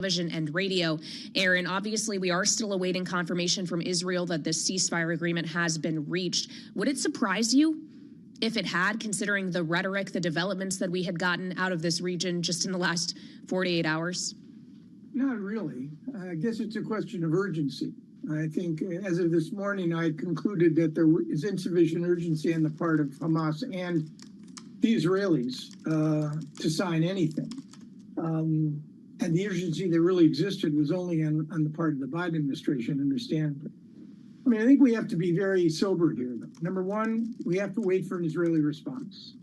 television and radio. Aaron, obviously we are still awaiting confirmation from Israel that this ceasefire agreement has been reached. Would it surprise you if it had, considering the rhetoric, the developments that we had gotten out of this region just in the last 48 hours? Not really. I guess it's a question of urgency. I think as of this morning, I concluded that there is insufficient urgency on the part of Hamas and the Israelis to sign anything. And the urgency that really existed was only on the part of the Biden administration, understandably. I mean, I think we have to be very sober here. Number one, we have to wait for an Israeli response.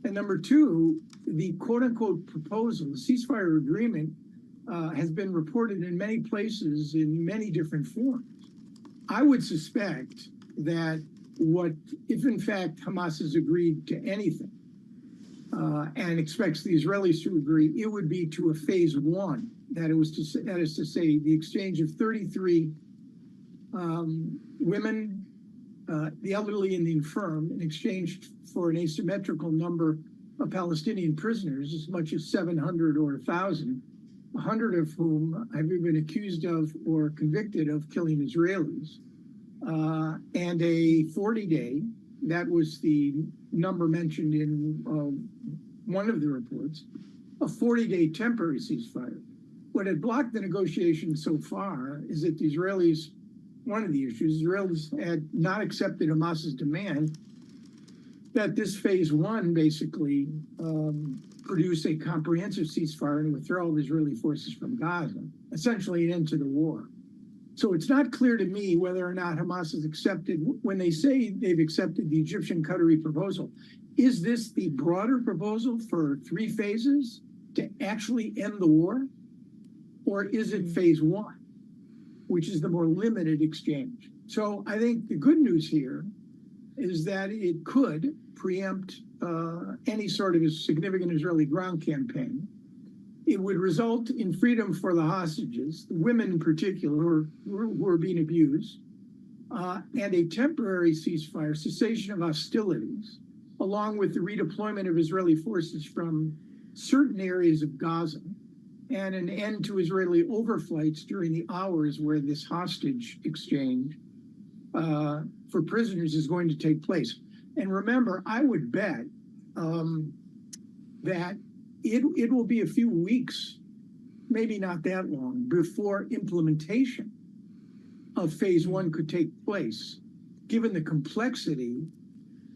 And number two, the quote-unquote proposal, the ceasefire agreement, has been reported in many places in many different forms. I would suspect that if in fact Hamas has agreed to anything and expects the Israelis to agree, it would be to a phase one. That is to say, the exchange of 33 women, the elderly and the infirm, in exchange for an asymmetrical number of Palestinian prisoners, as much as 700 or 1,000. 100 of whom have been accused of or convicted of killing Israelis, and a 40-day, that was the number mentioned in one of the reports, a 40-day temporary ceasefire. What had blocked the negotiations so far is that the Israelis, one of the issues, Israelis had not accepted Hamas's demand that this phase one basically produce a comprehensive ceasefire and withdrawal of Israeli forces from Gaza, essentially an end to the war. So it's not clear to me whether or not Hamas has accepted, when they say they've accepted the Egyptian-Qatari proposal, is this the broader proposal for 3 phases to actually end the war? Or is it phase one, which is the more limited exchange? So I think the good news here is that it could preempt any sort of a significant Israeli ground campaign. It would result in freedom for the hostages, the women in particular who are being abused, and a temporary ceasefire, cessation of hostilities, along with the redeployment of Israeli forces from certain areas of Gaza, and an end to Israeli overflights during the hours where this hostage exchange for prisoners is going to take place. And remember, I would bet that it will be a few weeks, maybe not that long, before implementation of phase one could take place, given the complexity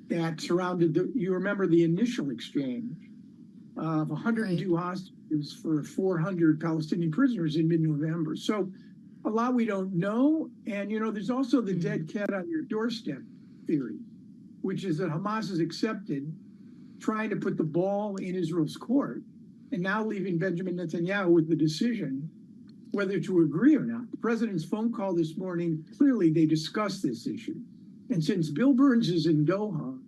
that surrounded you remember the initial exchange of 102 hostages for 400 Palestinian prisoners in mid-November. So a lot we don't know. And, there's also the dead cat on your doorstep theory, which is that Hamas has accepted trying to put the ball in Israel's court and now leaving Benjamin Netanyahu with the decision whether to agree or not. The president's phone call this morning, clearly they discussed this issue. And since Bill Burns is in Doha,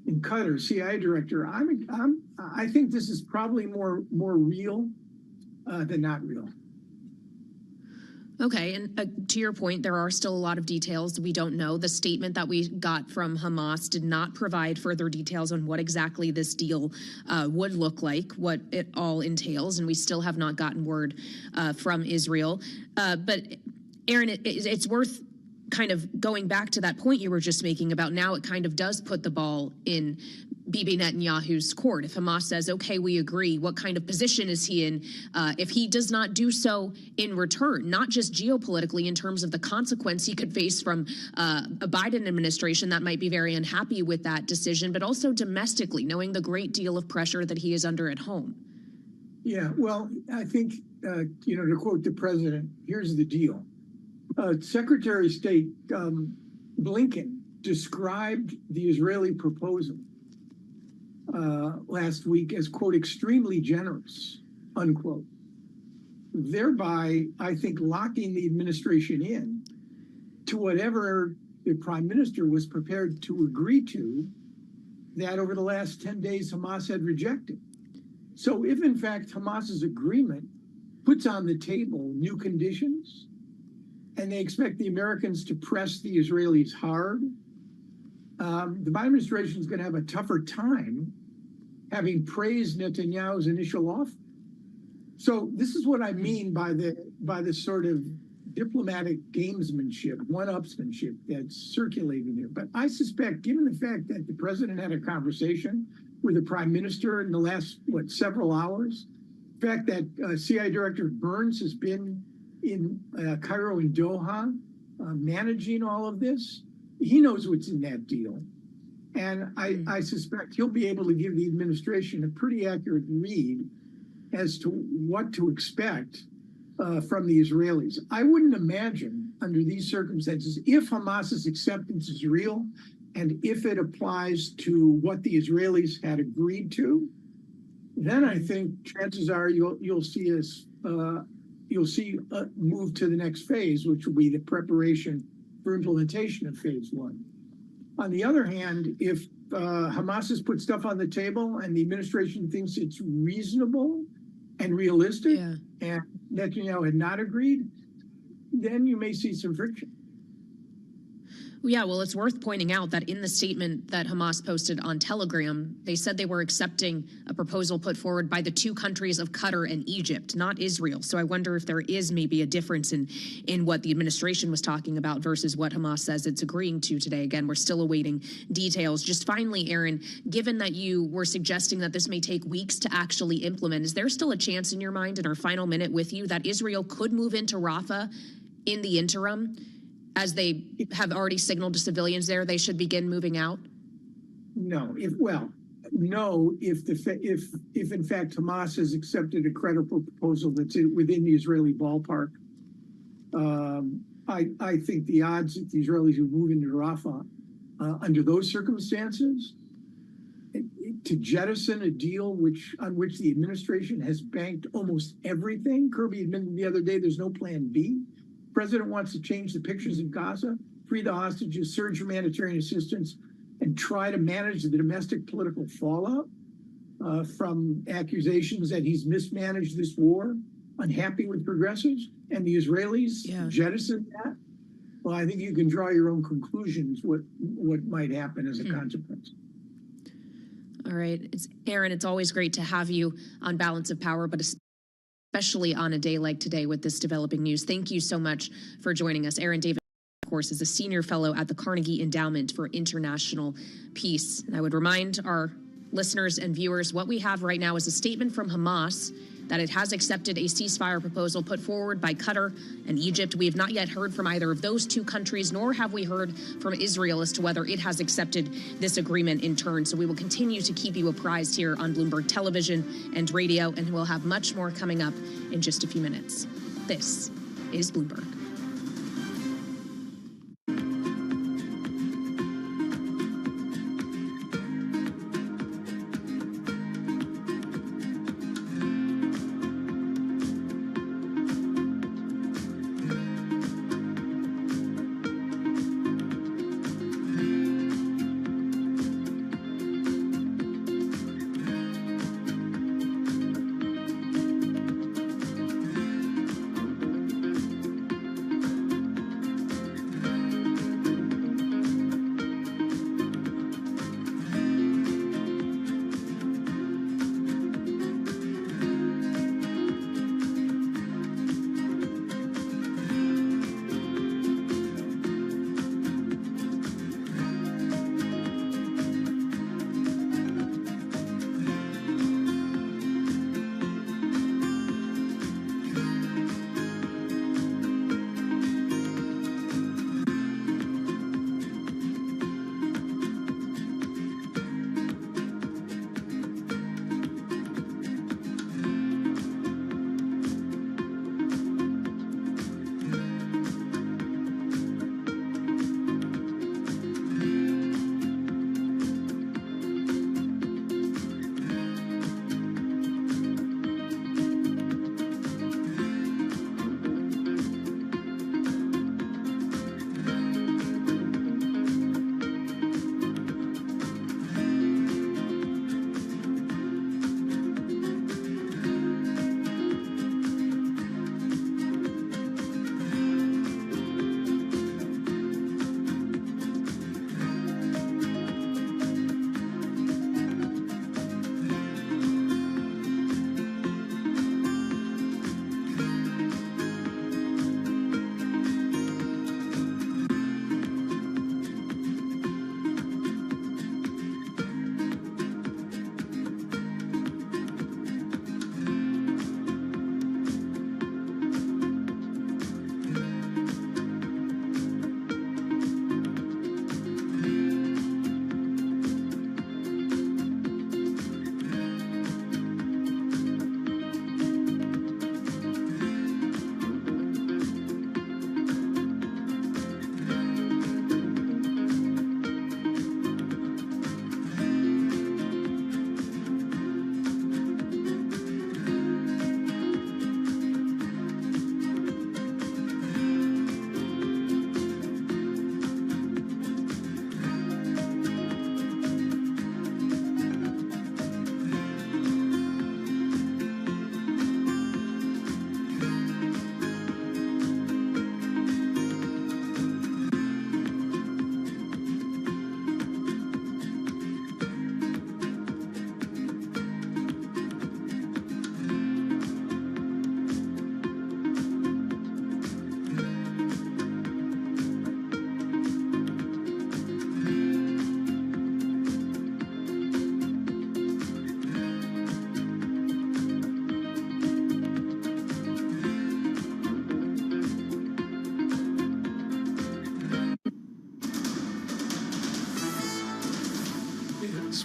in Qatar, CIA director, I think this is probably more real than not real. Okay, and to your point, there are still a lot of details we don't know. The statement that we got from Hamas did not provide further details on what exactly this deal would look like, what it all entails, and we still have not gotten word from Israel. But Aaron, it's worth kind of going back to that point you were just making about now it kind of does put the ball in Bibi Netanyahu's court. If Hamas says, okay, we agree, what kind of position is he in if he does not do so in return, not just geopolitically in terms of the consequence he could face from a Biden administration that might be very unhappy with that decision, but also domestically, knowing the great deal of pressure that he is under at home? Yeah, well, I think, to quote the president, here's the deal. Secretary of State Blinken described the Israeli proposal last week as, quote, extremely generous, unquote, thereby, I think, locking the administration in to whatever the prime minister was prepared to agree to that over the last 10 days Hamas had rejected. So if, in fact, Hamas's agreement puts on the table new conditions and they expect the Americans to press the Israelis hard, the Biden administration is going to have a tougher time having praised Netanyahu's initial offer. So this is what I mean by the sort of diplomatic gamesmanship, one-upsmanship that's circulating there. But I suspect, given the fact that the president had a conversation with the prime minister in the last, several hours, the fact that CIA Director Burns has been in Cairo and Doha managing all of this, he knows what's in that deal. And I suspect he'll be able to give the administration a pretty accurate read as to what to expect from the Israelis. I wouldn't imagine under these circumstances, if Hamas's acceptance is real and if it applies to what the Israelis had agreed to, then I think chances are you'll see us move to the next phase, which will be the preparation for implementation of phase one. On the other hand, if Hamas has put stuff on the table and the administration thinks it's reasonable and realistic, and Netanyahu had not agreed, then you may see some friction. Yeah, well, it's worth pointing out that in the statement that Hamas posted on Telegram, they said they were accepting a proposal put forward by the two countries of Qatar and Egypt, not Israel. So I wonder if there is maybe a difference in what the administration was talking about versus what Hamas says it's agreeing to today. Again, we're still awaiting details. Just finally, Aaron, given that you were suggesting that this may take weeks to actually implement, is there still a chance in your mind, in our final minute with you, that Israel could move into Rafah in the interim? As they have already signaled to civilians there, they should begin moving out? No. If in fact Hamas has accepted a credible proposal that's within the Israeli ballpark, I think the odds that the Israelis will move into Rafah under those circumstances, to jettison a deal on which the administration has banked almost everything. Kirby admitted the other day there's no plan B. President wants to change the pictures in Gaza, free the hostages, surge humanitarian assistance, and try to manage the domestic political fallout from accusations that he's mismanaged this war, unhappy with progressives, and the Israelis jettison that. Well, I think you can draw your own conclusions what might happen as a consequence. All right. Aaron, it's always great to have you on Balance of Power, but especially on a day like today with this developing news. Thank you so much for joining us. Aaron Davis, of course, is a senior fellow at the Carnegie Endowment for International Peace. And I would remind our listeners and viewers what we have right now is a statement from Hamas that it has accepted a ceasefire proposal put forward by Qatar and Egypt. We have not yet heard from either of those two countries, nor have we heard from Israel as to whether it has accepted this agreement in turn. So we will continue to keep you apprised here on Bloomberg Television and radio, and we'll have much more coming up in just a few minutes. This is Bloomberg.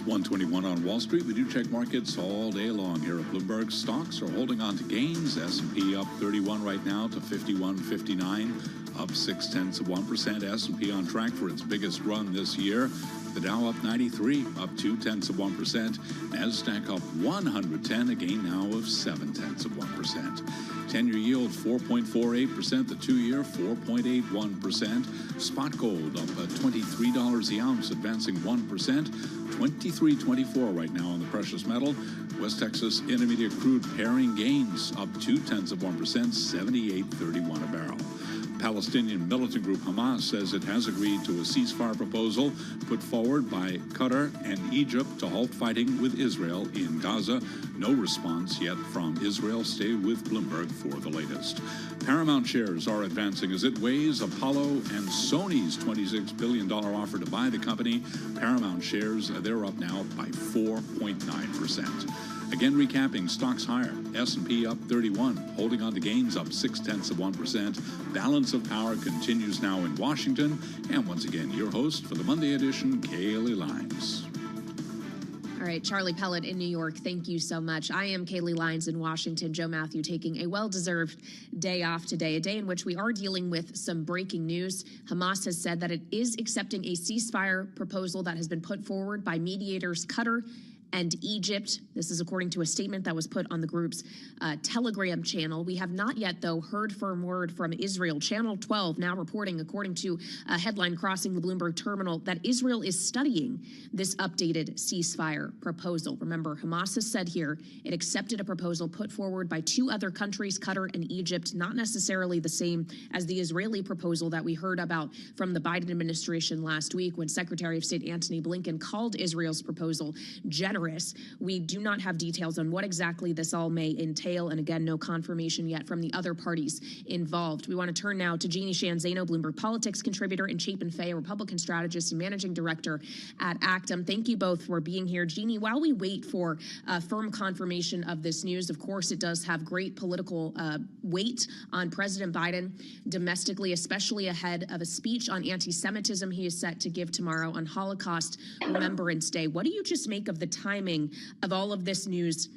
It's 121 on Wall Street. We do check markets all day long here at Bloomberg. Stocks are holding on to gains. S&P up 31 right now to 51.59, up 0.6%. S&P on track for its biggest run this year. The Dow up 93, up 0.2%. Nasdaq up 110, a gain now of 0.7%. 10-year yield 4.48%, the 2-year 4.81%. Spot gold up at $23 the ounce, advancing 1%. 23.24 right now on the precious metal. West Texas Intermediate crude pairing gains up 0.2%, 78.31 a barrel. Palestinian militant group Hamas says it has agreed to a ceasefire proposal put forward by Qatar and Egypt to halt fighting with Israel in Gaza. No response yet from Israel. Stay with Bloomberg for the latest. Paramount shares are advancing as it weighs Apollo and Sony's $26 billion offer to buy the company. Paramount shares, they're up now by 4.9%. Again, recapping, stocks higher. S&P up 31, holding on to gains up 0.6%. Balance of power continues now in Washington. And once again, your host for the Monday edition, Kaylee Lines. All right, Charlie Pellet in New York, thank you so much. I am Kaylee Lines in Washington. Joe Matthew taking a well-deserved day off today, a day in which we are dealing with some breaking news. Hamas has said that it is accepting a ceasefire proposal that has been put forward by mediators Qatar and Egypt. This is according to a statement that was put on the group's Telegram channel. We have not yet, though, heard firm word from Israel. Channel 12 now reporting, according to a headline crossing the Bloomberg terminal, that Israel is studying this updated ceasefire proposal. Remember, Hamas has said here it accepted a proposal put forward by two other countries, Qatar and Egypt, not necessarily the same as the Israeli proposal that we heard about from the Biden administration last week when Secretary of State Antony Blinken called Israel's proposal generous. We do not have details on what exactly this all may entail, and again, no confirmation yet from the other parties involved. We want to turn now to Jeannie Shanzano, Bloomberg Politics contributor, and Chapin Fay, a Republican strategist and managing director at Actum. Thank you both for being here. Jeannie, while we wait for firm confirmation of this news, of course, it does have great political weight on President Biden domestically, especially ahead of a speech on anti-Semitism he is set to give tomorrow on Holocaust Remembrance Day. What do you just make of the timing of all of this news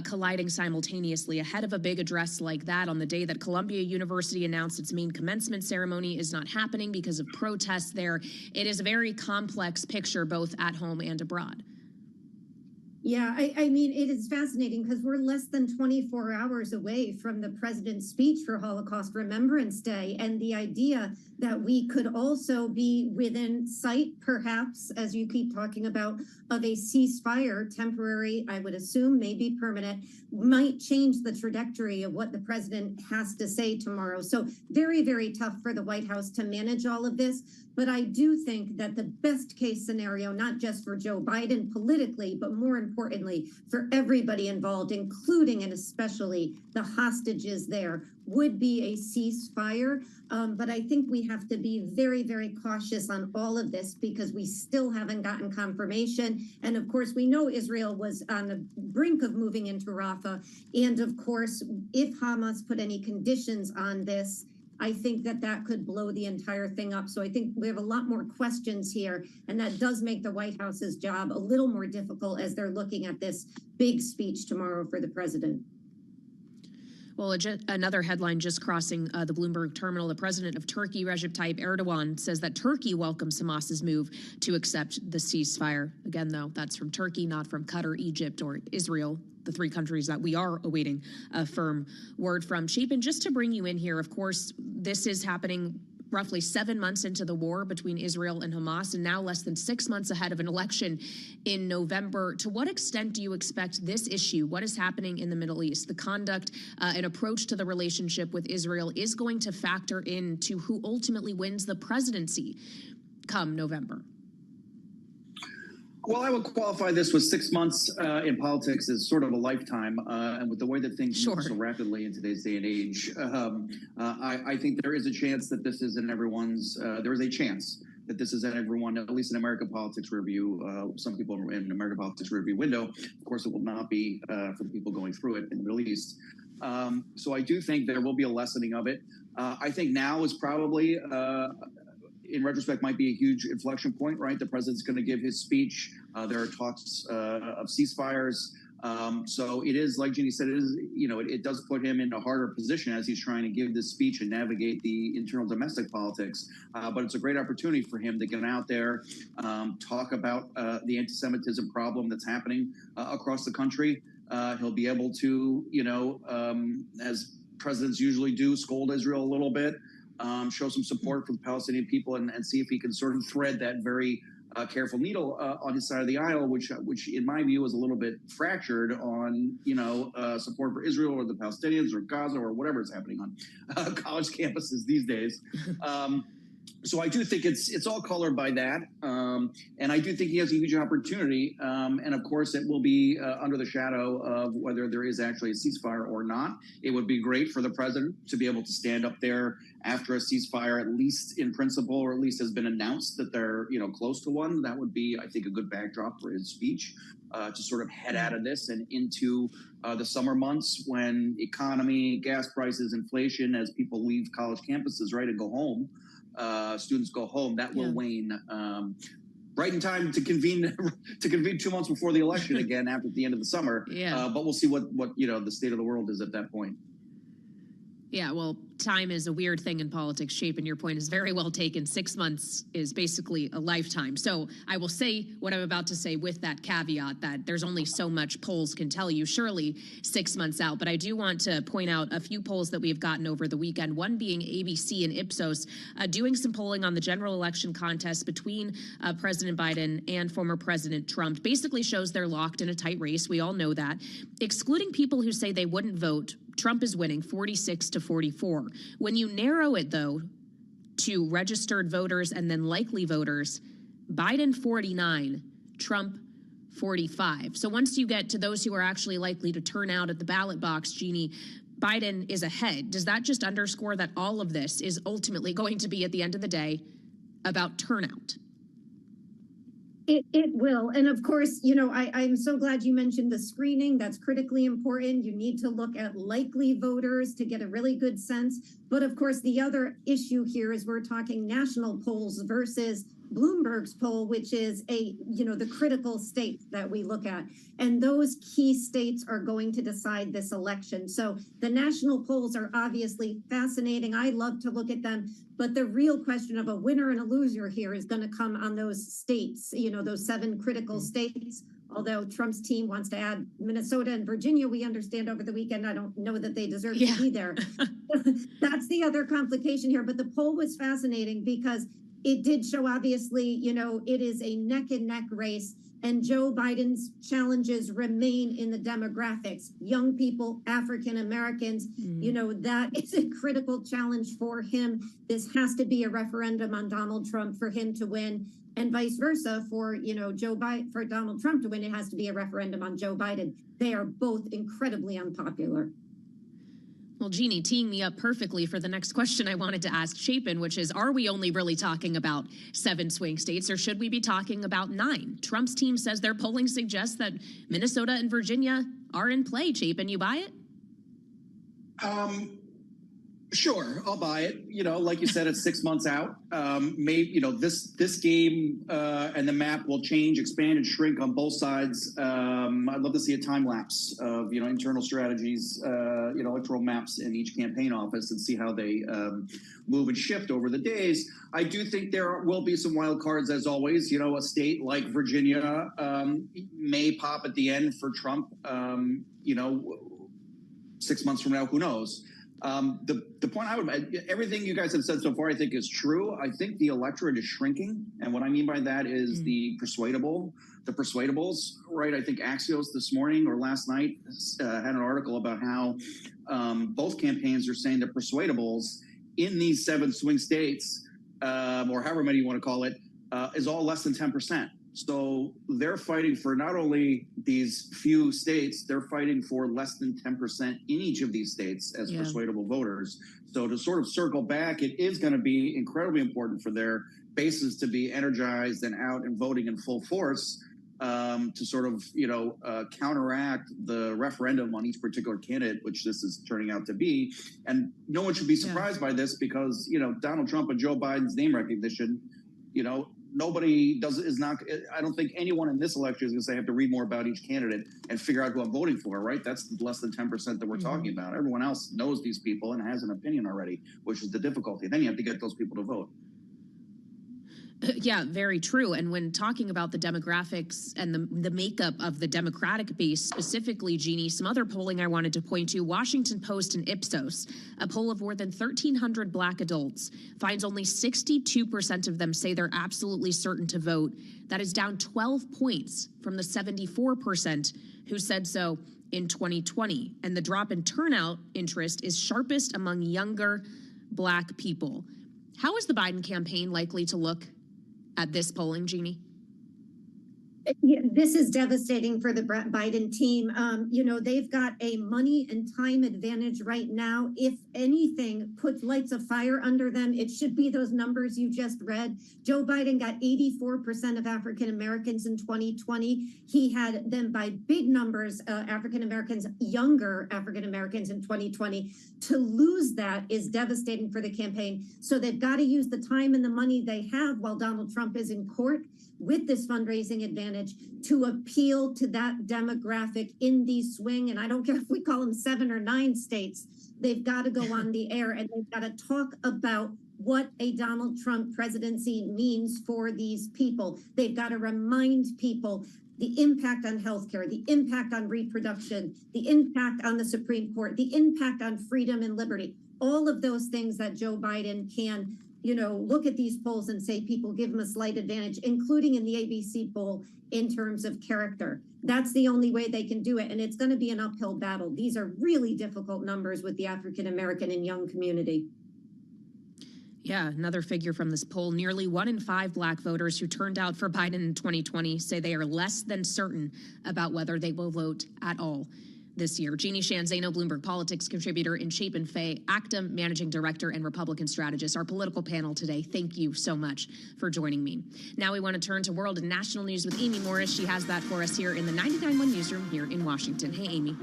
colliding simultaneously ahead of a big address like that on the day that Columbia University announced its main commencement ceremony is not happening because of protests there? It is a very complex picture, both at home and abroad. Yeah, I mean, it is fascinating because we're less than 24 hours away from the president's speech for Holocaust Remembrance Day. And the idea that we could also be within sight, perhaps, as you keep talking about, of a ceasefire, temporary, I would assume, maybe permanent, might change the trajectory of what the president has to say tomorrow. So very, very tough for the White House to manage all of this. But I do think that the best case scenario, not just for Joe Biden politically, but more importantly, for everybody involved, including and especially the hostages there, would be a ceasefire. But I think we have to be very, very cautious on all of this because we still haven't gotten confirmation. And of course, we know Israel was on the brink of moving into Rafah. And of course, if Hamas put any conditions on this, I think that that could blow the entire thing up. So I think we have a lot more questions here, and that does make the White House's job a little more difficult as they're looking at this big speech tomorrow for the president. Well, another headline just crossing the Bloomberg terminal. The president of Turkey, Recep Tayyip Erdogan, says that Turkey welcomes Hamas's move to accept the ceasefire. Again, though, that's from Turkey, not from Qatar, Egypt, or Israel, the three countries that we are awaiting a firm word from. Chapin, just to bring you in here, of course, this is happening roughly 7 months into the war between Israel and Hamas, and now less than 6 months ahead of an election in November. To what extent do you expect this issue, what is happening in the Middle East, the conduct and approach to the relationship with Israel, is going to factor into who ultimately wins the presidency come November? Well, I would qualify this with 6 months in politics as sort of a lifetime. And with the way that things move so rapidly in today's day and age, I think there is a chance that this is in everyone's, there is a chance that this is in everyone, at least in American politics review, some people in American politics review window. Of course, it will not be for the people going through it in the Middle East. So I do think there will be a lessening of it. I think now is probably in retrospect, might be a huge inflection point, right? The president's going to give his speech There are talks of ceasefires. So it is, like Jeannie said, it is, it does put him in a harder position as he's trying to give this speech and navigate the internal domestic politics. But it's a great opportunity for him to get out there, talk about the anti-Semitism problem that's happening across the country. He'll be able to, as presidents usually do, scold Israel a little bit, show some support for the Palestinian people, and see if he can sort of thread that very careful needle on his side of the aisle, which in my view is a little bit fractured on, support for Israel or the Palestinians or Gaza or whatever is happening on college campuses these days. So I do think it's all colored by that. And I do think he has a huge opportunity. And of course, it will be under the shadow of whether there is actually a ceasefire or not. It would be great for the president to be able to stand up there after a ceasefire, at least in principle, or at least has been announced that they're close to one. That would be, I think, a good backdrop for his speech to sort of head out of this and into the summer months when economy, gas prices, inflation, as people leave college campuses, right, and go home. Students go home, that will wane right in time to convene 2 months before the election again after the end of the summer. But we'll see what the state of the world is at that point. Yeah, well, time is a weird thing in politics. Shape, and your point is very well taken. 6 months is basically a lifetime. So I will say what I'm about to say with that caveat that there's only so much polls can tell you, surely 6 months out. But I do want to point out a few polls that we've gotten over the weekend, one being ABC and Ipsos doing some polling on the general election contest between President Biden and former President Trump. Basically shows they're locked in a tight race. We all know that. Excluding people who say they wouldn't vote, Trump is winning 46-44. When you narrow it, though, to registered voters and then likely voters, Biden 49, Trump 45. So once you get to those who are actually likely to turn out at the ballot box, Jeannie, Biden is ahead. Does that just underscore that all of this is ultimately going to be, at the end of the day, about turnout? It will. And of course, I'm so glad you mentioned the screening. That's critically important. You need to look at likely voters to get a really good sense. But of course, the other issue here is we're talking national polls versus Bloomberg's poll, which is the critical states that we look at. And those key states are going to decide this election. So the national polls are obviously fascinating. I love to look at them. But the real question of a winner and a loser here is going to come on those states, those 7 critical states. Although Trump's team wants to add Minnesota and Virginia, we understand over the weekend, I don't know that they deserve to be there. That's the other complication here. But the poll was fascinating because it did show, obviously, it is a neck and neck race, and Joe Biden's challenges remain in the demographics. Young people, African Americans, that is a critical challenge for him. This has to be a referendum on Donald Trump for him to win, and vice versa for, for Donald Trump to win. It has to be a referendum on Joe Biden. They are both incredibly unpopular. Well, Jeannie, teeing me up perfectly for the next question I wanted to ask Chapin, which is, are we only really talking about 7 swing states, or should we be talking about 9? Trump's team says their polling suggests that Minnesota and Virginia are in play. Chapin, you buy it? Sure, I'll buy it. Like you said, it's 6 months out. Maybe this game and the map will change, expand, and shrink on both sides. I'd love to see a time lapse of internal strategies, electoral maps in each campaign office, and see how they move and shift over the days. I do think there will be some wild cards, as always. A state like Virginia may pop at the end for Trump. 6 months from now, who knows? The point I would make, everything you guys have said so far, I think is true. I think the electorate is shrinking. And what I mean by that is the persuadables, right? I think Axios this morning or last night had an article about how both campaigns are saying that persuadables in these 7 swing states, or however many you want to call it, is all less than 10%. So they're fighting for not only these few states, they're fighting for less than 10% in each of these states as persuadable voters. So to sort of circle back, it is going to be incredibly important for their bases to be energized and out and voting in full force to sort of, counteract the referendum on each particular candidate, which this is turning out to be. And no one should be surprised by this because, Donald Trump and Joe Biden's name recognition, nobody is not, I don't think anyone in this election is going to say I have to read more about each candidate and figure out who I'm voting for, right? That's less than 10% that we're talking about. Everyone else knows these people and has an opinion already, which is the difficulty. Then you have to get those people to vote. Yeah, very true. And when talking about the demographics and the makeup of the Democratic base, specifically, Jeannie, some other polling I wanted to point to, Washington Post and Ipsos, a poll of more than 1,300 Black adults finds only 62% of them say they're absolutely certain to vote. That is down 12 points from the 74% who said so in 2020. And the drop in turnout interest is sharpest among younger Black people. How is the Biden campaign likely to look at this polling, Jeannie? Yeah, this is devastating for the Biden team. You know, they've got a money and time advantage right now. If anything lights a fire under them, it should be those numbers you just read. Joe Biden got 84% of African Americans in 2020. He had them by big numbers, African Americans, younger African Americans in 2020. To lose that is devastating for the campaign. So they've got to use the time and the money they have while Donald Trump is in court with this fundraising advantage to appeal to that demographic in these swing, and I don't care if we call them 7 or 9 states, they've got to go on the air and they've got to talk about what a Donald Trump presidency means for these people. They've got to remind people the impact on healthcare, the impact on reproduction, the impact on the Supreme Court, the impact on freedom and liberty, all of those things that Joe Biden can, you know, look at these polls and say people give them a slight advantage, including in the ABC poll in terms of character. That's the only way they can do it. And it's going to be an uphill battle. These are really difficult numbers with the African American and young community. Yeah, another figure from this poll, nearly 1 in 5 Black voters who turned out for Biden in 2020 say they are less than certain about whether they will vote at all this year. Jeannie Shanzano, Bloomberg Politics contributor in Shape and Fay, Actum managing director and Republican strategist, our political panel today. Thank you so much for joining me. Now we want to turn to world and national news with Amy Morris. She has that for us here in the 99.1 newsroom here in Washington. Hey, Amy.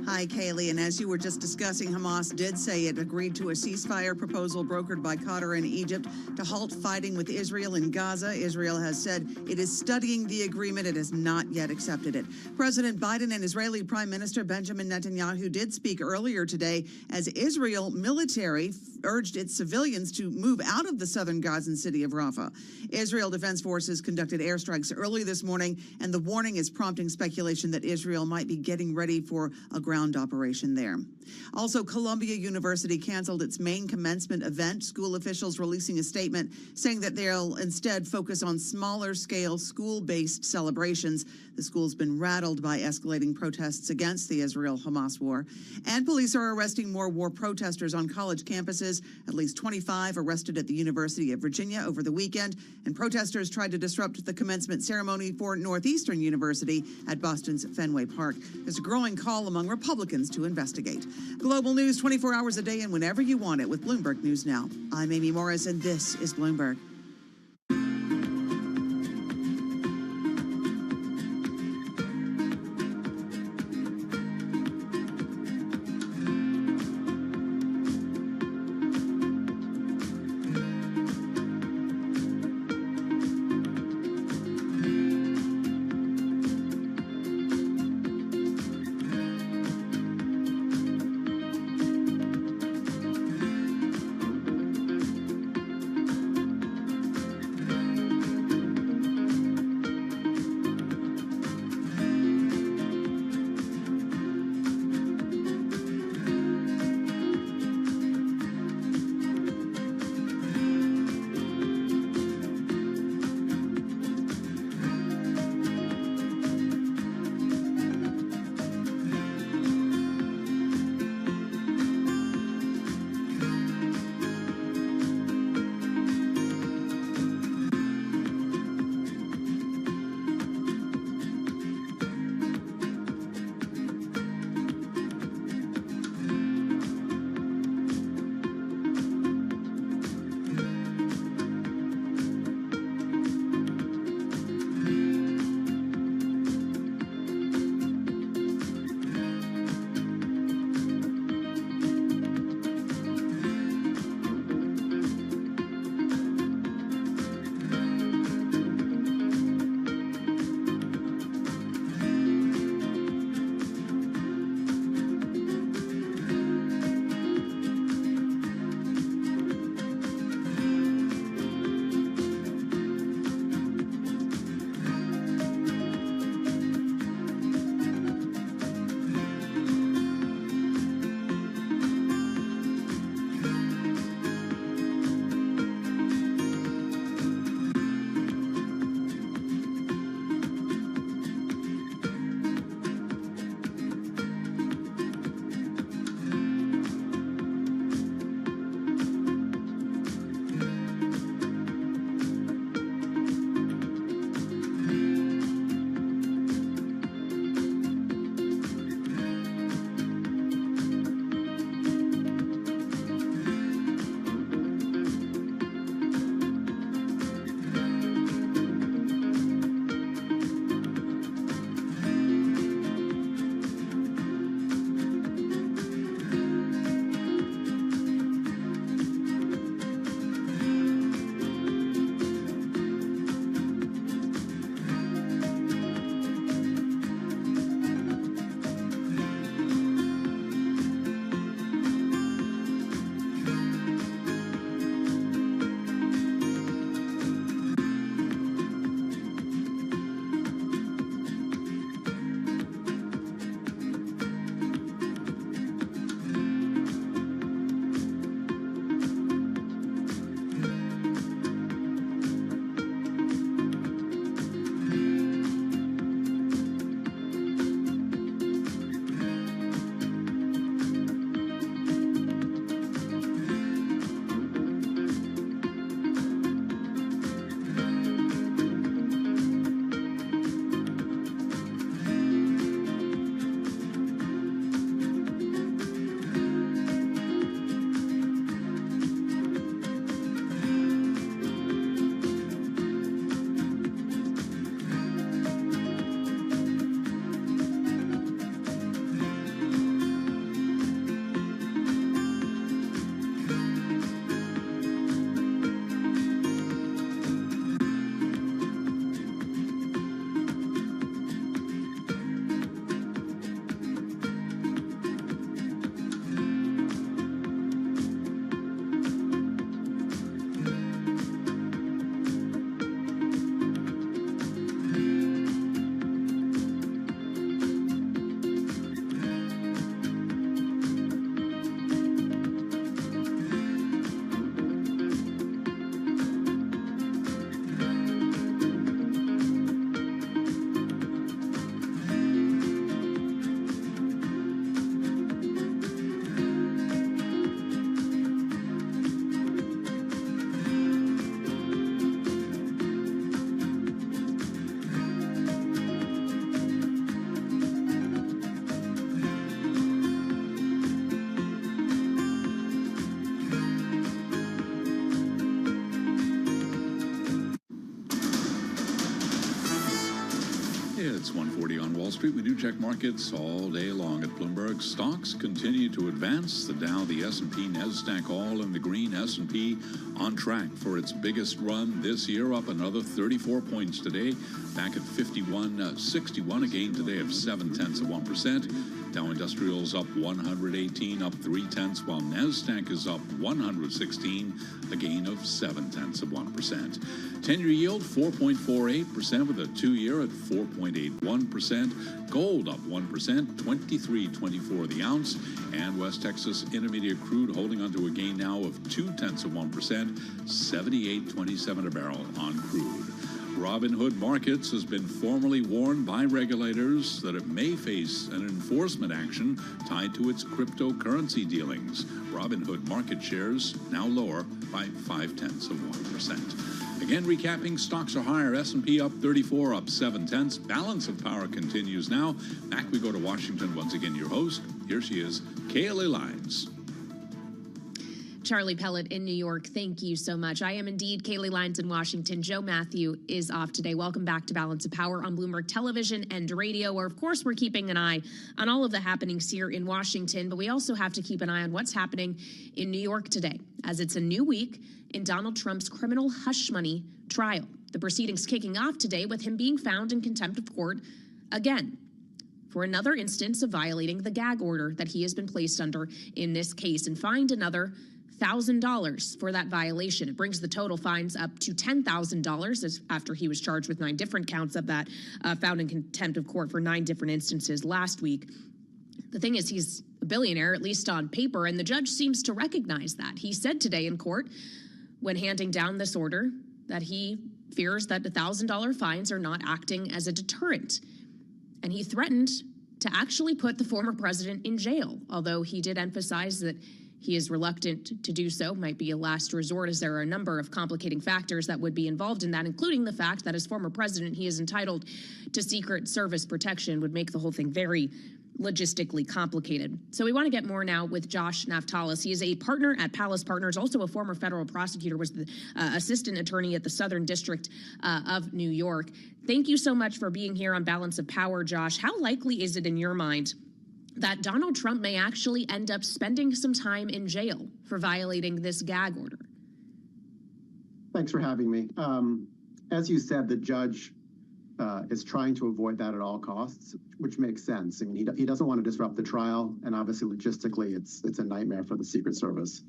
Hi, Kaylee. And as you were just discussing, Hamas did say it agreed to a ceasefire proposal brokered by Qatar and Egypt to halt fighting with Israel in Gaza. Israel has said it is studying the agreement. It has not yet accepted it. President Biden and Israeli Prime Minister Benjamin Netanyahu did speak earlier today as Israel military urged its civilians to move out of the southern Gazan city of Rafah. Israel Defense Forces conducted airstrikes early this morning, and the warning is prompting speculation that Israel might be getting ready for a ground operation there. Also, Columbia University canceled its main commencement event. School officials releasing a statement saying that they'll instead focus on smaller-scale school-based celebrations. The school's been rattled by escalating protests against the Israel-Hamas war. And police are arresting more war protesters on college campuses. At least 25 arrested at the University of Virginia over the weekend. And protesters tried to disrupt the commencement ceremony for Northeastern University at Boston's Fenway Park. There's a growing call among Republicans to investigate. Global news 24 hours a day and whenever you want it with Bloomberg News Now. I'm Amy Morris, and this is Bloomberg. 1:40 on Wall Street. We do check markets all day long at Bloomberg. Stocks continue to advance. The Dow, the S&P, NASDAQ all in the green. S&P on track for its biggest run this year, up another 34 points today, back at 51.61, a gain today of 0.7%. Dow Industrials up 118, up 0.3, while NASDAQ is up 116, a gain of 0.7%. 10-year yield 4.48% with a 2-year at 4.81%. Gold up 1%, 23.24 the ounce, and West Texas Intermediate crude holding onto a gain now of 0.2%, 78.27 a barrel on crude. Robinhood Markets has been formally warned by regulators that it may face an enforcement action tied to its cryptocurrency dealings. Robinhood market shares now lower by 0.5%. Again, recapping, stocks are higher. S&P up 34, up 0.7. Balance of power continues now. Back we go to Washington. Once again, your host. Here she is, Kaylee Lyons. Charlie Pellet in New York, thank you so much. I am indeed Kaylee Lyons in Washington. Joe Matthew is off today. Welcome back to Balance of Power on Bloomberg Television and Radio, where, of course, we're keeping an eye on all of the happenings here in Washington, but we also have to keep an eye on what's happening in New York today, as it's a new week in Donald Trump's criminal hush money trial. The proceedings kicking off today with him being found in contempt of court again for another instance of violating the gag order that he has been placed under in this case, and fined another $1,000 for that violation. It brings the total fines up to $10,000 after he was charged with 9 different counts of that, found in contempt of court for 9 different instances last week. The thing is, he's a billionaire, at least on paper, and the judge seems to recognize that. He said today in court, when handing down this order, that he fears that $1,000 fines are not acting as a deterrent. And he threatened to actually put the former president in jail, although he did emphasize that he is reluctant to do so, might be a last resort, as there are a number of complicating factors that would be involved in that, including the fact that as former president, he is entitled to Secret Service protection, would make the whole thing very logistically complicated. So we want to get more now with Josh Naftalis. He is a partner at Palace Partners, also a former federal prosecutor, was the assistant attorney at the Southern District of New York. Thank you so much for being here on Balance of Power, Josh. How likely is it in your mind that Donald Trump may actually end up spending some time in jail for violating this gag order? Thanks for having me. As you said, the judge is trying to avoid that at all costs, which makes sense. I mean, he doesn't want to disrupt the trial, and obviously logistically, it's a nightmare for the Secret Service.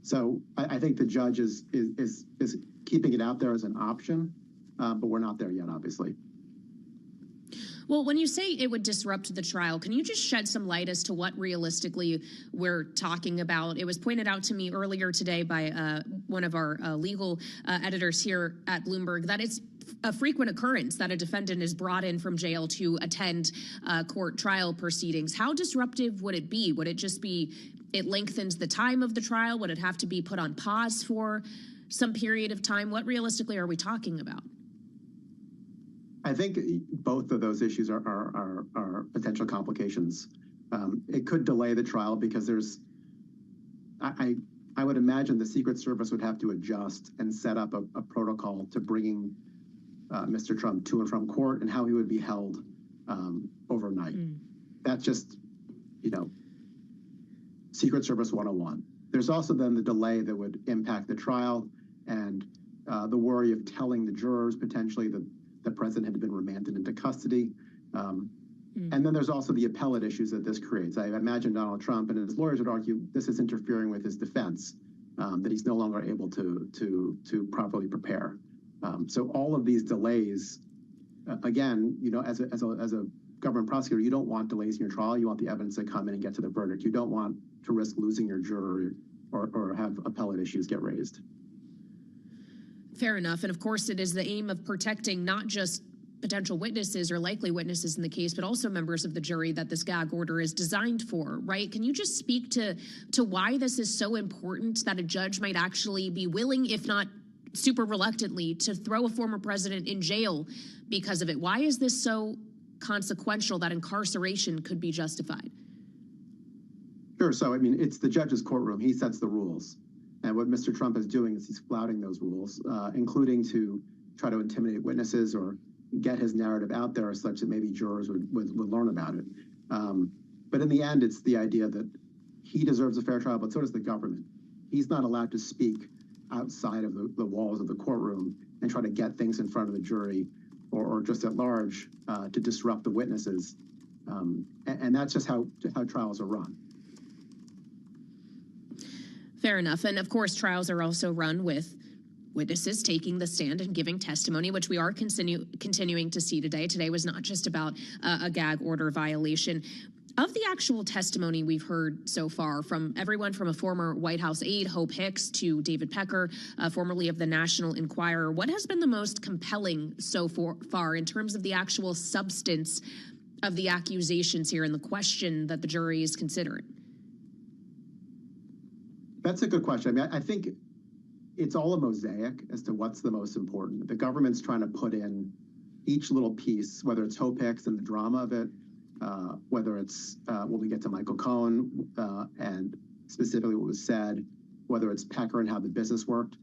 So I think the judge is keeping it out there as an option, but we're not there yet, obviously. Well, when you say it would disrupt the trial, can you just shed some light as to what realistically we're talking about? It was pointed out to me earlier today by one of our legal editors here at Bloomberg that it's a frequent occurrence that a defendant is brought in from jail to attend court trial proceedings. How disruptive would it be? Would it just be it lengthens the time of the trial? Would it have to be put on pause for some period of time? What realistically are we talking about? I think both of those issues are potential complications. It could delay the trial because I would imagine the Secret Service would have to adjust and set up a protocol to bringing Mr. Trump to and from court and how he would be held overnight. That's just, Secret Service 101. There's also then the delay that would impact the trial and the worry of telling the jurors potentially that the president had been remanded into custody. And then there's also the appellate issues that this creates. I imagine Donald Trump and his lawyers would argue this is interfering with his defense, that he's no longer able to properly prepare. So all of these delays, again, as a government prosecutor, you don't want delays in your trial. You want the evidence to come in and get to the verdict. You don't want to risk losing your juror or have appellate issues get raised. Fair enough. And of course, it is the aim of protecting not just potential witnesses or likely witnesses in the case, but also members of the jury that this gag order is designed for, right? Can you just speak to why this is so important that a judge might actually be willing, if not super reluctantly, to throw a former president in jail because of it? Why is this so consequential that incarceration could be justified? Sure. So, I mean, it's the judge's courtroom. He sets the rules. And what Mr. Trump is doing is he's flouting those rules, including to try to intimidate witnesses or, get his narrative out there such that maybe jurors would learn about it. But in the end, it's the idea that he deserves a fair trial, but so does the government. He's not allowed to speak outside of the walls of the courtroom and try to get things in front of the jury or just at large to disrupt the witnesses. And that's just how trials are run. Fair enough. And of course, trials are also run with witnesses taking the stand and giving testimony, which we are continuing to see today. Today was not just about a gag order violation. Of the actual testimony we've heard so far from everyone from a former White House aide, Hope Hicks, to David Pecker, formerly of the National Enquirer, what has been the most compelling so far in terms of the actual substance of the accusations here and the question that the jury is considering? That's a good question. I mean, I think it's all a mosaic as to what's the most important. The government's trying to put in each little piece, whether it's Hope Hicks and the drama of it, whether it's when we get to Michael Cohen and specifically what was said, whether it's Pecker and how the business worked.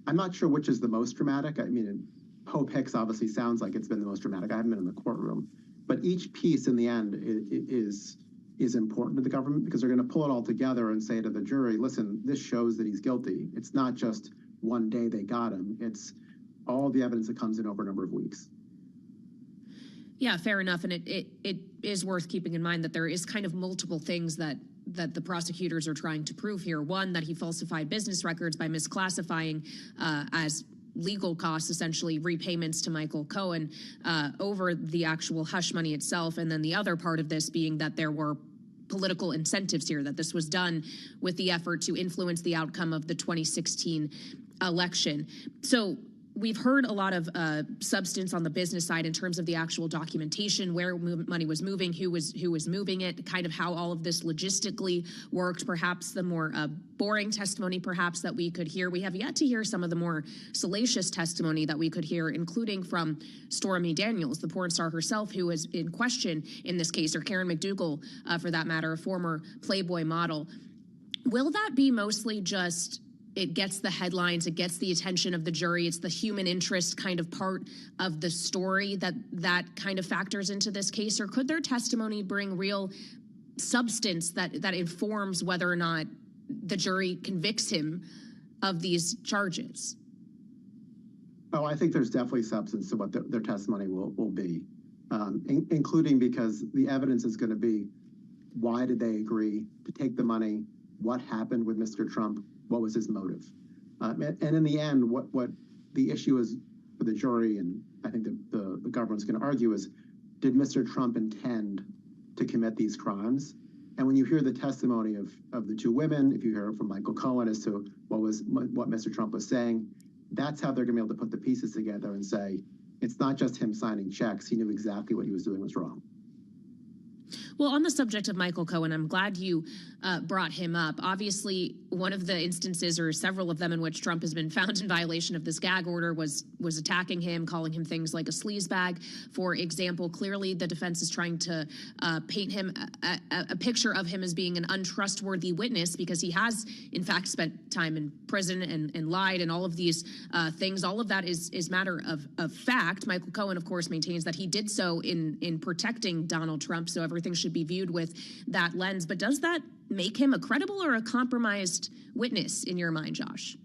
I'm not sure which is the most dramatic. I mean, Hope Hicks obviously sounds like it's been the most dramatic. I haven't been in the courtroom. But each piece in the end is important to the government because they're going to pull it all together and say to the jury, listen, this shows that he's guilty. It's not just one day they got him. It's all the evidence that comes in over a number of weeks. Yeah, fair enough. And it is worth keeping in mind that there is kind of multiple things that the prosecutors are trying to prove here. One, that he falsified business records by misclassifying as legal costs, essentially repayments to Michael Cohen over the actual hush money itself. And then the other part of this being that there were political incentives here, that this was done with the effort to influence the outcome of the 2016 election. So we've heard a lot of substance on the business side in terms of the actual documentation, where money was moving, who was moving it, kind of how all of this logistically worked. Perhaps the more boring testimony, perhaps, that we could hear. We have yet to hear some of the more salacious testimony that we could hear, including from Stormy Daniels, the porn star herself, who is in question in this case, or Karen McDougal, for that matter, a former Playboy model. Will that be mostly just it gets the headlines, it gets the attention of the jury, it's the human interest kind of part of the story that kind of factors into this case? Or could their testimony bring real substance that informs whether or not the jury convicts him of these charges? Oh, I think there's definitely substance to what their testimony will be, including because the evidence is going to be, why did they agree to take the money? What happened with Mr. Trump? What was his motive? And in the end, what the issue is for the jury, and I think the government's going to argue, is, did Mr. Trump intend to commit these crimes? And when you hear the testimony of the two women, if you hear it from Michael Cohen as to what Mr. Trump was saying, that's how they're going to be able to put the pieces together and say, it's not just him signing checks. He knew exactly what he was doing was wrong. Well, on the subject of Michael Cohen, I'm glad you brought him up. Obviously, one of the instances, or several of them, in which Trump has been found in violation of this gag order was attacking him, calling him things like a sleazebag, for example. Clearly, the defense is trying to paint him a picture of him as being an untrustworthy witness, because he has, in fact, spent time in prison and lied, and all of these things. All of that is matter of fact. Michael Cohen, of course, maintains that he did so in protecting Donald Trump, so everything should be viewed with that lens. But does that make him a credible or a compromised witness in your mind, Josh?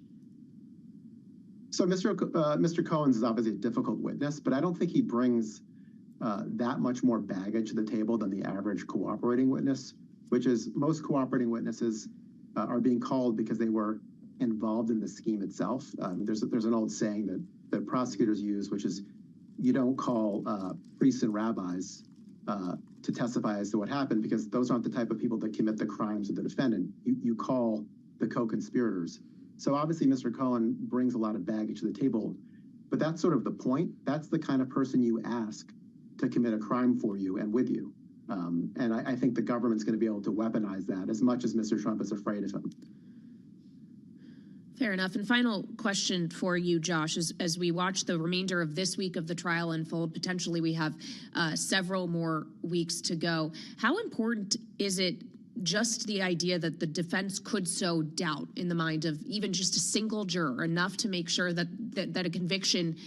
So Mr. Cohen's is obviously a difficult witness, but I don't think he brings that much more baggage to the table than the average cooperating witness, which is most cooperating witnesses are being called because they were involved in the scheme itself. There's an old saying that prosecutors use, which is, you don't call priests and rabbis to testify as to what happened, because those aren't the type of people that commit the crimes of the defendant. You call the co-conspirators. So obviously Mr. Cohen brings a lot of baggage to the table, but that's sort of the point. That's the kind of person you ask to commit a crime for you and with you. And I think the government's going to be able to weaponize that as much as Mr. Trump is afraid of him. Fair enough. And final question for you, Josh, as we watch the remainder of this week of the trial unfold, potentially we have several more weeks to go. How important is it, just the idea that the defense could sow doubt in the mind of even just a single juror, enough to make sure that a conviction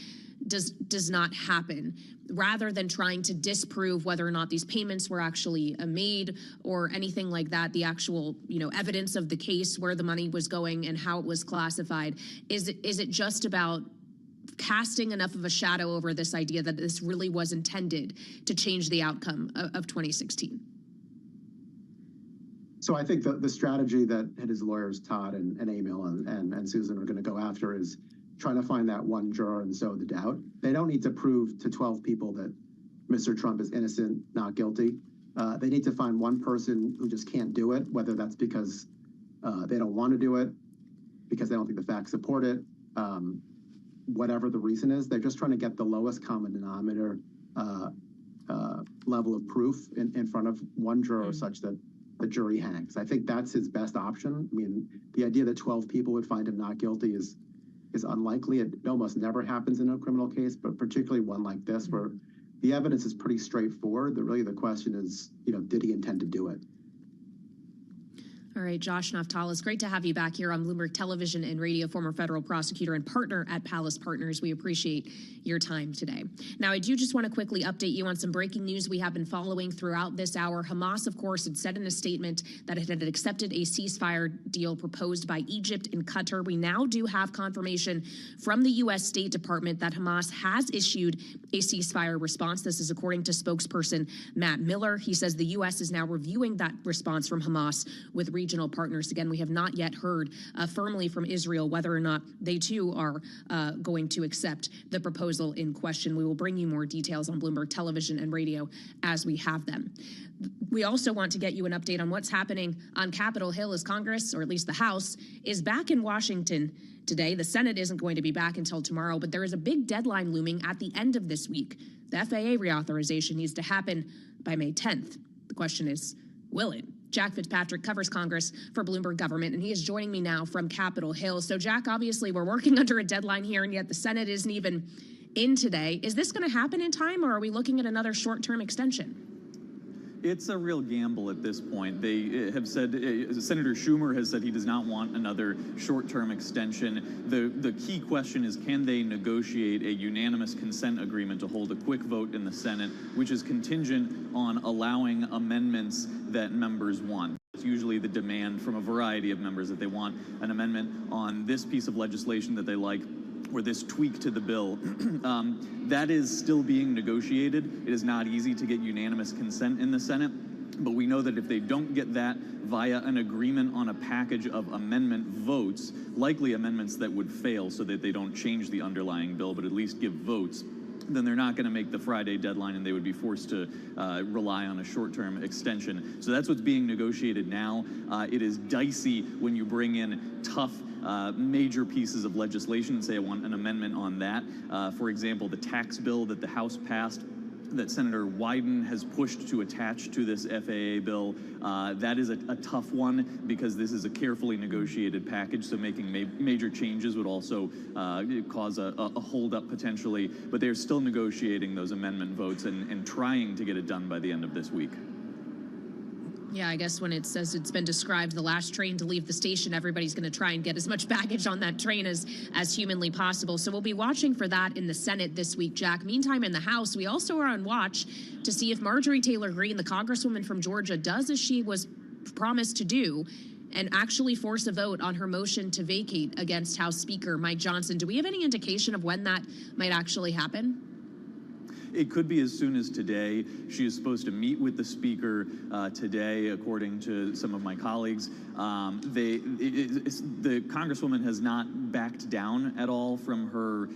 does not happen, rather than trying to disprove whether or not these payments were actually made or anything like that, the actual, evidence of the case, where the money was going and how it was classified. Is it just about casting enough of a shadow over this idea that this really was intended to change the outcome of 2016? So I think the strategy that his lawyers, Todd and Emil and Susan, are going to go after is trying to find that one juror and sow the doubt. They don't need to prove to 12 people that Mr. Trump is innocent, not guilty. They need to find one person who just can't do it, whether that's because they don't want to do it, because they don't think the facts support it, whatever the reason is. They're just trying to get the lowest common denominator level of proof in front of one juror such that the jury hangs. I think that's his best option. I mean, the idea that 12 people would find him not guilty is unlikely. It almost never happens in a criminal case, but particularly one like this where the evidence is pretty straightforward. The question is, did he intend to do it? All right, Josh Naftalis, great to have you back here on Bloomberg Television and Radio, former federal prosecutor and partner at Palace Partners. We appreciate your time today. Now, I do just want to quickly update you on some breaking news we have been following throughout this hour. Hamas, of course, had said in a statement that it had accepted a ceasefire deal proposed by Egypt and Qatar. We now do have confirmation from the U.S. State Department that Hamas has issued a ceasefire response. This is according to spokesperson Matt Miller. He says the U.S. is now reviewing that response from Hamas with regional partners. Again, we have not yet heard firmly from Israel whether or not they too are going to accept the proposal in question. We will bring you more details on Bloomberg Television and Radio as we have them. We also want to get you an update on what's happening on Capitol Hill as Congress, or at least the House, is back in Washington today. The Senate isn't going to be back until tomorrow, but there is a big deadline looming at the end of this week. The FAA reauthorization needs to happen by May 10th. The question is, will it? Jack Fitzpatrick covers Congress for Bloomberg Government, and he is joining me now from Capitol Hill. So, Jack, obviously we're working under a deadline here, and yet the Senate isn't even in today. Is this going to happen in time, or are we looking at another short-term extension? It's a real gamble at this point. They have said, Senator Schumer has said he does not want another short-term extension. The key question is, can they negotiate a unanimous consent agreement to hold a quick vote in the Senate, which is contingent on allowing amendments that members want. It's usually the demand from a variety of members that they want an amendment on this piece of legislation that they like, or this tweak to the bill. That is still being negotiated. It is not easy to get unanimous consent in the Senate, but we know that if they don't get that via an agreement on a package of amendment votes, likely amendments that would fail so that they don't change the underlying bill, but at least give votes, then they're not going to make the Friday deadline and they would be forced to rely on a short-term extension. So that's what's being negotiated now. It is dicey when you bring in tough major pieces of legislation and say, I want an amendment on that. For example, the tax bill that the House passed that Senator Wyden has pushed to attach to this FAA bill. That is a tough one because this is a carefully negotiated package, so making major changes would also cause a holdup potentially, but they're still negotiating those amendment votes and trying to get it done by the end of this week. Yeah, I guess when it says it's been described the last train to leave the station, everybody's going to try and get as much baggage on that train as humanly possible. So we'll be watching for that in the Senate this week, Jack. Meantime, in the House, we also are on watch to see if Marjorie Taylor Greene, the Congresswoman from Georgia, does as she was promised to do and actually force a vote on her motion to vacate against House Speaker Mike Johnson. Do we have any indication of when that might actually happen? It could be as soon as today. She is supposed to meet with the speaker today, according to some of my colleagues. The Congresswoman has not backed down at all from her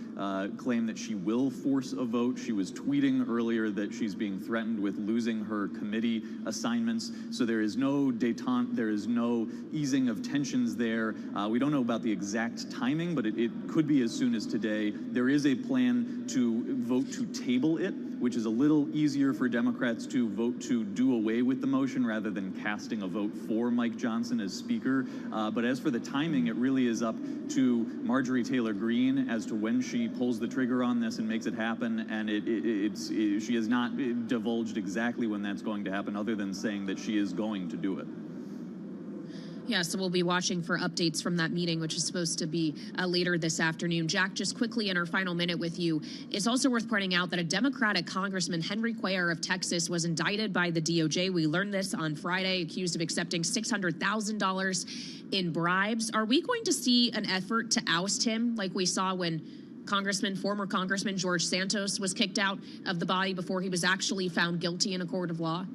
claim that she will force a vote. She was tweeting earlier that she's being threatened with losing her committee assignments. So there is no détente, there is no easing of tensions there. We don't know about the exact timing, but it could be as soon as today. There is a plan to vote to table it, which is a little easier for Democrats to vote to do away with the motion rather than casting a vote for Mike Johnson as Speaker. But as for the timing, it really is up to Marjorie Taylor Greene as to when she pulls the trigger on this and makes it happen. And she has not divulged exactly when that's going to happen, other than saying that she is going to do it. Yeah, so we'll be watching for updates from that meeting, which is supposed to be later this afternoon. Jack, just quickly in our final minute with you, it's also worth pointing out that a Democratic Congressman, Henry Cuellar of Texas, was indicted by the DOJ. We learned this on Friday, accused of accepting $600,000 in bribes. Are we going to see an effort to oust him like we saw when former Congressman George Santos was kicked out of the body before he was actually found guilty in a court of law?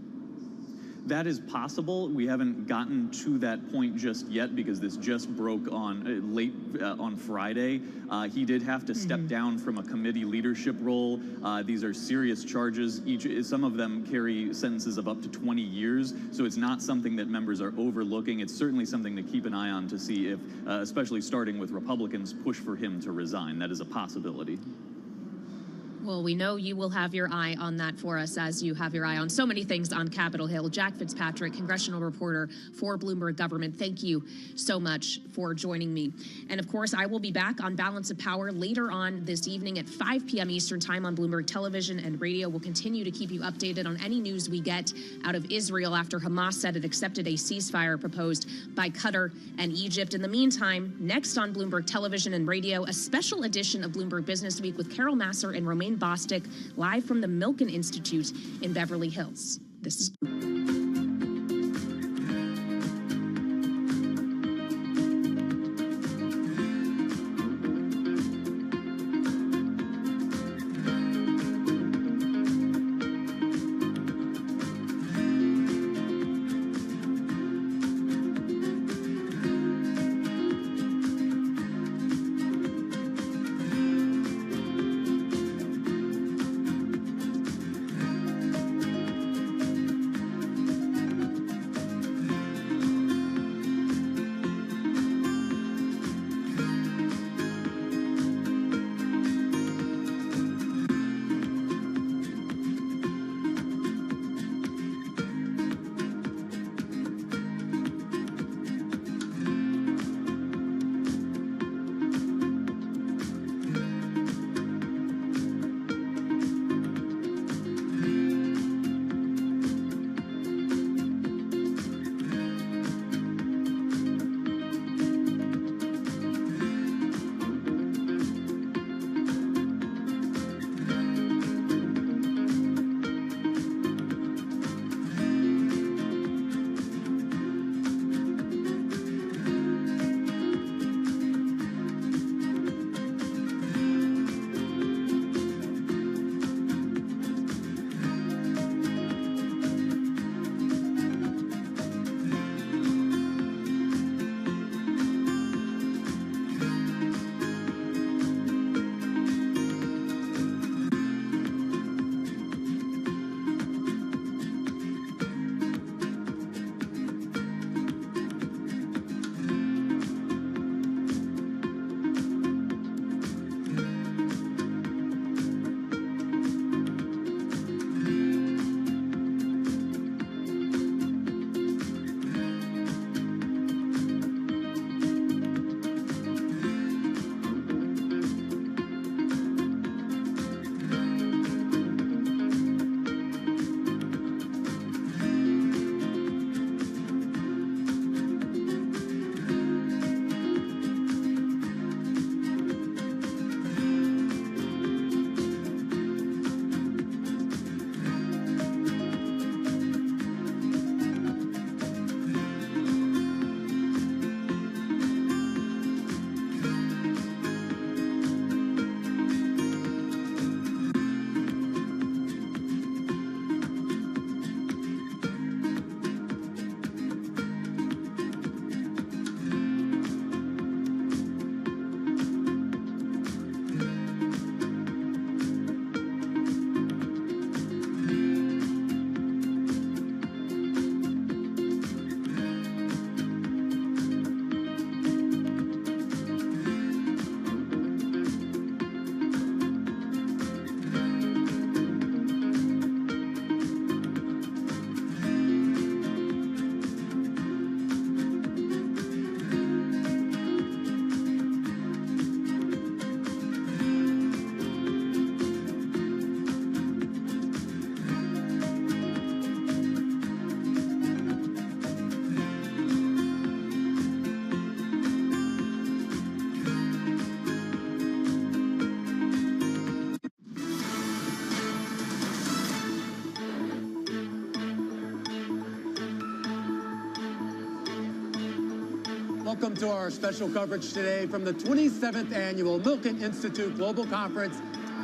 That is possible. We haven't gotten to that point just yet because this just broke on late on Friday. He did have to step down from a committee leadership role. These are serious charges. Some of them carry sentences of up to 20 years. So it's not something that members are overlooking. It's certainly something to keep an eye on to see if, especially starting with Republicans, push for him to resign. That is a possibility. Well, we know you will have your eye on that for us, as you have your eye on so many things on Capitol Hill. Jack Fitzpatrick, congressional reporter for Bloomberg Government, thank you so much for joining me. And of course, I will be back on Balance of Power later on this evening at 5 p.m. Eastern Time on Bloomberg Television and Radio. We'll continue to keep you updated on any news we get out of Israel after Hamas said it accepted a ceasefire proposed by Qatar and Egypt. In the meantime, next on Bloomberg Television and Radio, a special edition of Bloomberg Business Week with Carol Masser and Romaine Bostic, live from the Milken Institute in Beverly Hills. This is Welcome to our special coverage today from the 27th Annual Milken Institute Global Conference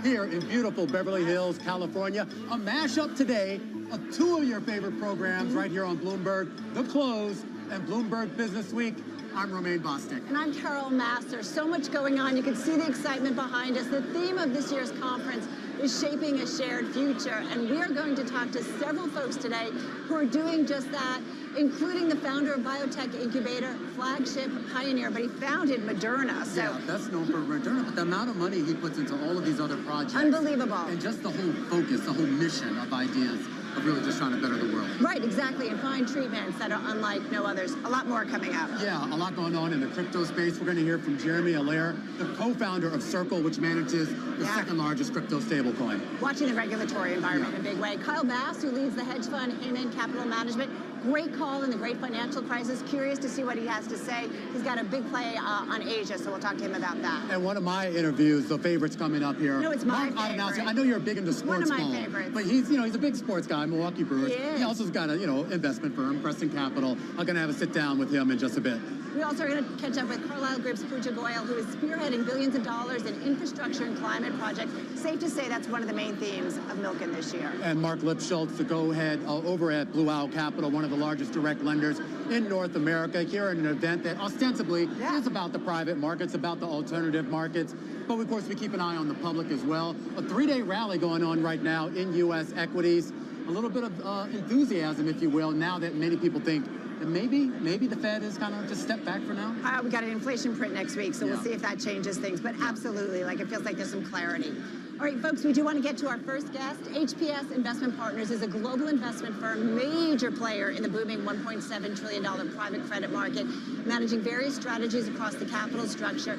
here in beautiful Beverly Hills, California. A mashup today of two of your favorite programs right here on Bloomberg, The Close and Bloomberg Business Week. I'm Romaine Bostick. And I'm Carol Mass. There's so much going on. You can see the excitement behind us. The theme of this year's conference is shaping a shared future. And we are going to talk to several folks today who are doing just that, including the founder of biotech incubator, Flagship Pioneer, but he founded Moderna. So yeah, that's known for Moderna, but the amount of money he puts into all of these other projects. Unbelievable. And just the whole focus, the whole mission of ideas of really just trying to better the world. Right, exactly, and find treatments that are unlike no others. A lot more coming out. Yeah, a lot going on in the crypto space. We're going to hear from Jeremy Allaire, the co-founder of Circle, which manages the second largest crypto stablecoin. Watching the regulatory environment in a big way. Kyle Bass, who leads the hedge fund Hayman Capital Management. Great call in the great financial crisis. Curious to see what he has to say. He's got a big play on Asia, so we'll talk to him about that. And one of my interviews, the favorites coming up here. No, it's my favorite. I know you're big into sports. One of my favorites. But he's a big sports guy, Milwaukee Brewers. He also's got a, investment firm, Preston Capital. I'm going to have a sit down with him in just a bit. We also are going to catch up with Carlyle Group's Pooja Goyal, who is spearheading billions of dollars in infrastructure and climate projects. Safe to say that's one of the main themes of Milken this year. And Mark Lipschultz, the go-ahead over at Blue Owl Capital, one of the largest direct lenders in North America, here at an event that ostensibly is about the private markets, about the alternative markets. But of course, we keep an eye on the public as well. A 3-day rally going on right now in U.S. equities. A little bit of enthusiasm, if you will, now that many people think that maybe the Fed is kind of just step back for now. We got an inflation print next week, so we'll see if that changes things. But absolutely, it feels like there's some clarity. All right, folks, we do want to get to our first guest. HPS Investment Partners is a global investment firm, major player in the booming $1.7 trillion private credit market, managing various strategies across the capital structure.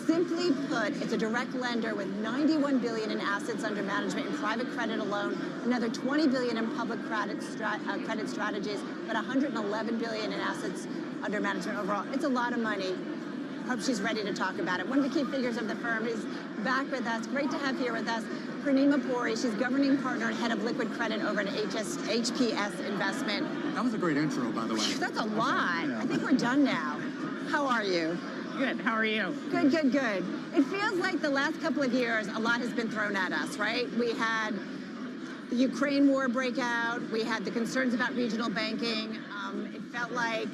Simply put, it's a direct lender with $91 billion in assets under management in private credit alone, another $20 billion in public credit strategies, but $111 billion in assets under management overall. It's a lot of money. Hope she's ready to talk about it. One of the key figures of the firm is back with us. Great to have here with us Purnima Puri. She's governing partner and head of liquid credit over at HPS Investment. That was a great intro, by the way. That's a lot. I think we're done now. How are you? Good. How are you? Good, good, good. It feels like the last couple of years, a lot has been thrown at us, right? We had the Ukraine war breakout. We had the concerns about regional banking. It felt like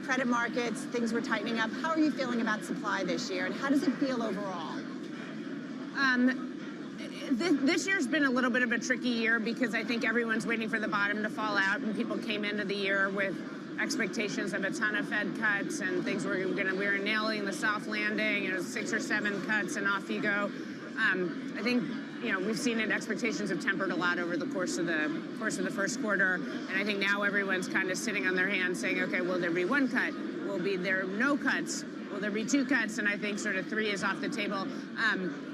credit markets, things were tightening up. How are you feeling about supply this year, and how does it feel overall? This year's been a little bit of a tricky year because I think everyone's waiting for the bottom to fall out, and people came into the year with expectations of a ton of Fed cuts and things we were nailing the soft landing, 6 or 7 cuts and off you go. I think we've seen it. Expectations have tempered a lot over the course of the first quarter, and I think now everyone's kind of sitting on their hands saying, okay, will there be 1 cut? Will there no cuts? Will there be 2 cuts? And I think sort of 3 is off the table.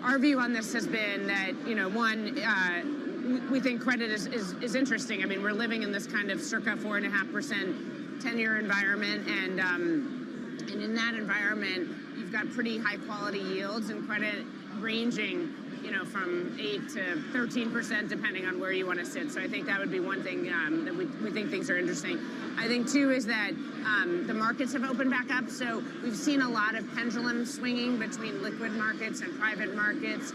Our view on this has been that we think credit is interesting. I mean, we're living in this kind of circa 4.5% 10-year environment, and in that environment, you've got pretty high quality yields and credit ranging, from 8 to 13%, depending on where you want to sit. So I think that would be one thing that we think things are interesting. I think, too, is that the markets have opened back up. So we've seen a lot of pendulum swinging between liquid markets and private markets.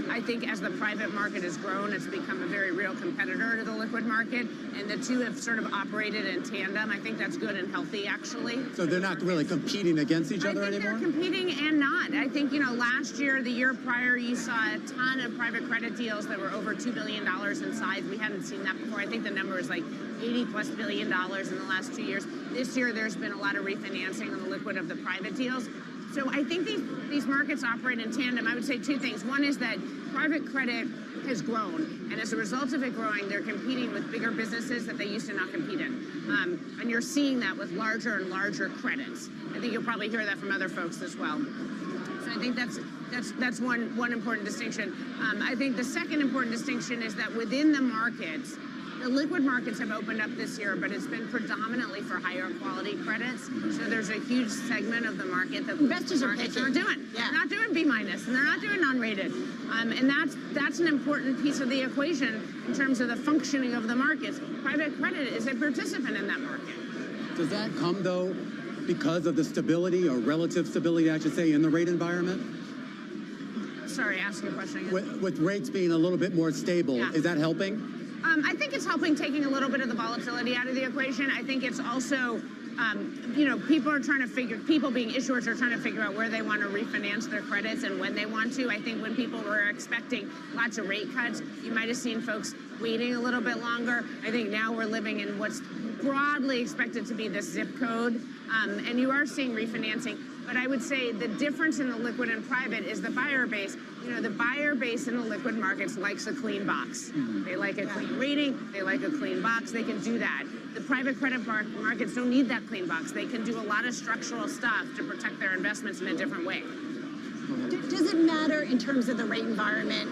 I think as the private market has grown, it's become a very real competitor to the liquid market, and the two have sort of operated in tandem. I think that's good and healthy, actually. So they're not really competing against each other anymore? I think they're competing and not. I think, last year, the year prior, you saw a ton of private credit deals that were over $2 billion in size. We hadn't seen that before. I think the number is like $80+ billion in the last 2 years. This year, there's been a lot of refinancing on the liquid of the private deals. So I think these markets operate in tandem. I would say 2 things. One is that private credit has grown, and as a result of it growing, they're competing with bigger businesses that they used to not compete in. And you're seeing that with larger and larger credits. I think you'll probably hear that from other folks as well. So I think that's one important distinction. I think the second important distinction is that within the markets, the liquid markets have opened up this year, but it's been predominantly for higher quality credits. So there's a huge segment of the market that investors are doing. Yeah. They're not doing B- and they're not doing non-rated. And that's an important piece of the equation in terms of the functioning of the markets. Private credit is a participant in that market. Does that come, though, because of the stability or relative stability, I should say, in the rate environment? Sorry, ask your question again. With rates being a little bit more stable, is that helping? I think it's helping taking a little bit of the volatility out of the equation. I think it's also, people being issuers are trying to figure out where they want to refinance their credits and when they want to. I think when people were expecting lots of rate cuts, you might have seen folks waiting a little bit longer. I think now we're living in what's broadly expected to be the zip code, and you are seeing refinancing. But I would say the difference in the liquid and private is the buyer base. The buyer base in the liquid markets likes a clean box. They like a clean rating. They like a clean box. They can do that. The private credit markets don't need that clean box. They can do a lot of structural stuff to protect their investments in a different way. Does it matter in terms of the rate environment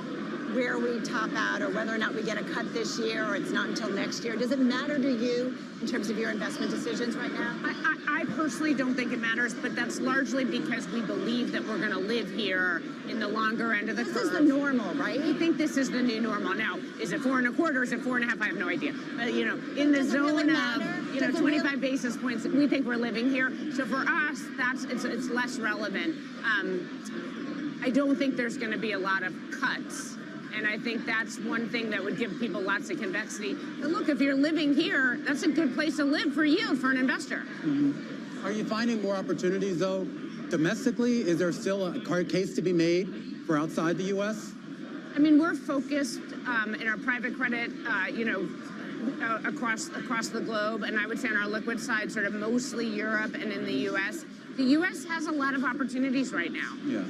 where we top out or whether or not we get a cut this year or it's not until next year? Does it matter to you in terms of your investment decisions right now? I personally don't think it matters, but that's largely because we believe that we're going to live here in the longer end of the curve. This is the normal, right? We think this is the new normal. Now, is it 4.25? Is it 4.5? I have no idea. But, in the zone of, 25 basis points, we think we're living here. So for us, it's less relevant. I don't think there's going to be a lot of cuts. And I think that's one thing that would give people lots of convexity. But look, if you're living here, that's a good place to live for you, for an investor. Are you finding more opportunities, though, domestically? Is there still a case to be made for outside the U.S.? I mean, we're focused in our private credit, across the globe. And I would say on our liquid side, sort of mostly Europe and in the U.S. The U.S. has a lot of opportunities right now. Yeah.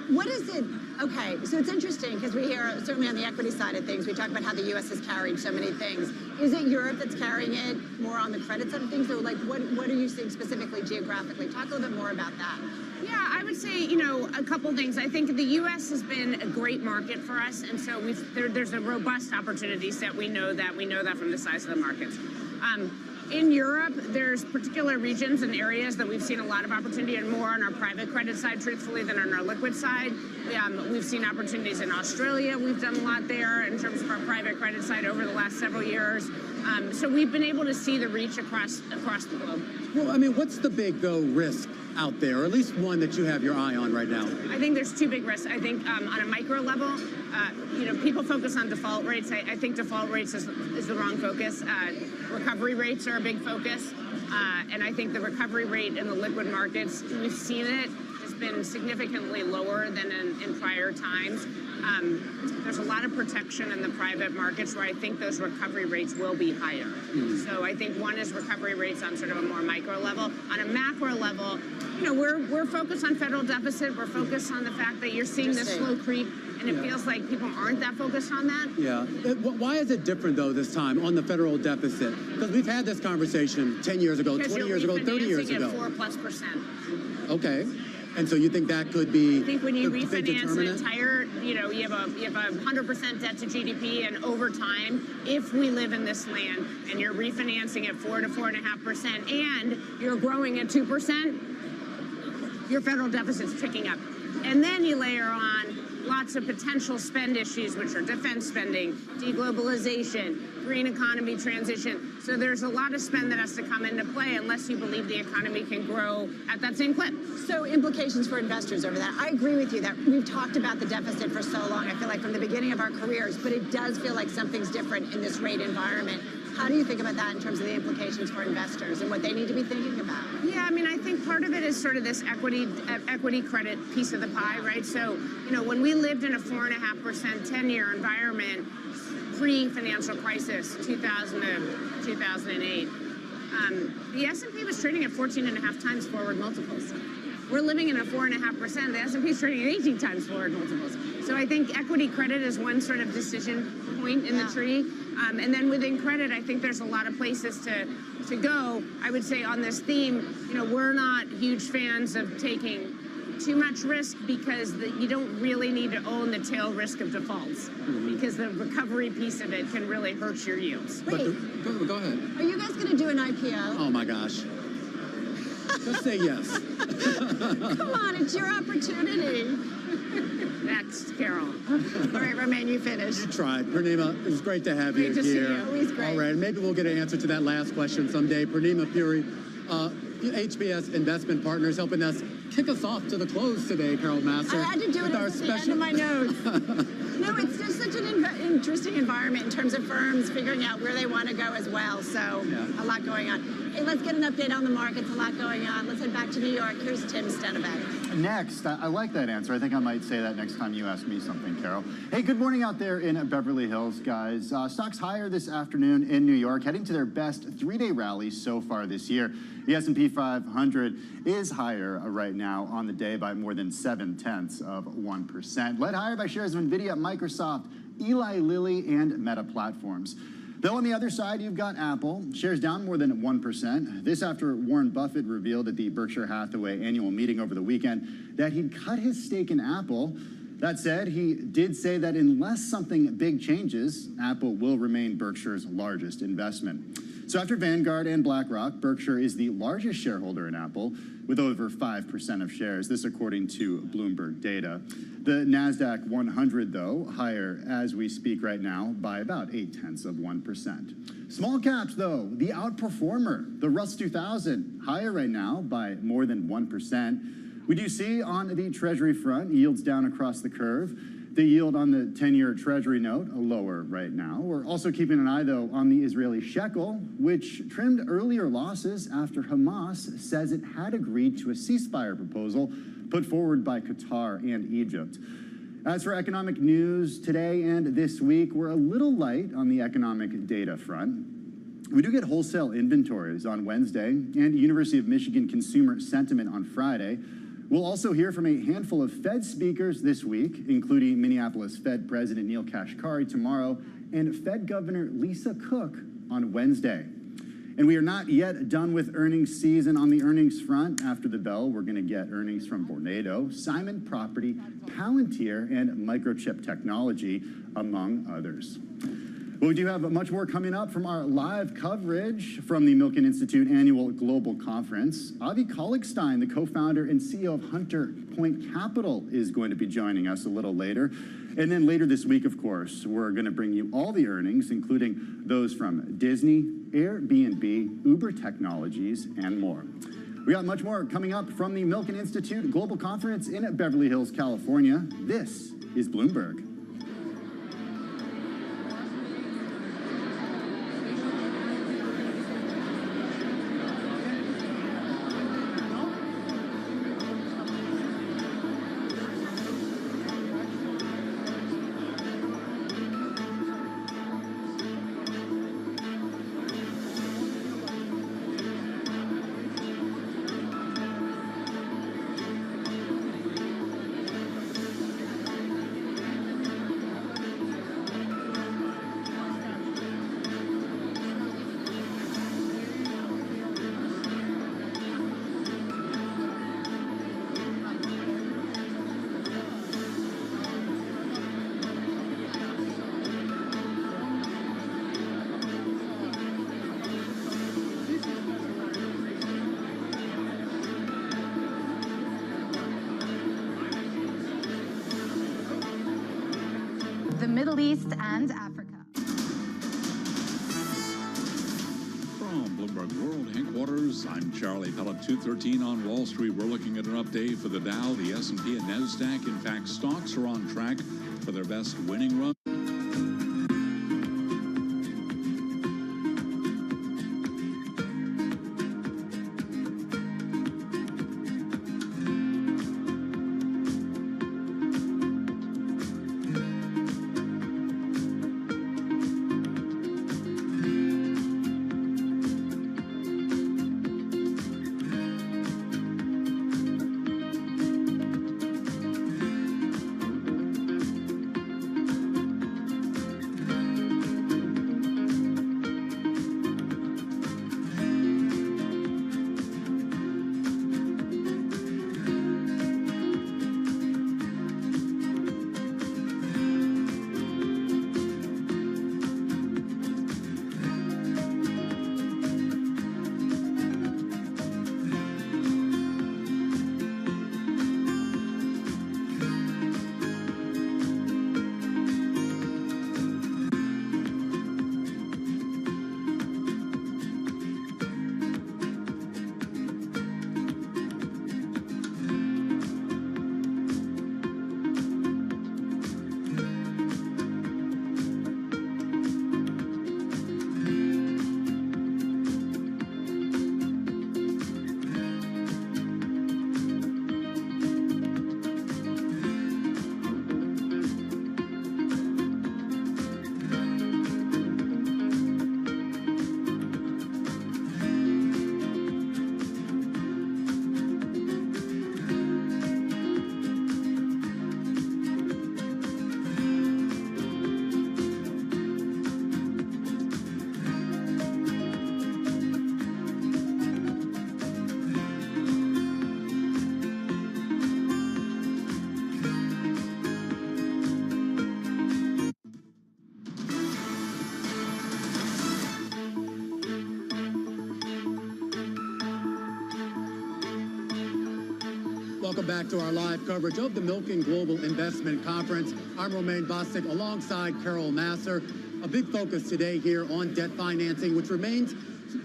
What is it? Okay, so it's interesting because we hear, certainly on the equity side of things, we talk about how the U.S. has carried so many things. Is it Europe that's carrying it more on the credit side of things? Or what are you seeing specifically geographically? Talk a little bit more about that. Yeah, I would say, a couple things. I think the U.S. has been a great market for us, and so there's a robust opportunity set. We know that from the size of the markets. In Europe, there's particular regions and areas that we've seen a lot of opportunity and more on our private credit side, truthfully, than on our liquid side. We've seen opportunities in Australia. We've done a lot there in terms of our private credit side over the last several years. So we've been able to see the reach across the globe. Well, I mean, what's the big, though, risk out there, or at least one that you have your eye on right now? I think there's two big risks. I think on a micro level, people focus on default rates. I think default rates is the wrong focus. Recovery rates are a big focus. And I think the recovery rate in the liquid markets, we've seen it, has been significantly lower than in prior times. There's a lot of protection in the private markets where I think those recovery rates will be higher. So I think one is recovery rates on sort of a more micro level. On a macro level, we're focused on federal deficit. We're focused on the fact that you're seeing this slow creep, and it feels like people aren't that focused on that. Yeah. Why is it different, though, this time on the federal deficit? Because we've had this conversation 10 years ago, 20 years ago, 30 years ago. 4+%. Okay. And so you think that could be? I think when you refinance an entire, you have a 100% debt to GDP, and over time, if we live in this land and you're refinancing at 4 to 4.5%, and you're growing at 2%, your federal deficit's ticking up. And then you layer on lots of potential spend issues, which are defense spending, deglobalization, green economy transition. So there's a lot of spend that has to come into play unless you believe the economy can grow at that same clip. So implications for investors over that. I agree with you that we've talked about the deficit for so long, I feel like from the beginning of our careers, but it does feel like something's different in this rate environment. How do you think about that in terms of the implications for investors and what they need to be thinking about? Yeah, I mean, I think part of it is sort of this equity credit piece of the pie, right? So, when we lived in a 4.5% 10-year environment, pre-financial crisis, 2000 to 2008, the S&P was trading at 14.5 times forward multiples. We're living in a 4.5%. The S&P is trading at 18 times forward multiples. So I think equity credit is one sort of decision point in the tree. And then within credit, I think there's a lot of places to go. I would say on this theme, we're not huge fans of taking too much risk because you don't really need to own the tail risk of defaults because the recovery piece of it can really hurt your yields. Wait, go ahead. Are you guys going to do an IPO? Oh my gosh. Just say yes. Come on, it's your opportunity. Next, Carol. All right, Romain, you finished. You tried. Purnima, it was great to have you here. Great to see you. Always great. All right, maybe we'll get an answer to that last question someday. Purnima Puri, HPS Investment Partners, helping us kick us off to the close today, Carol Massar. I had to do it at the end of my notes. No, it's just such an interesting environment in terms of firms figuring out where they want to go as well. So a lot going on. Hey, let's get an update on the markets. A lot going on. Let's head back to New York. Here's Tim Stennebeck. Next, I like that answer. I think I might say that next time you ask me something, Carol. Hey, good morning out there in Beverly Hills, guys. Stocks higher this afternoon in New York, heading to their best three-day rally so far this year. The S&P 500 is higher right now on the day by more than 0.7%, led higher by shares of NVIDIA, Microsoft, Eli Lilly, and Meta Platforms. Though on the other side, you've got Apple, shares down more than 1%. This after Warren Buffett revealed at the Berkshire Hathaway annual meeting over the weekend that he'd cut his stake in Apple. That said, he did say that unless something big changes, Apple will remain Berkshire's largest investment. So after Vanguard and BlackRock, Berkshire is the largest shareholder in Apple with over 5% of shares, this according to Bloomberg data. The NASDAQ 100, though, higher as we speak right now by about 0.8%. Small caps, though, the outperformer, the Russell 2000, higher right now by more than 1%. We do see on the Treasury front, yields down across the curve. The yield on the 10-year Treasury note, lower right now. We're also keeping an eye, though, on the Israeli shekel, which trimmed earlier losses after Hamas says it had agreed to a ceasefire proposal put forward by Qatar and Egypt. As for economic news today and this week, we're a little light on the economic data front. We do get wholesale inventories on Wednesday and University of Michigan consumer sentiment on Friday. We'll also hear from a handful of Fed speakers this week, including Minneapolis Fed President Neil Kashkari tomorrow and Fed Governor Lisa Cook on Wednesday. And we are not yet done with earnings season. On the earnings front, after the bell, we're going to get earnings from Vornado, Simon Property, Palantir, and Microchip Technology, among others. Well, we do have much more coming up from our live coverage from the Milken Institute Annual Global Conference. Avi Kolligstein, the co-founder and CEO of Hunter Point Capital, is going to be joining us a little later. And then later this week, of course, we're going to bring you all the earnings, including those from Disney, Airbnb, Uber Technologies, and more. We got much more coming up from the Milken Institute Global Conference in Beverly Hills, California. This is Bloomberg. The Middle East and Africa. From Bloomberg World Headquarters, I'm Charlie Pellet. 2:13 on Wall Street. We're looking at an update for the Dow, the S&P, and NASDAQ. In fact, stocks are on track for their best winning run. welcome back to our live coverage of the Milken Global Investment Conference. I'm Romaine Bostic alongside Carol Masser. A big focus today here on debt financing, which remains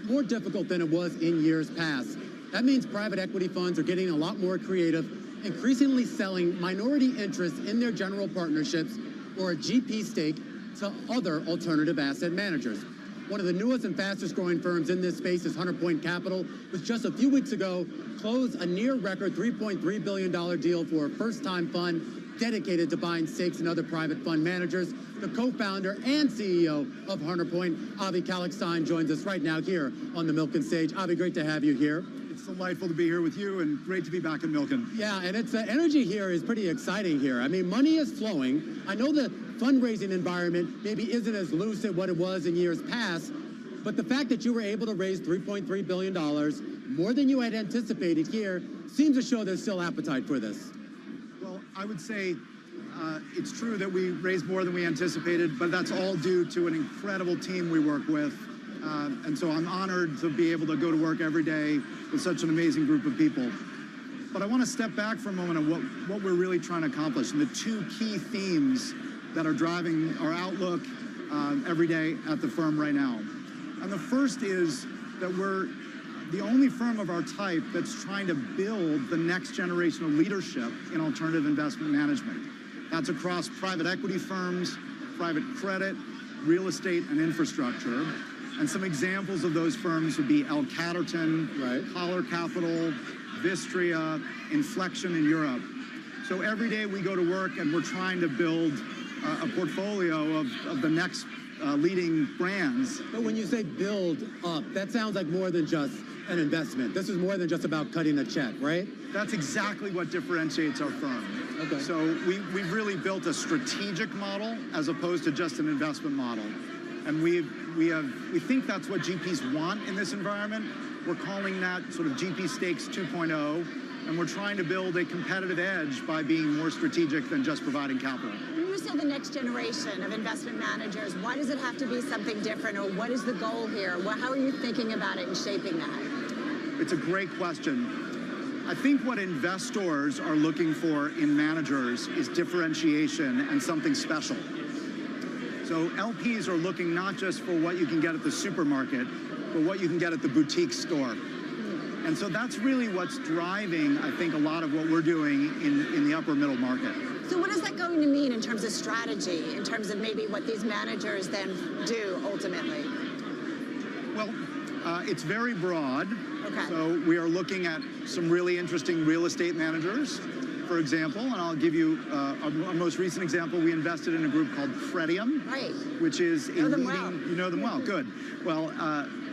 more difficult than it was in years past. That means private equity funds are getting a lot more creative, increasingly selling minority interests in their general partnerships or a GP stake to other alternative asset managers. One of the newest and fastest growing firms in this space is Hunter Point Capital, which just a few weeks ago closed a near record $3.3 billion deal for a first-time fund dedicated to buying stakes in other private fund managers. The co-founder and CEO of Hunter Point, Avi Kalakstein, joins us right now here on the Milken stage. Avi, great to have you here. It's delightful to be here with you and great to be back in Milken. Yeah, and it's the energy here is pretty exciting here. I mean, money is flowing. I know the fundraising environment maybe isn't as loose as what it was in years past, but the fact that you were able to raise $3.3 billion, more than you had anticipated here, seems to show there's still appetite for this. Well, I would say it's true that we raised more than we anticipated, but that's all due to an incredible team we work with. And so I'm honored to be able to go to work every day with such an amazing group of people. But I want to step back for a moment on what we're really trying to accomplish and the two key themes that are driving our outlook every day at the firm right now. And the first is that we're the only firm of our type that's trying to build the next generation of leadership in alternative investment management. That's across private equity firms, private credit, real estate, and infrastructure. And some examples of those firms would be Catapulting, Collar Capital, Vistria, Inflection in Europe. So every day we go to work and we're trying to build a portfolio of the next leading brands. But when you say build up, that sounds like more than just an investment. This is more than just about cutting a check, right? That's exactly what differentiates our firm. Okay. So we've really built a strategic model as opposed to just an investment model. And we think that's what GPs want in this environment. We're calling that sort of GP Stakes 2.0, and we're trying to build a competitive edge by being more strategic than just providing capital. When you say the next generation of investment managers, why does it have to be something different, or what is the goal here? How are you thinking about it and shaping that? It's a great question. I think what investors are looking for in managers is differentiation and something special. So LPs are looking not just for what you can get at the supermarket, but what you can get at the boutique store. And so that's really what's driving, I think, a lot of what we're doing in the upper middle market. So what is that going to mean in terms of strategy, in terms of maybe what these managers then do ultimately? Well, it's very broad. Okay. So we are looking at some really interesting real estate managers, for example, and I'll give you our most recent example. We invested in a group called Fredium, which is a leading, you know them well, good. Well,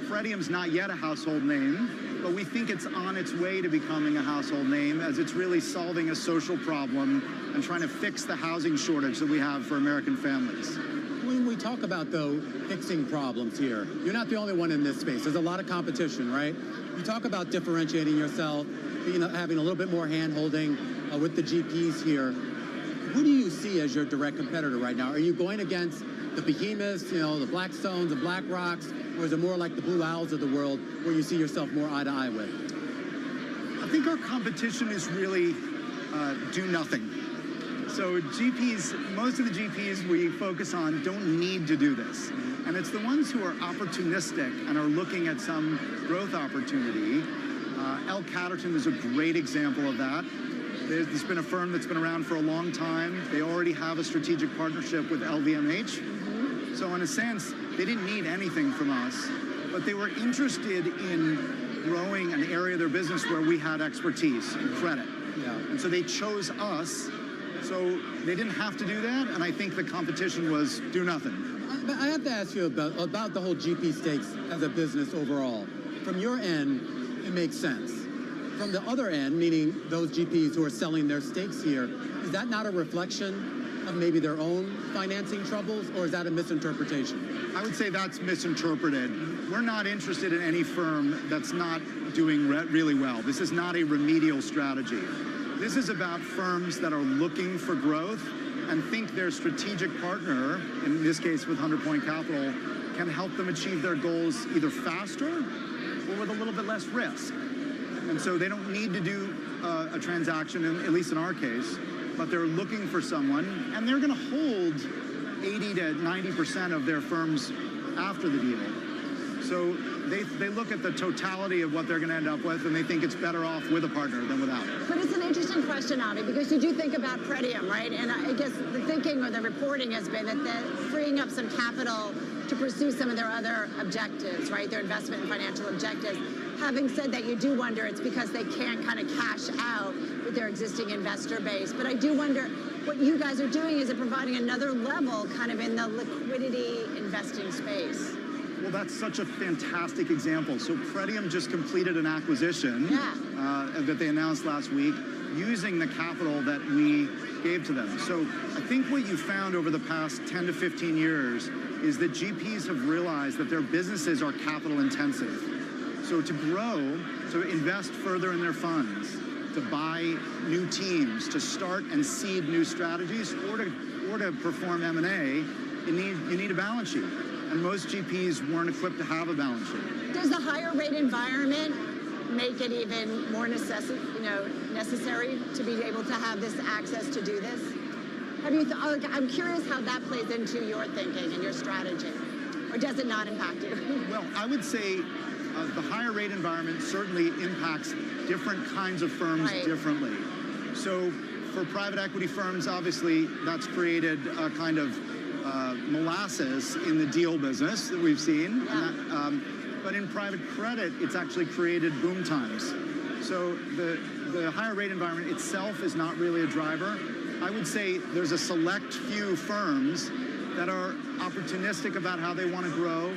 Fredium's not yet a household name, but we think it's on its way to becoming a household name as it's really solving a social problem and trying to fix the housing shortage that we have for American families. When we talk about, though, fixing problems here, you're not the only one in this space. There's a lot of competition, right? You talk about differentiating yourself, having a little bit more hand-holding with the GPs here. Who do you see as your direct competitor right now? Are you going against the behemoths, the Blackstones, the BlackRocks, or is it more like the Blue Owls of the world where you see yourself more eye to eye with? I think our competition is really do nothing. So GPs, most of the GPs we focus on don't need to do this. And it's the ones who are opportunistic and are looking at some growth opportunity. Catapulting is a great example of that. There's been a firm that's been around for a long time. They already have a strategic partnership with LVMH. So in a sense, they didn't need anything from us, but they were interested in growing an area of their business where we had expertise in credit. Yeah. And so they chose us. So they didn't have to do that, and I think the competition was do nothing. I have to ask you about the whole GP stakes as a business overall. From your end, it makes sense. From the other end, meaning those GPs who are selling their stakes here, is that not a reflection of maybe their own financing troubles, or is that a misinterpretation? I would say that's misinterpreted. We're not interested in any firm that's not doing really well. This is not a remedial strategy. This is about firms that are looking for growth and think their strategic partner, in this case with Hunter Point Capital, can help them achieve their goals either faster or with a little bit less risk. And so they don't need to do a transaction, at least in our case, but they're looking for someone, and they're going to hold 80 to 90% of their firms after the deal. So they look at the totality of what they're going to end up with, and they think it's better off with a partner than without. But it's an interesting question, Avi, because you do think about Pretium, right? And I guess the thinking or the reporting has been that they're freeing up some capital to pursue some of their other objectives, right? Their investment and financial objectives. Having said that, you do wonder it's because they can't kind of cash out with their existing investor base. But I do wonder what you guys are doing, is it providing another level kind of in the liquidity investing space? Well, that's such a fantastic example. So Pretium just completed an acquisition that they announced last week using the capital that we gave to them. So I think what you found over the past 10 to 15 years is that GPs have realized that their businesses are capital intensive. So to grow, to invest further in their funds, to buy new teams, to start and seed new strategies, or to perform M&A, you need a balance sheet. And most GPs weren't equipped to have a balance sheet. Does the higher rate environment make it even more necessary to be able to have this access to do this? I'm curious how that plays into your thinking and your strategy, or does it not impact you? Well, I would say the higher rate environment certainly impacts different kinds of firms differently. So for private equity firms, obviously, that's created a kind of molasses in the deal business that we've seen. Yeah. But in private credit, it's actually created boom times. So the higher rate environment itself is not really a driver. I would say there's a select few firms that are opportunistic about how they want to grow.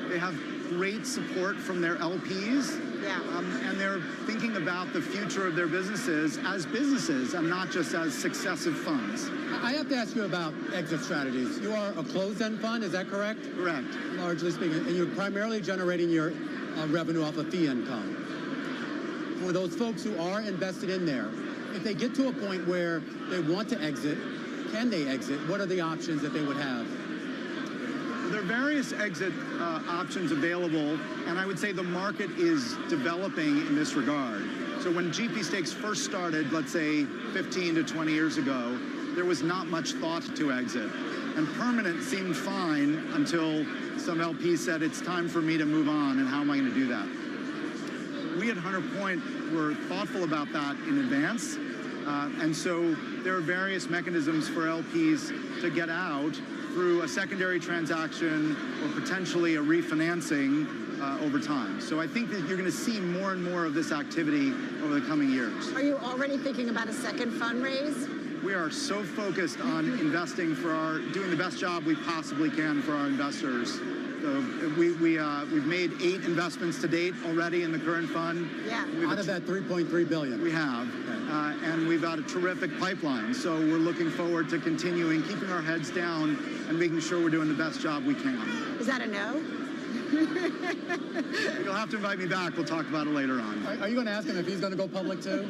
They have great support from their LPs. And they're thinking about the future of their businesses and not just as successive funds. I have to ask you about exit strategies. You are a closed-end fund, is that correct? Correct. Largely speaking, and you're primarily generating your revenue off of fee income. For those folks who are invested in there, if they get to a point where they want to exit, can they exit? What are the options that they would have? There are various exit options available, and I would say the market is developing in this regard. So when GP Stakes first started, let's say 15 to 20 years ago, there was not much thought to exit. And permanent seemed fine until some LPs said, it's time for me to move on, and how am I going to do that? We at Hunter Point were thoughtful about that in advance. And so there are various mechanisms for LPs to get out through a secondary transaction or potentially a refinancing over time. So I think that you're going to see more and more of this activity over the coming years. Are you already thinking about a second fundraise? We are so focused on investing doing the best job we possibly can for our investors. So we've made 8 investments to date already in the current fund. Yeah. Out of that $3.3 billion. We have. And we've got a terrific pipeline. So we're looking forward to continuing, keeping our heads down and making sure we're doing the best job we can. Is that a no? You'll have to invite me back. We'll talk about it later on. Are you going to ask him if he's going to go public too?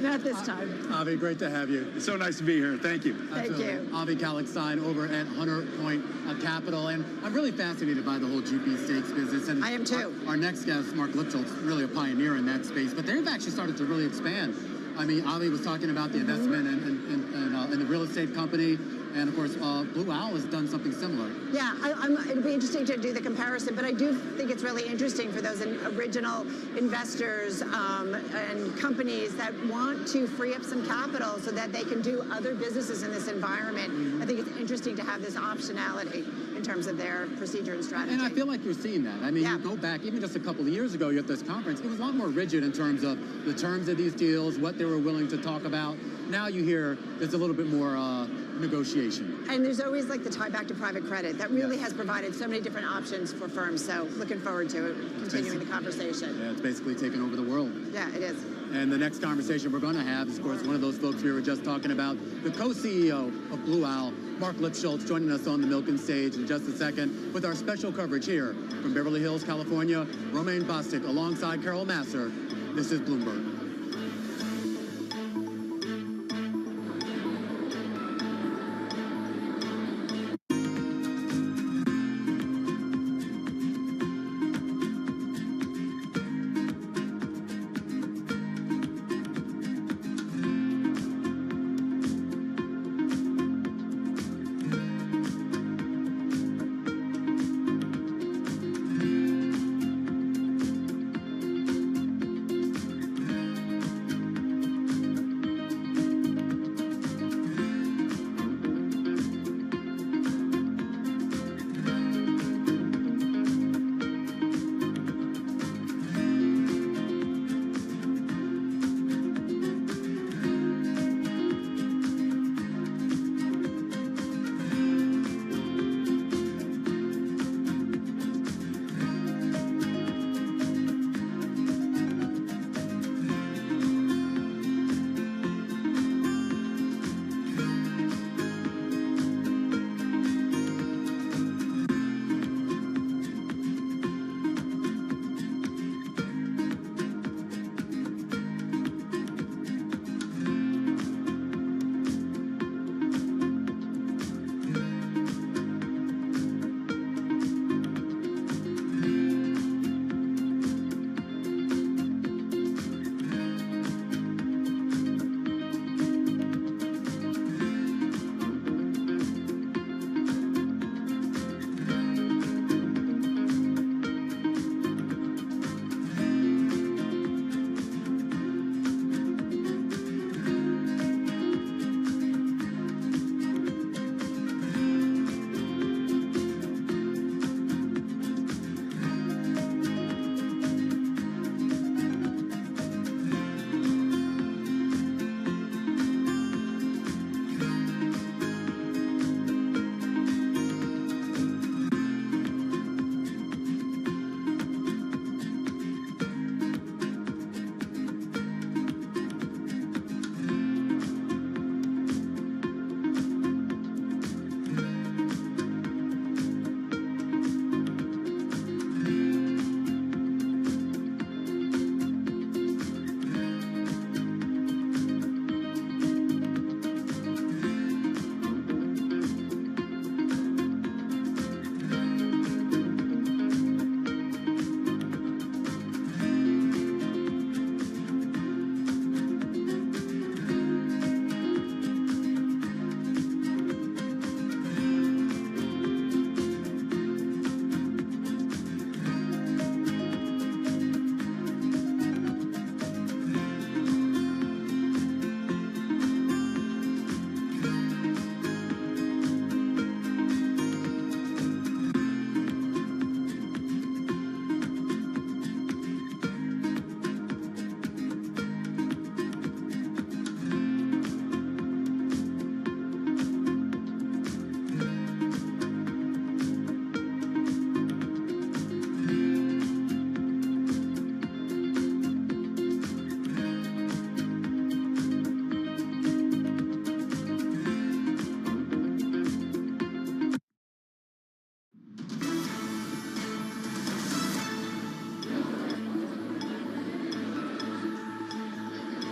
Not this time. Avi, great to have you. It's so nice to be here. Thank you. Thank you. Avi Kallickstein over at Hunter Point Capital. And I'm really fascinated by the whole GP Stakes business. And I am too. Our next guest, Mark Lipschultz, really a pioneer in that space. But they've actually started to really expand. I mean, Avi was talking about the investment in the real estate company. And of course, Blue Owl has done something similar. Yeah, it'll be interesting to do the comparison, but I do think it's really interesting for those original investors and companies that want to free up some capital so that they can do other businesses in this environment. I think it's interesting to have this optionality in terms of their procedure and strategy. And I feel like you're seeing that. I mean, you go back, even just a couple of years ago, you're at this conference, it was a lot more rigid in terms of the terms of these deals, what they were willing to talk about. Now you hear there's a little bit more negotiation. And there's always like the tie back to private credit. That really has provided so many different options for firms. So looking forward to continuing the conversation. Yeah, it's basically taken over the world. Yeah, it is. And the next conversation we're going to have is, of course, one of those folks we were just talking about, the co-CEO of Blue Owl, Mark Lipschultz, joining us on the Milken stage in just a second with our special coverage here from Beverly Hills, California. Romaine Bostick alongside Carol Masser. This is Bloomberg.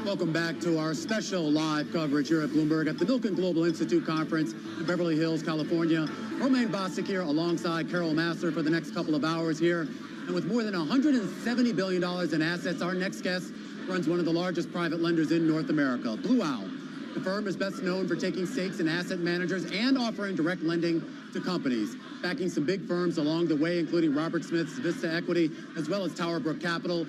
Welcome back to our special live coverage here at Bloomberg at the Milken Global Institute Conference in Beverly Hills, California. Romaine Bostic here alongside Carol Massar for the next couple of hours here. And with more than $170 billion in assets, our next guest runs one of the largest private lenders in North America, Blue Owl. The firm is best known for taking stakes in asset managers and offering direct lending to companies, backing some big firms along the way, including Robert Smith's Vista Equity, as well as Tower Brook Capital.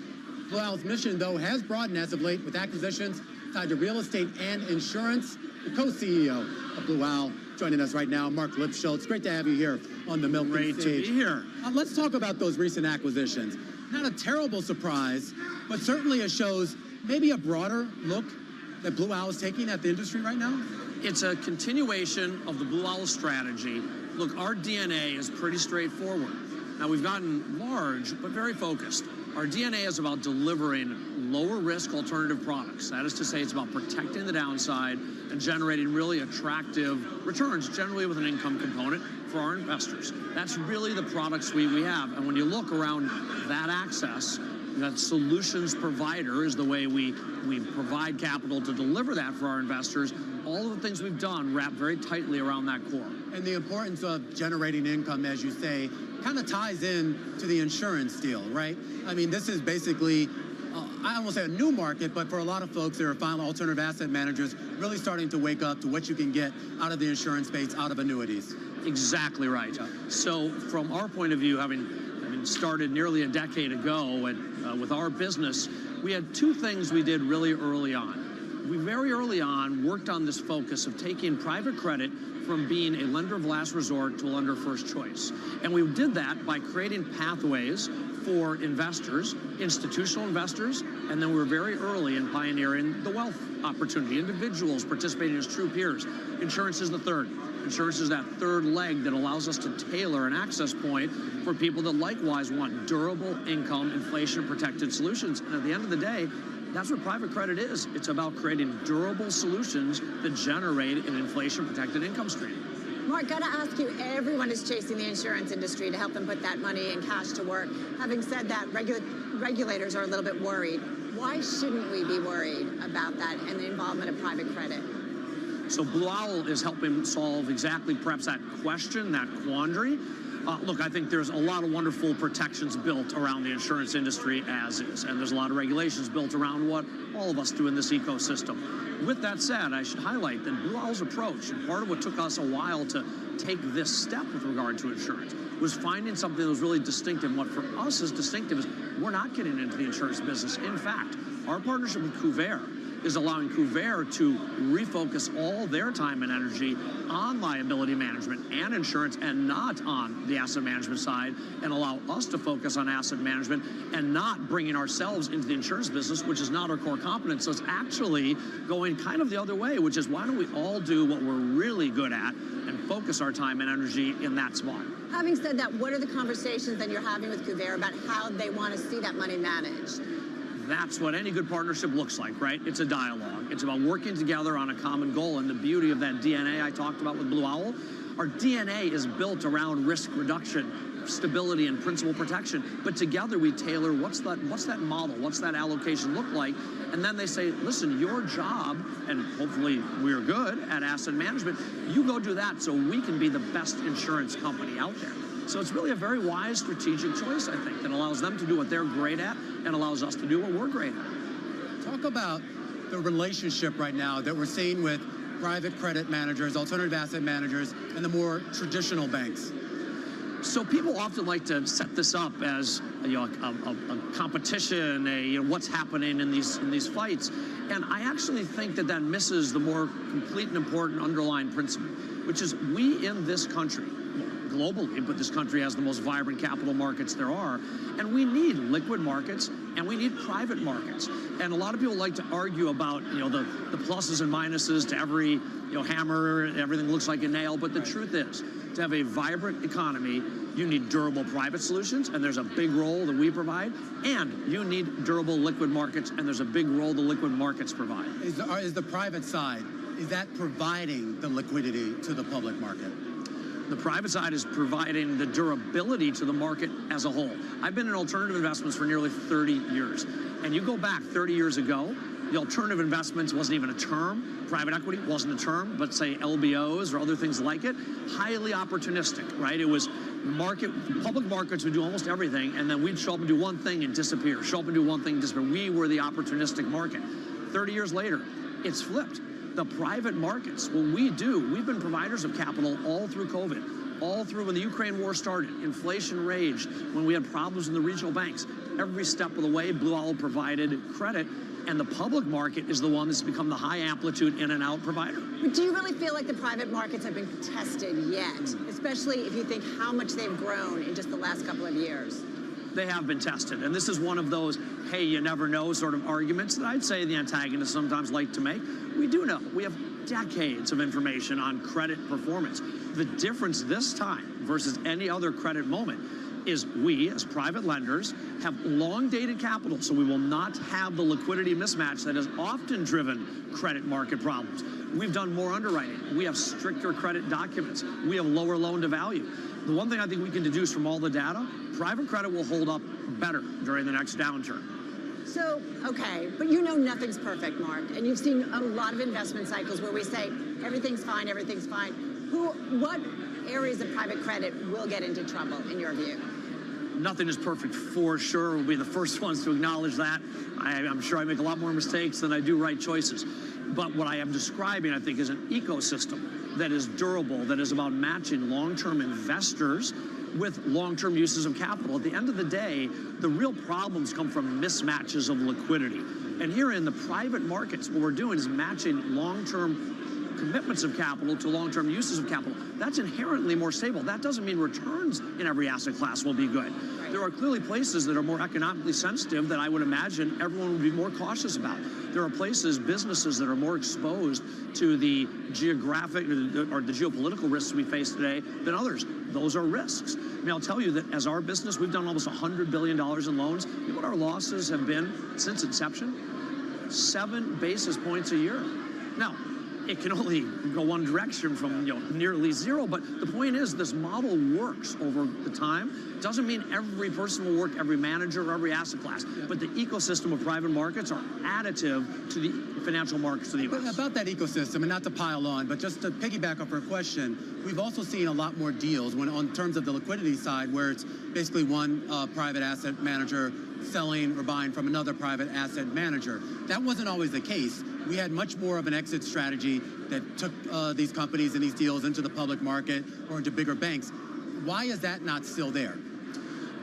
Blue Owl's mission, though, has broadened as of late with acquisitions tied to real estate and insurance. The co-CEO of Blue Owl joining us right now, Mark Lipschultz. Great to have you here on the Milken stage. Great to be here. Let's talk about those recent acquisitions. Not a terrible surprise, but certainly it shows maybe a broader look that Blue Owl is taking at the industry right now. It's a continuation of the Blue Owl strategy. Look, our DNA is pretty straightforward. Now, we've gotten large, but very focused. Our DNA is about delivering lower risk alternative products. That is to say, it's about protecting the downside and generating really attractive returns, generally with an income component for our investors. That's really the product suite we have. And when you look around that access, that solutions provider is the way we provide capital to deliver that for our investors. All of the things we've done wrap very tightly around that core. And the importance of generating income, as you say, kind of ties in to the insurance deal, right? I mean, this is basically, I don't want to say a new market, but for a lot of folks, there are finally alternative asset managers really starting to wake up to what you can get out of the insurance space, out of annuities. Exactly right. Yeah. So from our point of view, having started nearly a decade ago with our business, we had two things we did really early on. We very early on worked on this focus of taking private credit from being a lender of last resort to a lender of first choice. And we did that by creating pathways for investors, institutional investors, and then we were very early in pioneering the wealth opportunity, individuals participating as true peers. Insurance is the third. Insurance is that third leg that allows us to tailor an access point for people that likewise want durable income, inflation-protected solutions. And at the end of the day, that's what private credit is. It's about creating durable solutions that generate an inflation-protected income stream. Mark, got to ask you, everyone is chasing the insurance industry to help them put that money and cash to work. Having said that, regulators are a little bit worried. Why shouldn't we be worried about that and the involvement of private credit? So Blue Owl is helping solve exactly perhaps that question, that quandary. Look, I think there's a lot of wonderful protections built around the insurance industry as is, and there's a lot of regulations built around what all of us do in this ecosystem. With that said, I should highlight that Blue Owl's approach, and part of what took us a while to take this step with regard to insurance, was finding something that was really distinctive. And what for us is distinctive is we're not getting into the insurance business. In fact, our partnership with Kuvare is allowing Kuvare to refocus all their time and energy on liability management and insurance and not on the asset management side, and allow us to focus on asset management and not bringing ourselves into the insurance business, which is not our core competence. So it's actually going kind of the other way, which is why don't we all do what we're really good at and focus our time and energy in that spot. Having said that, what are the conversations that you're having with Kuvare about how they want to see that money managed? That's what any good partnership looks like, right? It's a dialogue. It's about working together on a common goal. And the beauty of that DNA I talked about with Blue Owl, our DNA is built around risk reduction, stability, and principal protection. But together we tailor what's that model, what's that allocation look like? And then they say, listen, your job, and hopefully we're good at asset management, you go do that so we can be the best insurance company out there. So it's really a very wise strategic choice, I think, that allows them to do what they're great at and allows us to do what we're great at. Talk about the relationship right now that we're seeing with private credit managers, alternative asset managers, and the more traditional banks. So people often like to set this up as a competition, what's happening in these fights. And I actually think that misses the more complete and important underlying principle, which is we in this country, globally, but this country has the most vibrant capital markets there are, and we need liquid markets and we need private markets. And a lot of people like to argue about the pluses and minuses to every hammer, everything looks like a nail, but the truth is, to have a vibrant economy, you need durable private solutions, and there's a big role that we provide, and you need durable liquid markets, and there's a big role the liquid markets provide. Is the private side, is that providing the liquidity to the public market? The private side is providing the durability to the market as a whole. I've been in alternative investments for nearly 30 years. And you go back 30 years ago, The alternative investments wasn't even a term. Private equity wasn't a term, but say LBOs or other things like it, highly opportunistic, right? It was public markets would do almost everything, and then we'd show up and do one thing and disappear, show up and do one thing and disappear. We were the opportunistic market. 30 years later, it's flipped. The private markets, what we do, we've been providers of capital all through COVID, all through when the Ukraine war started, inflation raged, when we had problems in the regional banks. Every step of the way, Blue Owl provided credit, and the public market is the one that's become the high amplitude in and out provider. But do you really feel like the private markets have been tested yet, especially if you think how much they've grown in just the last couple of years? They have been tested, and this is one of those, hey, you never know sort of arguments that I'd say the antagonists sometimes like to make. We do know. We have decades of information on credit performance. The difference this time versus any other credit moment is we, as private lenders, have long-dated capital, so we will not have the liquidity mismatch that has often driven credit market problems. We've done more underwriting. We have stricter credit documents. We have lower loan-to-value. The one thing I think we can deduce from all the data, private credit will hold up better during the next downturn. So, okay, but you know nothing's perfect, Mark, and you've seen a lot of investment cycles where we say everything's fine, everything's fine. What areas of private credit will get into trouble, in your view? Nothing is perfect for sure. We'll be the first ones to acknowledge that. I'm sure I make a lot more mistakes than I do right choices. But what I am describing, I think, is an ecosystem that is durable, that is about matching long-term investors with long-term uses of capital. At the end of the day, the real problems come from mismatches of liquidity. And here in the private markets, what we're doing is matching long-term commitments of capital to long-term uses of capital. That's inherently more stable. That doesn't mean returns in every asset class will be good. Right. There are clearly places that are more economically sensitive that I would imagine everyone would be more cautious about. There are places, businesses that are more exposed to the geographic or the geopolitical risks we face today than others. Those are risks. I mean, I'll tell you that as our business, we've done almost $100 billion in loans. You know what our losses have been since inception? 7 basis points a year. Now, it can only go one direction from nearly zero, but the point is this model works over the time. Doesn't mean every person will work, every manager or every asset class, but the ecosystem of private markets are additive to the financial markets of the U.S. About that ecosystem, and not to pile on, but just to piggyback off her question, we've also seen a lot more deals on terms of the liquidity side, where it's basically one private asset manager selling or buying from another private asset manager. That wasn't always the case. We had much more of an exit strategy that took these companies and these deals into the public market or into bigger banks. Why is that not still there?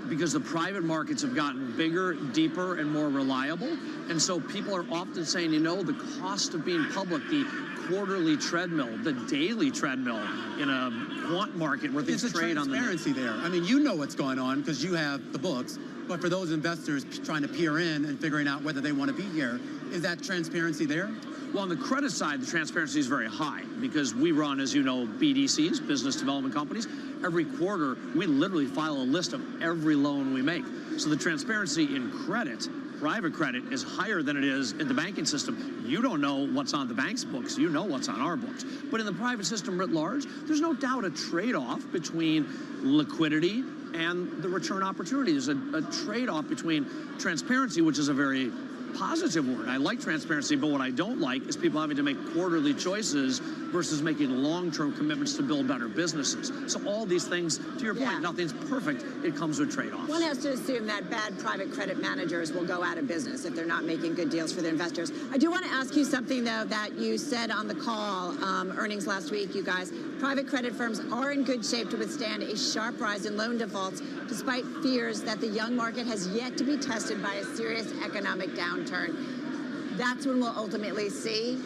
Because the private markets have gotten bigger, deeper, and more reliable. And so people are often saying, the cost of being public, the quarterly treadmill, the daily treadmill in a quant market where things trade on the... There's a transparency there. I mean, you know what's going on because you have the books. But for those investors trying to peer in and figuring out whether they want to be here, is that transparency there? Well, on the credit side, the transparency is very high because we run, as you know, BDCs, business development companies. Every quarter, we literally file a list of every loan we make. So the transparency in credit, private credit, is higher than it is in the banking system. You don't know what's on the bank's books. You know what's on our books. But in the private system writ large, there's no doubt a trade-off between liquidity and the return opportunity. There's a trade-off between transparency, which is a very positive word. I like transparency, but what I don't like is people having to make quarterly choices versus making long-term commitments to build better businesses. So all these things, to your point, nothing's perfect. It comes with trade-offs. One has to assume that bad private credit managers will go out of business if they're not making good deals for their investors. I do want to ask you something, though, that you said on the call, earnings last week, you guys. Private credit firms are in good shape to withstand a sharp rise in loan defaults, despite fears that the young market has yet to be tested by a serious economic downturn. That's when we'll ultimately see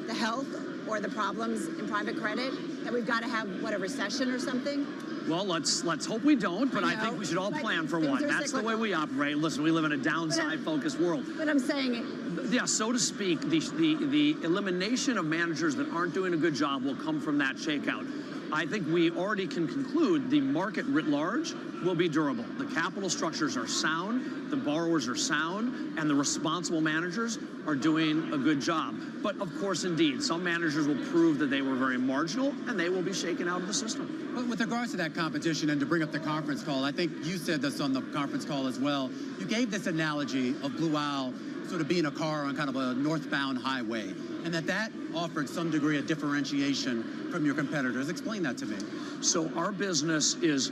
the health or the problems in private credit, that we've got to have, a recession or something? Well, let's hope we don't, but I think we should all plan for one. That's the way we operate. Listen, we live in a downside-focused world. But I'm saying... Yeah, so to speak, the elimination of managers that aren't doing a good job will come from that shakeout. I think we already can conclude the market writ large will be durable. The capital structures are sound, the borrowers are sound, and the responsible managers are doing a good job. But of course, indeed, some managers will prove that they were very marginal, and they will be shaken out of the system. But with regards to that competition, and to bring up the conference call, I think you said this on the conference call as well. You gave this analogy of Blue Owl sort of being a car on kind of a northbound highway, and that offered some degree of differentiation from your competitors. Explain that to me. So our business is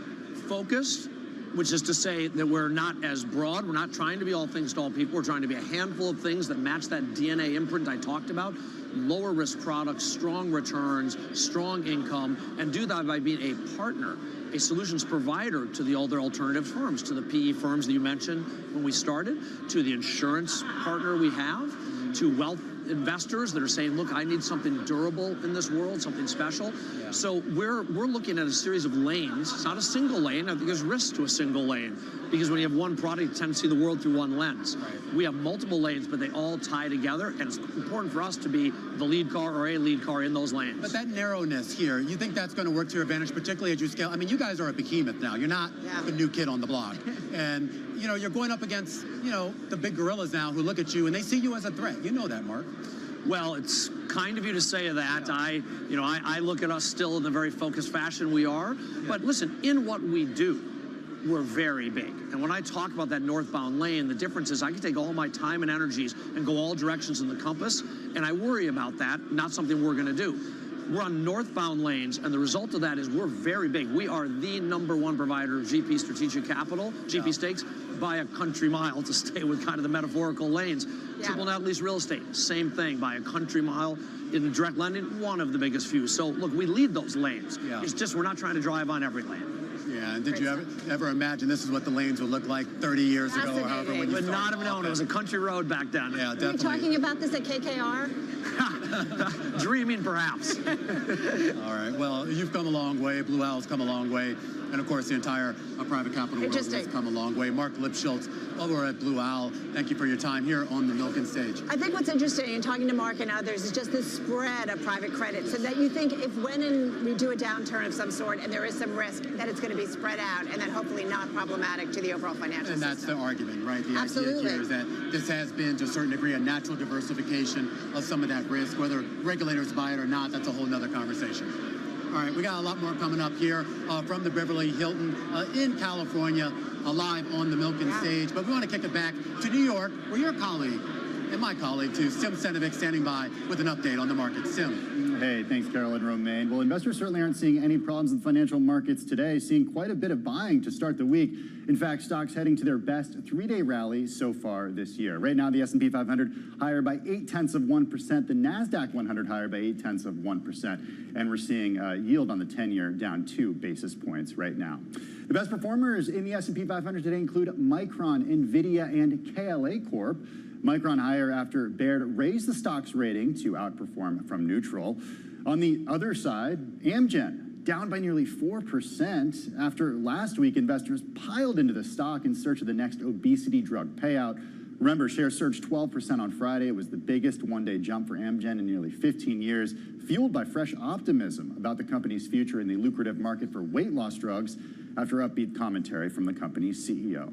focused, which is to say that we're not as broad. We're not trying to be all things to all people. We're trying to be a handful of things that match that DNA imprint I talked about. Lower risk products, strong returns, strong income, and do that by being a partner, a solutions provider to the other alternative firms, to the PE firms that you mentioned when we started, to the insurance partner we have, to wealth investors that are saying, look, I need something durable in this world, something special. Yeah. So we're looking at a series of lanes. It's not a single lane. I think there's risk to a single lane, because when you have one product, you tend to see the world through one lens. Right. We have multiple lanes, but they all tie together, and it's important for us to be the lead car or a lead car in those lanes. But that narrowness here, you think that's going to work to your advantage, particularly as you scale? I mean, you guys are a behemoth now. You're not the new kid on the block. And, you know, you're going up against, you know, the big gorillas now who look at you and they see you as a threat. You know that, Mark. Well, it's kind of you to say that. Yeah. I look at us still in the very focused fashion we are. Yeah. But listen, in what we do, we're very big. And when I talk about that northbound lane, the difference is I can take all my time and energies and go all directions in the compass, and I worry about that, not something we're going to do. We're on northbound lanes, and the result of that is we're very big. We are the #1 provider of GP strategic capital, GP stakes, by a country mile, to stay with kind of the metaphorical lanes. Yeah. Triple net lease real estate, same thing, by a country mile. In direct lending, one of the biggest few. So look, we lead those lanes. Yeah. It's just we're not trying to drive on every lane. Yeah, and did you ever imagine this is what the lanes would look like 30 years ago or however when you would not have known. It was a country road back then. Yeah, definitely. Are you talking about this at KKR? Dreaming, perhaps. All right. Well, you've come a long way. Blue Owl's come a long way. And, of course, the entire private capital world has come a long way. Mark Lipschultz over at Blue Owl, thank you for your time here on the Milken stage. I think what's interesting in talking to Mark and others is just the spread of private credit, so that you think if when we do a downturn of some sort and there is some risk, that it's going to be spread out and then hopefully not problematic to the overall financial system. And that's the argument, right? The Absolutely. idea here is that this has been, to a certain degree, a natural diversification of some of that risk. Whether regulators buy it or not, that's a whole nother conversation. All right, we got a lot more coming up here from the Beverly Hilton in California, live on the Milken stage. But we want to kick it back to New York, where your colleague, and my colleague too, Sim Senovic, standing by with an update on the market. Sim. Hey, thanks, Carol and Romaine. Well, investors certainly aren't seeing any problems in financial markets today, seeing quite a bit of buying to start the week. In fact, stocks heading to their best three-day rally so far this year. Right now, the S&P 500 higher by 0.8%, the NASDAQ 100 higher by 0.8%, and we're seeing yield on the 10-year down 2 basis points right now. The best performers in the S&P 500 today include Micron, NVIDIA, and KLA Corp. Micron higher after Baird raised the stock's rating to outperform from neutral. On the other side, Amgen down by nearly 4% after last week investors piled into the stock in search of the next obesity drug payout. Remember, shares surged 12% on Friday. It was the biggest one-day jump for Amgen in nearly 15 years, fueled by fresh optimism about the company's future in the lucrative market for weight loss drugs after upbeat commentary from the company's CEO.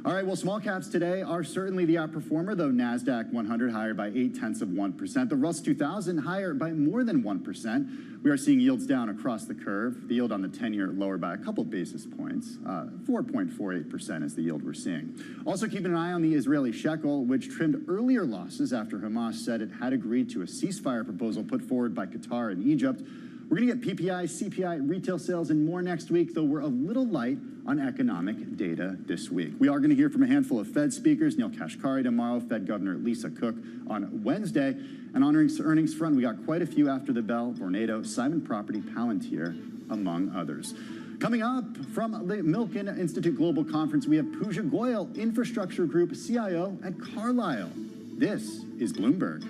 All right, well, small caps today are certainly the outperformer, though NASDAQ 100 higher by 0.8%. The Russell 2000 higher by more than 1%. We are seeing yields down across the curve. The yield on the 10-year lower by a couple basis points. 4.48% is the yield we're seeing. Also keeping an eye on the Israeli shekel, which trimmed earlier losses after Hamas said it had agreed to a ceasefire proposal put forward by Qatar and Egypt. We're going to get PPI, CPI, retail sales, and more next week, though we're a little light on economic data this week. We are going to hear from a handful of Fed speakers, Neil Kashkari tomorrow, Fed Governor Lisa Cook on Wednesday. And on earnings front, we got quite a few after the bell, Vornado, Simon Property, Palantir, among others. Coming up from the Milken Institute Global Conference, we have Pooja Goyal, Infrastructure Group CIO at Carlyle. This is Bloomberg.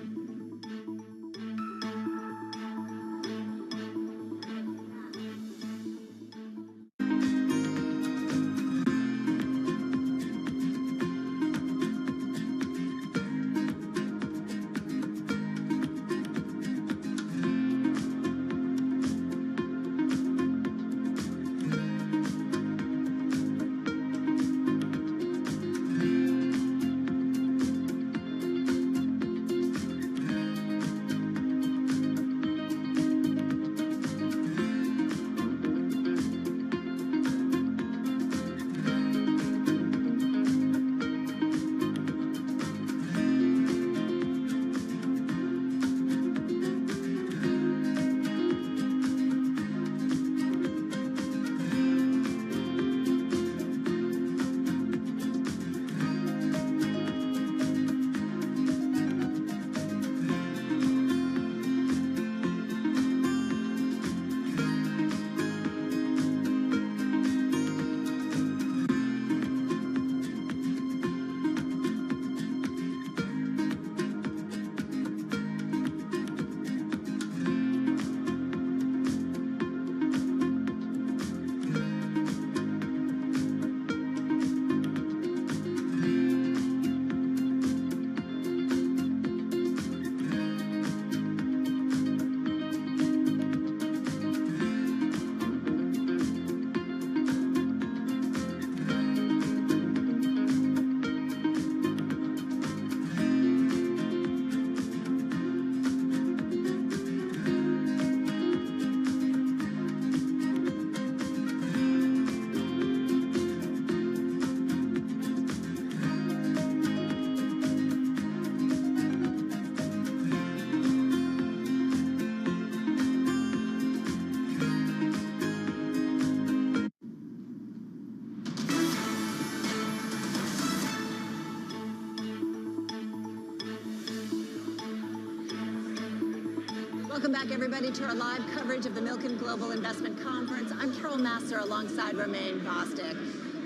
Welcome back, everybody, to our live coverage of the Milken Global Investment Conference. I'm Carol Masser alongside Romaine Bostic.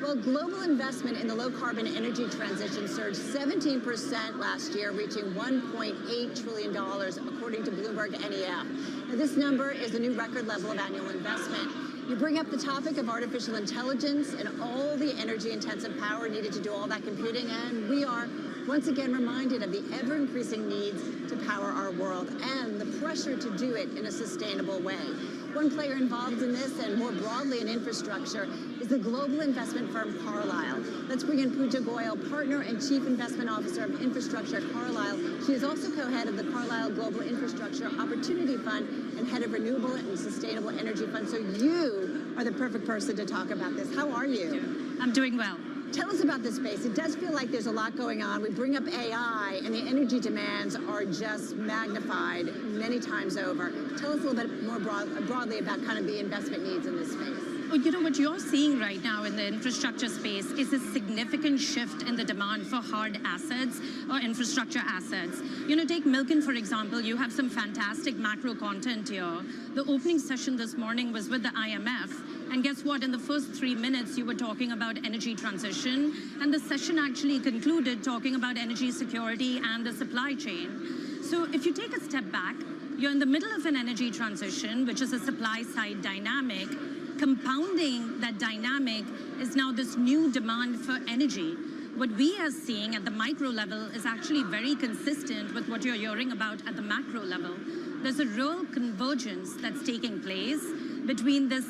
Well, global investment in the low-carbon energy transition surged 17% last year, reaching $1.8 trillion, according to Bloomberg NEF. Now, this number is a new record level of annual investment. You bring up the topic of artificial intelligence and all the energy-intensive power needed to do all that computing, and we are once again reminded of the ever-increasing needs to power our world and the pressure to do it in a sustainable way. One player involved in this, and more broadly in infrastructure, is the global investment firm Carlyle. Let's bring in Pooja Goyal, partner and chief investment officer of infrastructure at Carlyle. She is also co-head of the Carlyle Global Infrastructure Opportunity Fund and head of Renewable and Sustainable Energy Fund. So you are the perfect person to talk about this. How are you? I'm doing well. Tell us about this space. It does feel like there's a lot going on. We bring up AI, and the energy demands are just magnified many times over. Tell us a little bit more broadly about kind of the investment needs in this space. Well, you know, what you're seeing right now in the infrastructure space is a significant shift in the demand for hard assets or infrastructure assets. You know, take Milken, for example. You have some fantastic macro content here. The opening session this morning was with the IMF. And guess what? In the first 3 minutes, you were talking about energy transition. And the session actually concluded talking about energy security and the supply chain. So if you take a step back, you're in the middle of an energy transition, which is a supply-side dynamic. Compounding that dynamic is now this new demand for energy. What we are seeing at the micro level is actually very consistent with what you're hearing about at the macro level. There's a real convergence that's taking place between this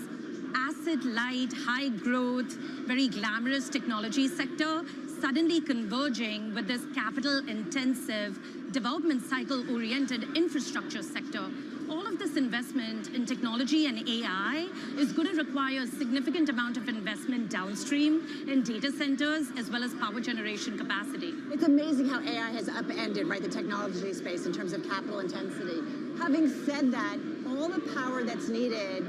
asset-light, high-growth, very glamorous technology sector suddenly converging with this capital-intensive, development cycle-oriented infrastructure sector. All of this investment in technology and AI is going to require a significant amount of investment downstream in data centers as well as power generation capacity. It's amazing how AI has upended, right, the technology space in terms of capital intensity. Having said that, all the power that's needed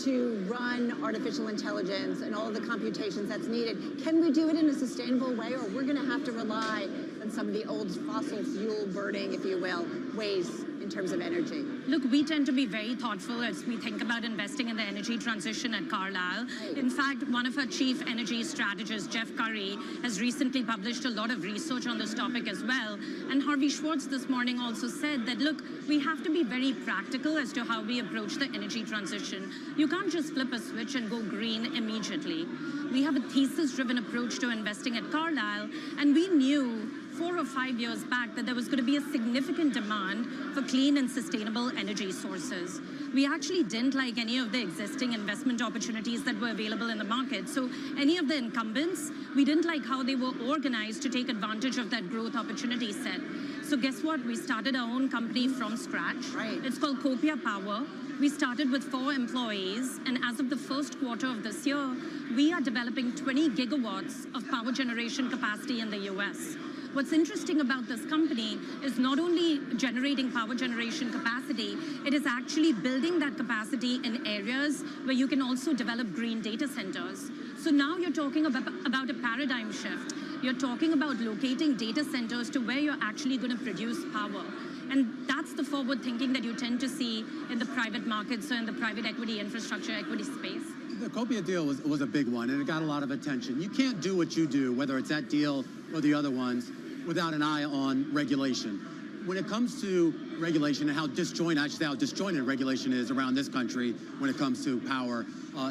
to run artificial intelligence and all of the computations that's needed, can we do it in a sustainable way, or we're going to have to rely on some of the old fossil fuel burning, if you will, ways in terms of energy? Look, we tend to be very thoughtful as we think about investing in the energy transition at Carlyle. In fact, one of our chief energy strategists, Jeff Curry, has recently published a lot of research on this topic as well. And Harvey Schwartz this morning also said that, look, we have to be very practical as to how we approach the energy transition. You can't just flip a switch and go green immediately. We have a thesis-driven approach to investing at Carlyle, and we knew 4 or 5 years back that there was going to be a significant demand for clean and sustainable energy sources. We actually didn't like any of the existing investment opportunities that were available in the market. So any of the incumbents, we didn't like how they were organized to take advantage of that growth opportunity set. So guess what? We started our own company from scratch. Right. It's called Copia Power. We started with 4 employees, and as of the first quarter of this year, we are developing 20 gigawatts of power generation capacity in the US. What's interesting about this company is not only generating power generation capacity, it is actually building that capacity in areas where you can also develop green data centers. So now you're talking about a paradigm shift. You're talking about locating data centers to where you're actually going to produce power. And that's the forward thinking that you tend to see in the private markets or in the private equity, infrastructure equity space. The Copia deal was a big one, and it got a lot of attention. You can't do what you do, whether it's that deal or the other ones, without an eye on regulation. When it comes to regulation and how disjointed regulation is around this country when it comes to power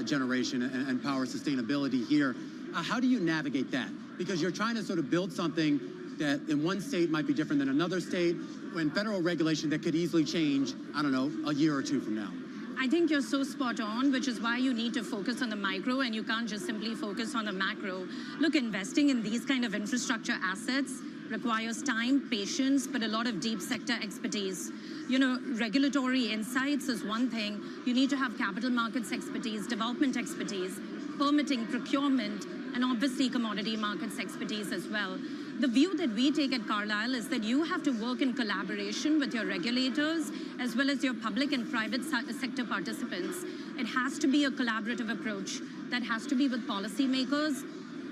generation and power sustainability here, how do you navigate that? Because you're trying to sort of build something that in one state might be different than another state, when federal regulation that could easily change, I don't know, a year or two from now. I think you're so spot on, which is why you need to focus on the micro and you can't just simply focus on the macro. Look, investing in these kind of infrastructure assets requires time, patience, but a lot of deep sector expertise. You know, regulatory insights is one thing. You need to have capital markets expertise, development expertise, permitting, procurement, and obviously commodity markets expertise as well. The view that we take at Carlyle is that you have to work in collaboration with your regulators as well as your public and private sector participants. It has to be a collaborative approach that has to be with policymakers,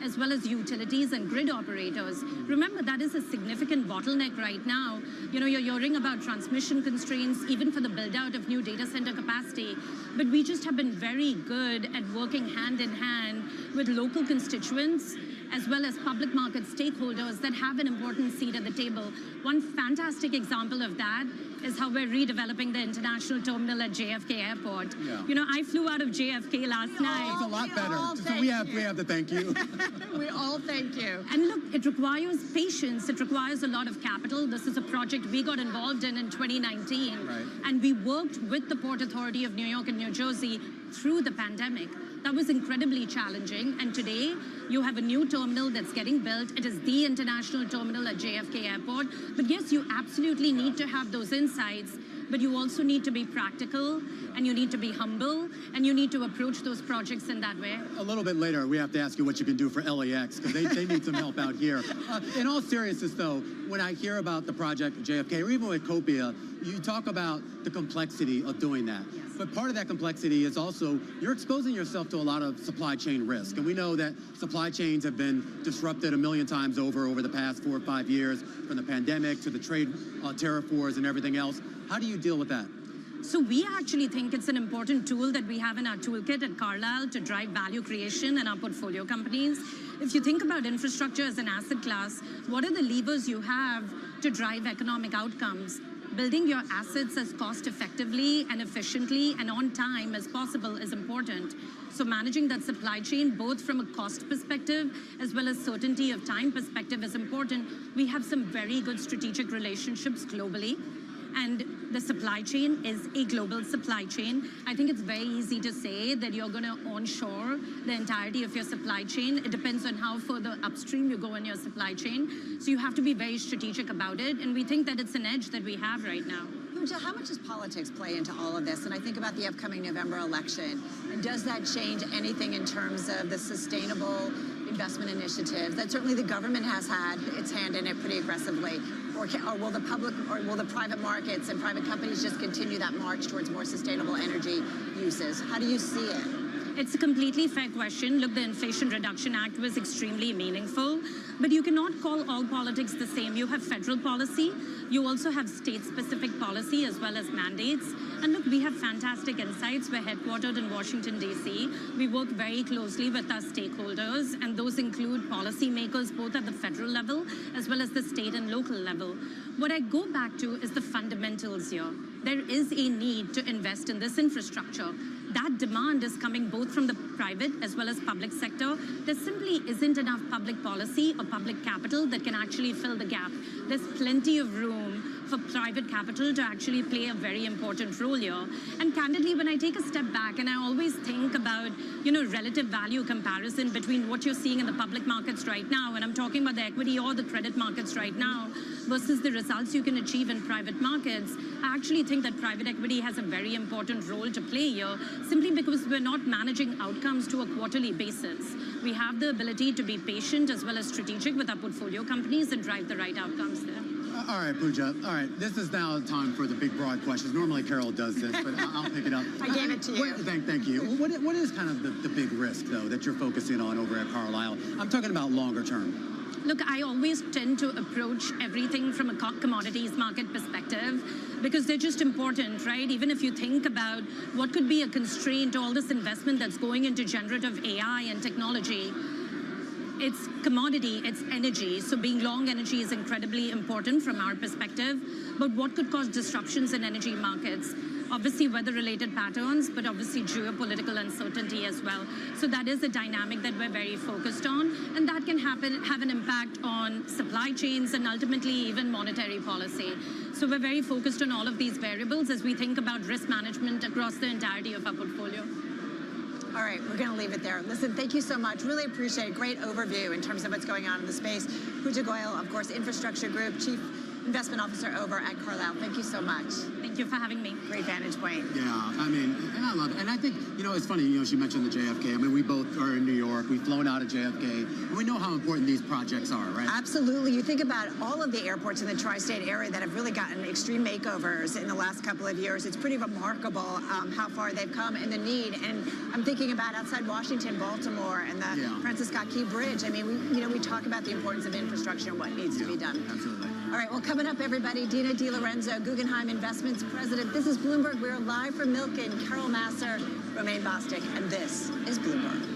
as well as utilities and grid operators. Remember, that is a significant bottleneck right now. You know, you're hearing about transmission constraints, even for the build out of new data center capacity. But we just have been very good at working hand in hand with local constituents, as well as public market stakeholders that have an important seat at the table. One fantastic example of that is how we're redeveloping the international terminal at JFK Airport. Yeah. You know, I flew out of JFK last night. It's a lot better. So we have to thank you. We all thank you. And look, it requires patience. It requires a lot of capital. This is a project we got involved in 2019. Right. And we worked with the Port Authority of New York and New Jersey through the pandemic. That was incredibly challenging. And today, you have a new terminal that's getting built. It is the international terminal at JFK Airport. But yes, you absolutely need to have those insights, but you also need to be practical, and you need to be humble, and you need to approach those projects in that way. A little bit later, we have to ask you what you can do for LAX, because they need some help out here. In all seriousness, though, when I hear about the project at JFK, or even with Copia, you talk about the complexity of doing that. Yes. But part of that complexity is also you're exposing yourself to a lot of supply chain risk. And we know that supply chains have been disrupted a million times over the past 4 or 5 years, from the pandemic to the trade tariff wars and everything else. How do you deal with that? So we actually think it's an important tool that we have in our toolkit at Carlyle to drive value creation in our portfolio companies. If you think about infrastructure as an asset class, what are the levers you have to drive economic outcomes? Building your assets as cost effectively and efficiently and on time as possible is important. So managing that supply chain, both from a cost perspective as well as certainty of time perspective, is important. We have some very good strategic relationships globally. And the supply chain is a global supply chain. I think it's very easy to say that you're going to onshore the entirety of your supply chain. It depends on how further upstream you go in your supply chain. So you have to be very strategic about it. And we think that it's an edge that we have right now. Pooja, how much does politics play into all of this? And I think about the upcoming November election. And does that change anything in terms of the sustainable investment initiatives that certainly the government has had its hand in it pretty aggressively? Or will the public, or will the private markets and private companies just continue that march towards more sustainable energy uses? How do you see it? It's a completely fair question. Look, the Inflation Reduction Act was extremely meaningful, but you cannot call all politics the same. You have federal policy. You also have state-specific policy as well as mandates. And look, we have fantastic insights. We're headquartered in Washington, D.C. We work very closely with our stakeholders, and those include policymakers both at the federal level as well as the state and local level. What I go back to is the fundamentals here. There is a need to invest in this infrastructure. That demand is coming both from the private as well as public sector. There simply isn't enough public policy or public capital that can actually fill the gap. There's plenty of room for private capital to actually play a very important role here. And candidly, when I take a step back and I always think about, you know, relative value comparison between what you're seeing in the public markets right now, and I'm talking about the equity or the credit markets right now, versus the results you can achieve in private markets, I actually think that private equity has a very important role to play here, simply because we're not managing outcomes to a quarterly basis. We have the ability to be patient as well as strategic with our portfolio companies and drive the right outcomes there. All right, Pooja. All right, this is now the time for the big, broad questions. Normally, Carol does this, but I'll pick it up. I gave it to you. Thank you. What is kind of the big risk, though, that you're focusing on over at Carlyle? I'm talking about longer term. Look, I always tend to approach everything from a commodities market perspective because they're just important, right? Even if you think about what could be a constraint to all this investment that's going into generative AI and technology, it's commodity, it's energy. So being long energy is incredibly important from our perspective. But what could cause disruptions in energy markets? Obviously weather-related patterns, but obviously geopolitical uncertainty as well. So that is a dynamic that we're very focused on, and that can have an impact on supply chains and ultimately even monetary policy. So we're very focused on all of these variables as we think about risk management across the entirety of our portfolio. All right, we're going to leave it there. Listen, thank you so much. Really appreciate it. Great overview in terms of what's going on in the space. Pooja Goyal, of course, Infrastructure Group, Chief Investment Officer over at Carlyle. Thank you so much. Thank you for having me. Great vantage point. Yeah, I mean, and I love it. And And I think, it's funny, she mentioned the JFK. I mean, we both are in New York. We've flown out of JFK. And we know how important these projects are, right? Absolutely. You think about all of the airports in the tri-state area that have really gotten extreme makeovers in the last couple of years. It's pretty remarkable how far they've come and the need. And I'm thinking about outside Washington, Baltimore, and the Francis Scott Key Bridge. I mean, we talk about the importance of infrastructure and what needs to be done. Absolutely. All right, well, coming up, everybody, Dina DiLorenzo, Guggenheim Investments President. This is Bloomberg. We're live from Milken. Carol Masser, Romaine Bostick, and this is Bloomberg.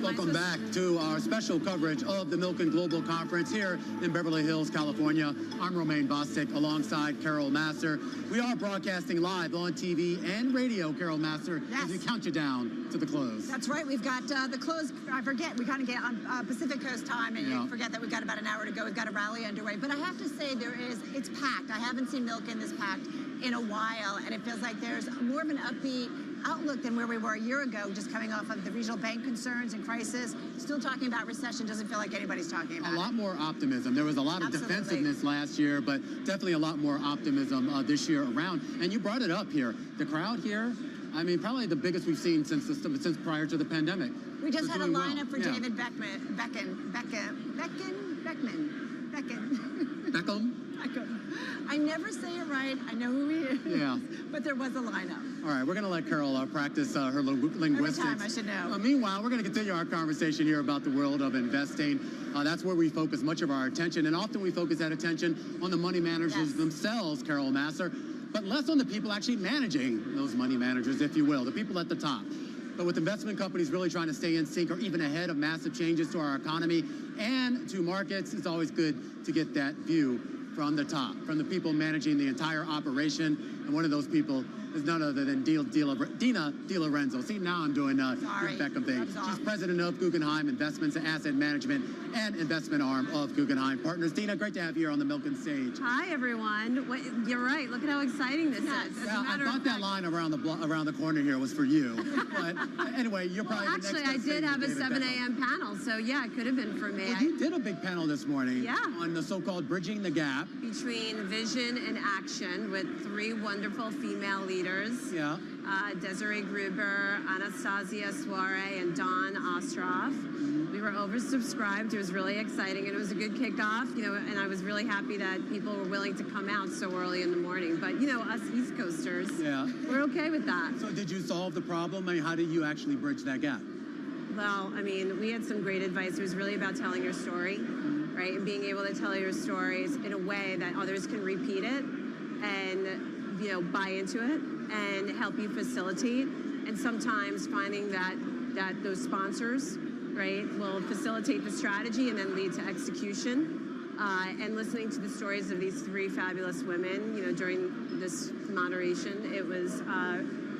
Welcome back to our special coverage of the Milken Global Conference here in Beverly Hills, California. I'm Romaine Bostick alongside Carol Masser. We are broadcasting live on TV and radio, Carol Masser, as we count you down to the close. That's right. We've got the close. I forget. We kind of get on Pacific Coast time, and you forget that we've got about an hour to go. We've got a rally underway. But I have to say, it's packed. I haven't seen Milken this packed in a while, and it feels like there's more of an upbeat outlook than where we were a year ago, just coming off of the regional bank concerns and crisis. Still talking about recession, doesn't feel like anybody's talking about it. A lot more optimism. There was a lot of defensiveness last year, but definitely a lot more optimism this year around. And you brought it up here. The crowd here, I mean, probably the biggest we've seen since prior to the pandemic. We just had a lineup for David Beckham. I never say it right. I know who he is. Yeah. But there was a lineup. All right, we're going to let Carol practice her linguistics. Every time, I should know. Meanwhile, we're going to continue our conversation here about the world of investing. That's where we focus much of our attention, and often we focus that attention on the money managers themselves, Carol Masser, but less on the people actually managing those money managers, if you will, the people at the top. But with investment companies really trying to stay in sync or even ahead of massive changes to our economy and to markets, it's always good to get that view from the top, from the people managing the entire operation. And one of those people is none other than Dina DiLorenzo. See, now I'm doing Beckham thing. She's president of Guggenheim Investments and Asset Management and investment arm of Guggenheim Partners. Dina, great to have you here on the Milken stage. Hi, everyone. You're right. Look at how exciting this is. Yeah, I thought that line around the corner here was for you. But anyway, you're probably the next. Actually, I did have a 7 a.m. panel, so yeah, it could have been for me. Well, you did a big panel this morning on the so-called Bridging the Gap. Between vision and action with 3 wonderful female leaders. Yeah. Desiree Gruber, Anastasia Soare, and Dawn Ostroff. We were oversubscribed. It was really exciting, and it was a good kickoff. And I was really happy that people were willing to come out so early in the morning. But us East Coasters, we're okay with that. So, did you solve the problem? I mean, how did you actually bridge that gap? Well, I mean, we had some great advice. It was really about telling your story, right, and being able to tell your stories in a way that others can repeat it and buy into it and help you facilitate, and sometimes finding that those sponsors, right, will facilitate the strategy and then lead to execution, and listening to the stories of these 3 fabulous women, during this moderation, it was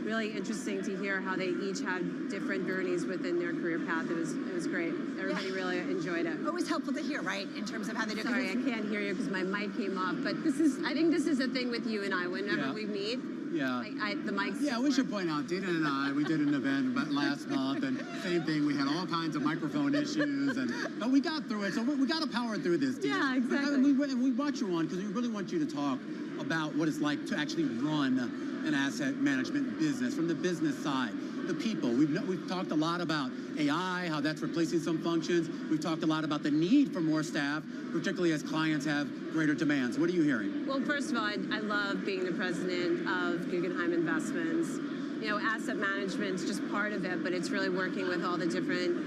really interesting to hear how they each had different journeys within their career path. It was great. Everybody really enjoyed it. Always helpful to hear, right, in terms of how they do. Sorry, I can't hear you because my mic came off. But I think this is a thing with you and I. Whenever we meet, the mics. Yeah, we should point out, Dina and I, we did an event last month, and same thing. We had all kinds of microphone issues, but we got through it. So we got to power through this, Dina. Yeah, exactly. And we brought you on because we really want you to talk about what it's like to actually run an asset management business from the business side. The people. We've talked a lot about AI, how that's replacing some functions. We've talked a lot about the need for more staff, particularly as clients have greater demands. What are you hearing? Well, first of all, I love being the president of Guggenheim Investments. Asset management's just part of it, but it's really working with all the different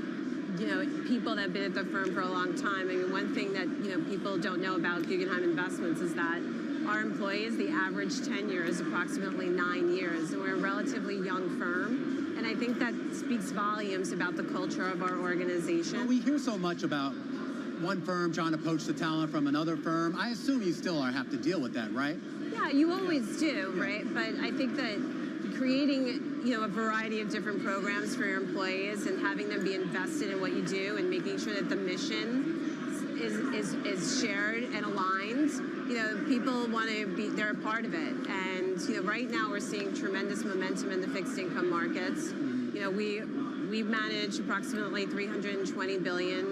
people that have been at the firm for a long time. I mean, one thing that people don't know about Guggenheim Investments is that our employees, the average tenure is approximately 9 years, and we're a relatively young firm. And I think that speaks volumes about the culture of our organization. Well, we hear so much about one firm trying to poach the talent from another firm. I assume you still have to deal with that, right? Yeah, you always do, right? But I think that creating a variety of different programs for your employees and having them be invested in what you do and making sure that the mission is shared and aligned. People want to be, they're a part of it. And, right now we're seeing tremendous momentum in the fixed income markets. We manage approximately $320 billion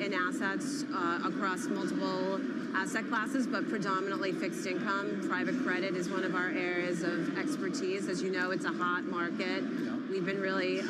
in assets across multiple asset classes, but predominantly fixed income. Private credit is one of our areas of expertise. As you know, it's a hot market. We've been really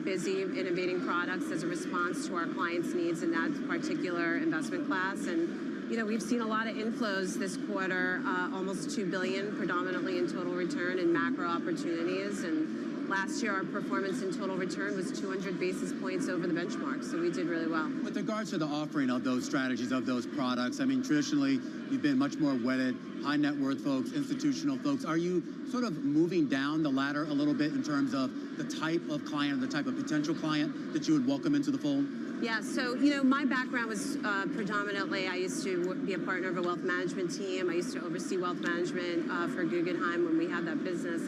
busy innovating products as a response to our clients' needs in that particular investment class. And we've seen a lot of inflows this quarter, almost $2 billion, predominantly in total return and macro opportunities. And last year, our performance in total return was 200 basis points over the benchmark, so we did really well. With regards to the offering of those strategies, of those products, I mean, traditionally, you've been much more wedded, high net worth folks, institutional folks. Are you sort of moving down the ladder a little bit in terms of the type of client, the type of potential client that you would welcome into the fold? Yeah, so, my background was predominantly, I used to be a partner of a wealth management team. I used to oversee wealth management for Guggenheim when we had that business.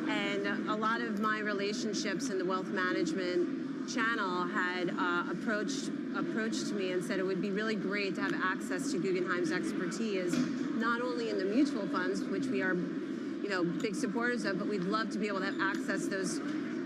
And a lot of my relationships in the wealth management channel had approached me and said it would be really great to have access to Guggenheim's expertise, not only in the mutual funds, which we are big supporters of, but we'd love to be able to access those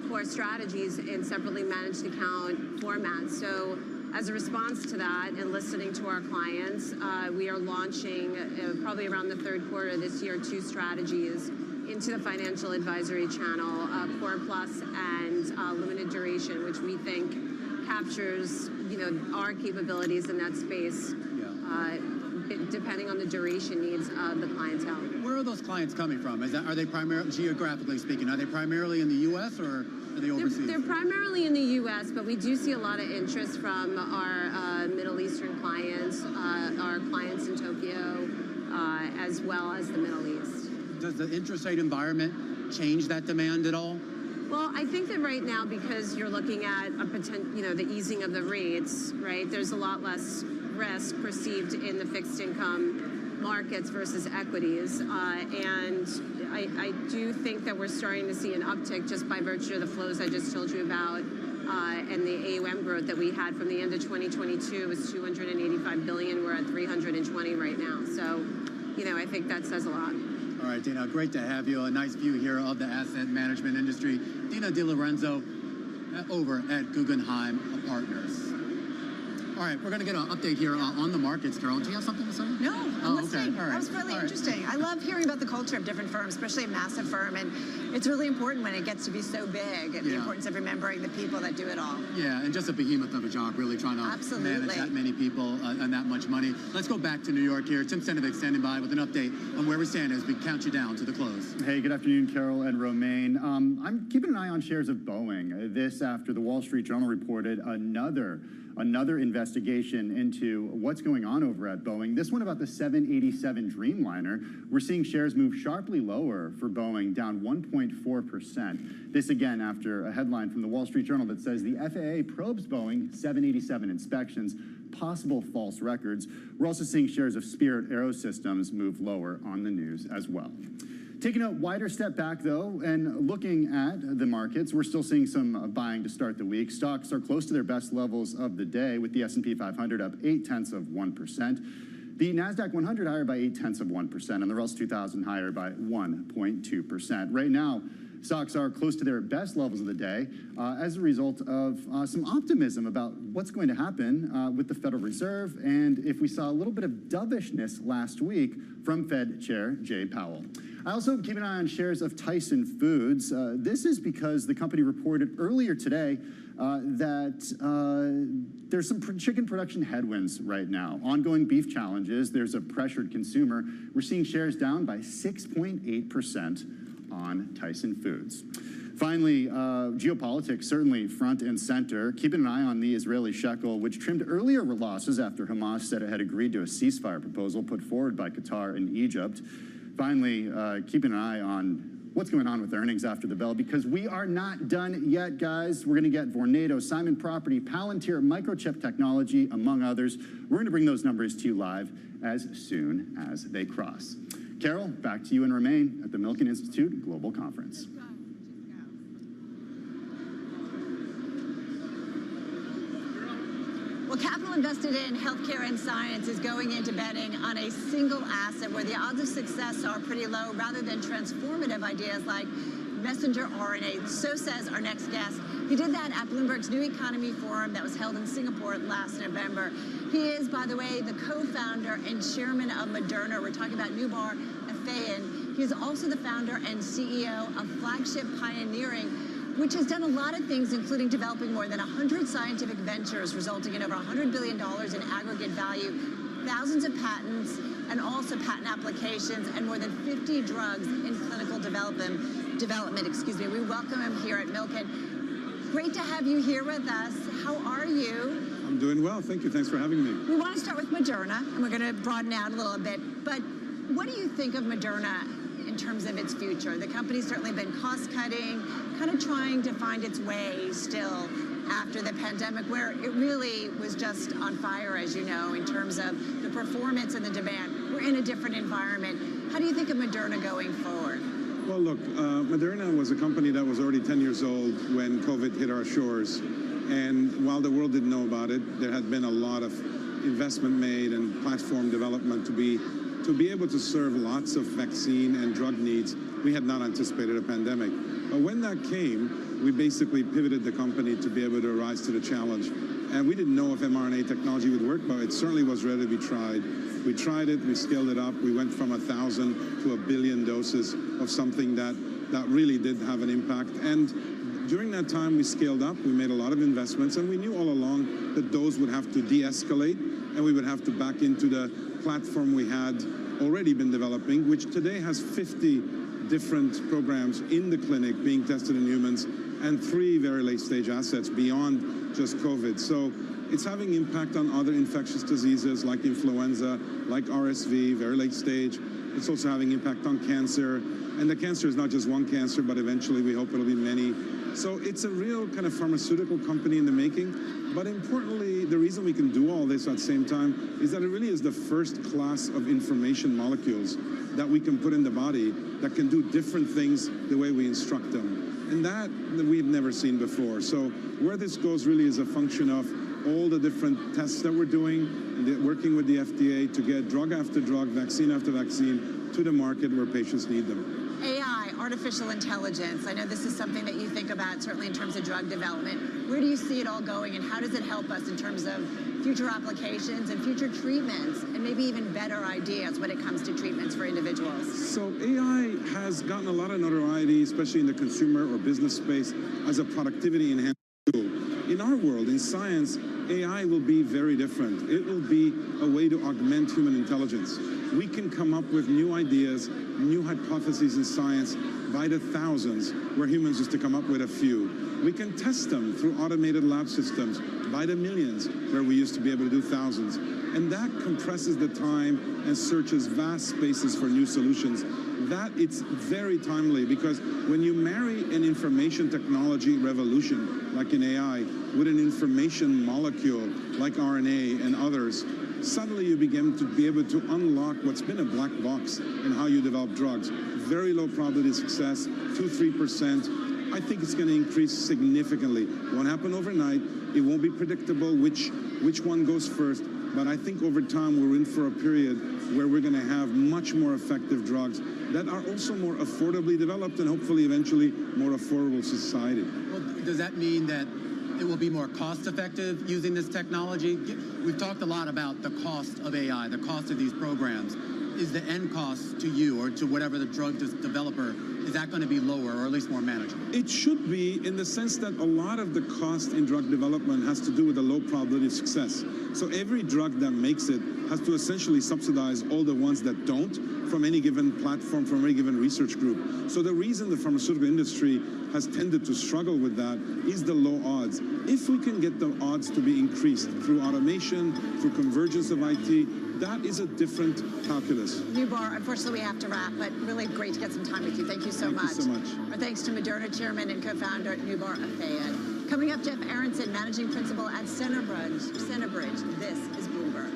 core strategies in separately managed account formats. So as a response to that and listening to our clients, we are launching probably around the third quarter of this year 2 strategies into the financial advisory channel, Core Plus and Limited Duration, which we think captures our capabilities in that space, depending on the duration needs of the clientele. Where are those clients coming from? Are they primarily, geographically speaking, are they primarily in the U.S. or are they overseas? They're primarily in the U.S., but we do see a lot of interest from our Middle Eastern clients, our clients in Tokyo, as well as the Middle East. Does the interest rate environment change that demand at all? Well, I think that right now, because you're looking at a the easing of the rates, right? There's a lot less risk perceived in the fixed income markets versus equities, and I do think that we're starting to see an uptick just by virtue of the flows I just told you about, and the AUM growth that we had from the end of 2022 was 285 billion. We're at 320 right now, so I think that says a lot. All right, Dina, great to have you. A nice view here of the asset management industry. Dina DiLorenzo over at Guggenheim Partners. All right, we're going to get an update here on the markets. Carol, do you have something to say? No, I'm listening. Okay. All right. That was really interesting. I love hearing about the culture of different firms, especially a massive firm, and it's really important when it gets to be so big, and the importance of remembering the people that do it all. Yeah, and just a behemoth of a job, really trying to manage that many people and that much money. Let's go back to New York here. Tim Stenovic standing by with an update on where we stand as we count you down to the close. Hey, good afternoon, Carol and Romaine. I'm keeping an eye on shares of Boeing. This after the Wall Street Journal reported another investigation into what's going on over at Boeing. This one about the 787 Dreamliner. We're seeing shares move sharply lower for Boeing, down 1.4%. This again after a headline from the Wall Street Journal that says the FAA probes Boeing 787 inspections, possible false records. We're also seeing shares of Spirit Aerosystems move lower on the news as well. Taking a wider step back, though, and looking at the markets, we're still seeing some buying to start the week. Stocks are close to their best levels of the day, with the S&P 500 up 0.8%. The NASDAQ 100 higher by 0.8%, and the Russell 2000 higher by 1.2%. Right now, stocks are close to their best levels of the day as a result of some optimism about what's going to happen with the Federal Reserve, and if we saw a little bit of dovishness last week from Fed Chair Jay Powell. I also keep an eye on shares of Tyson Foods. This is because the company reported earlier today that there's some chicken production headwinds right now. Ongoing beef challenges, there's a pressured consumer. We're seeing shares down by 6.8% on Tyson Foods. Finally, geopolitics certainly front and center. Keeping an eye on the Israeli shekel, which trimmed earlier losses after Hamas said it had agreed to a ceasefire proposal put forward by Qatar and Egypt. Finally, keeping an eye on what's going on with earnings after the bell, because we are not done yet, guys. We're going to get Vornado, Simon Property, Palantir, Microchip Technology, among others. We're going to bring those numbers to you live as soon as they cross. Carol, back to you and Romaine at the Milken Institute Global Conference. Well, capital invested in healthcare and science is going into betting on a single asset where the odds of success are pretty low, rather than transformative ideas like messenger RNA. So says our next guest. He did that at Bloomberg's New Economy Forum that was held in Singapore last November. He is, by the way, the co-founder and chairman of Moderna. We're talking about Nubar Afeyan. He is also the founder and CEO of Flagship Pioneering, which has done a lot of things, including developing more than 100 scientific ventures, resulting in over $100 billion in aggregate value, thousands of patents, and also patent applications, and more than 50 drugs in clinical development. We welcome him here at Milken. Great to have you here with us. How are you? I'm doing well, thank you. Thanks for having me. We want to start with Moderna, and we're going to broaden out a little bit. But what do you think of Moderna in terms of its future? The company's certainly been cost-cutting, kind of trying to find its way still after the pandemic, where it really was just on fire, as you know, in terms of the performance and the demand. We're in a different environment. How do you think of Moderna going forward? Well, look, Moderna was a company that was already 10 years old when COVID hit our shores. And while the world didn't know about it, there had been a lot of investment made and platform development to be to be able to serve lots of vaccine and drug needs, we had not anticipated a pandemic. But when that came, we basically pivoted the company to be able to rise to the challenge. And we didn't know if mRNA technology would work, but it certainly was ready to be tried. We tried it, we scaled it up, we went from 1,000 to 1 billion doses of something that really did have an impact. And during that time, we scaled up, we made a lot of investments, and we knew all along that those would have to de-escalate, and we would have to back into the platform we had already been developing, which today has 50 different programs in the clinic being tested in humans, and 3 very late-stage assets beyond just COVID. So it's having impact on other infectious diseases like influenza, like RSV, very late stage. It's also having impact on cancer. And the cancer is not just one cancer, but eventually we hope it'll be many. So it's a real kind of pharmaceutical company in the making. But importantly, the reason we can do all this at the same time is that it really is the first class of information molecules that we can put in the body that can do different things the way we instruct them. And that we've never seen before. So where this goes really is a function of all the different tests that we're doing, working with the FDA to get drug after drug, vaccine after vaccine to the market where patients need them. AI, artificial intelligence, I know this is something that you think about certainly in terms of drug development. Where do you see it all going, and how does it help us in terms of future applications and future treatments, and maybe even better ideas when it comes to treatments for individuals? So AI has gotten a lot of notoriety, especially in the consumer or business space, as a productivity enhancing tool. In our world, in science, AI will be very different. It will be a way to augment human intelligence. We can come up with new ideas, new hypotheses in science by the thousands, where humans used to come up with a few. We can test them through automated lab systems by the millions, where we used to be able to do thousands. And that compresses the time and searches vast spaces for new solutions. That it's very timely, because when you marry an information technology revolution, like in AI, with an information molecule like RNA and others, suddenly you begin to be able to unlock what's been a black box in how you develop drugs. Very low probability of success, 2-3%. I think it's going to increase significantly. It won't happen overnight. It won't be predictable which one goes first. But I think over time we're in for a period where we're going to have much more effective drugs that are also more affordably developed and hopefully eventually more affordable to society. Well, does that mean that it will be more cost-effective using this technology? We've talked a lot about the cost of AI, the cost of these programs. Is the end cost to you or to whatever the drug developer, is that going to be lower or at least more manageable? It should be, in the sense that a lot of the cost in drug development has to do with the low probability of success. So every drug that makes it has to essentially subsidize all the ones that don't from any given platform, from any given research group. So the reason the pharmaceutical industry has tended to struggle with that is the low odds. If we can get the odds to be increased through automation, through convergence of IT, that is a different calculus. Nubar, unfortunately we have to wrap, but really great to get some time with you. Thank you so much. Thank you so much. Our thanks to Moderna Chairman and co-founder Nubar Afayed. Coming up, Jeff Aronson, Managing Principal at Centerbridge. This is Bloomberg.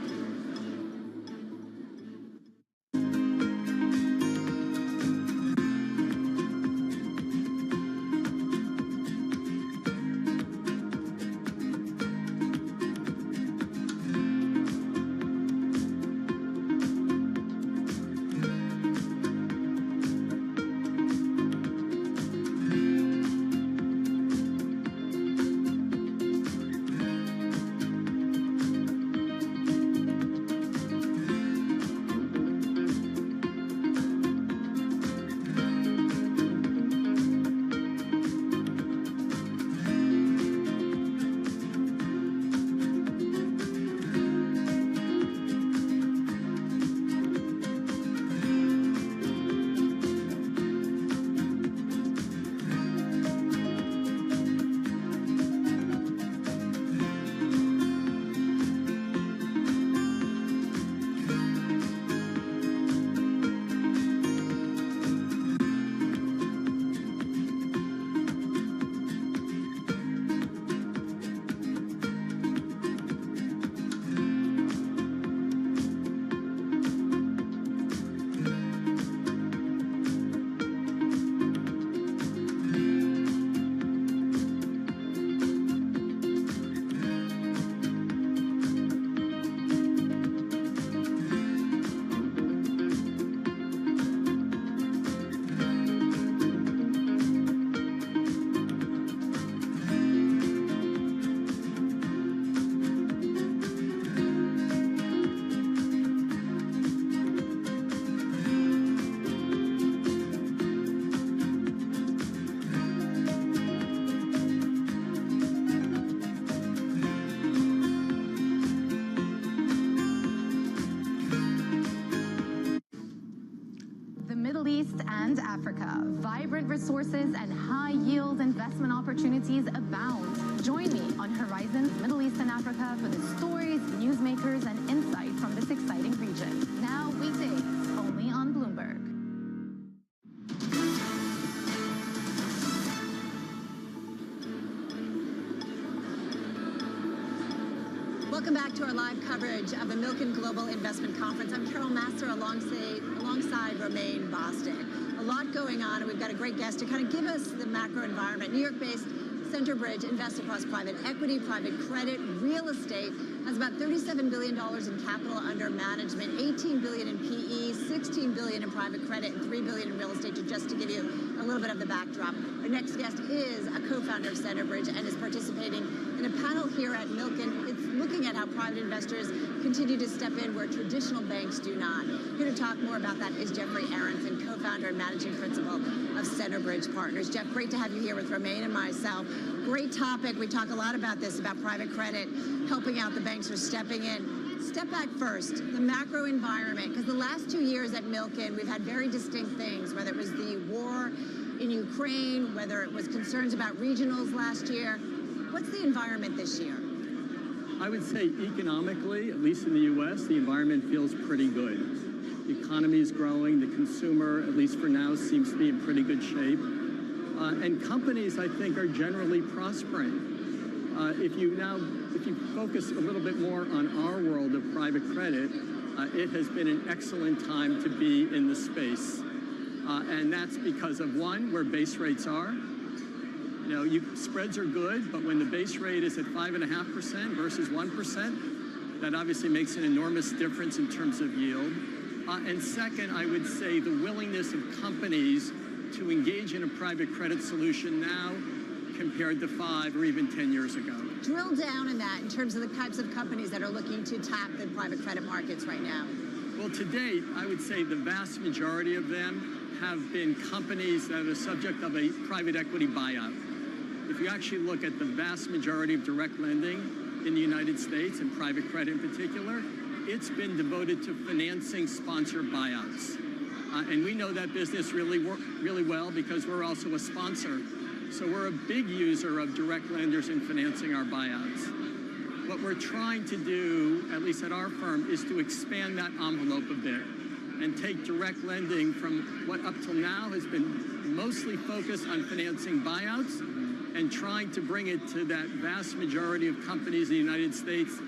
East and Africa. Vibrant resources and high-yield investment opportunities abound. Join me on Horizons Middle East and Africa for the stories, newsmakers, and insights from this exciting region. Now weekdays, only on Bloomberg. Welcome back to our live coverage of the Milken Global Investment Conference. I'm Carol Masser alongside Romaine Bostic. A lot going on, and we've got a great guest to kind of give us the macro environment. New York-based Centerbridge invests across private equity, private credit, real estate, has about $37 billion in capital under management, $18 billion in PE, $16 billion in private credit, and $3 billion in real estate, just to give you a little bit of the backdrop. Our next guest is a co-founder of Centerbridge and is participating in a panel here at Milken. It's looking at how private investors continue to step in where traditional banks do not. Here to talk more about that is Jeffrey Aronson, co-founder and managing principal of Centerbridge Partners. Jeff, great to have you here with Romaine and myself. Great topic. We talk a lot about this, about private credit, helping out the banks or stepping in. Step back first, the macro environment, because the last 2 years at Milken, we've had very distinct things, whether it was the war in Ukraine, whether it was concerns about regionals last year. What's the environment this year? I would say economically, at least in the U.S., the environment feels pretty good. The economy is growing. The consumer, at least for now, seems to be in pretty good shape. And companies, I think, are generally prospering. If you focus a little bit more on our world of private credit, it has been an excellent time to be in the space. And that's because of, one, where base rates are. Spreads are good, but when the base rate is at 5.5% versus 1%, that obviously makes an enormous difference in terms of yield. And second, I would say the willingness of companies to engage in a private credit solution now compared to 5 or even 10 years ago. Drill down in that in terms of the types of companies that are looking to tap the private credit markets right now. Well, to date, I would say the vast majority of them have been companies that are the subject of a private equity buyout. If you actually look at the vast majority of direct lending in the United States, and private credit in particular, it's been devoted to financing sponsor buyouts. And we know that business really well because we're also a sponsor. So we're a big user of direct lenders in financing our buyouts. What we're trying to do, at least at our firm, is to expand that envelope a bit and take direct lending from what up till now has been mostly focused on financing buyouts and trying to bring it to that vast majority of companies in the United States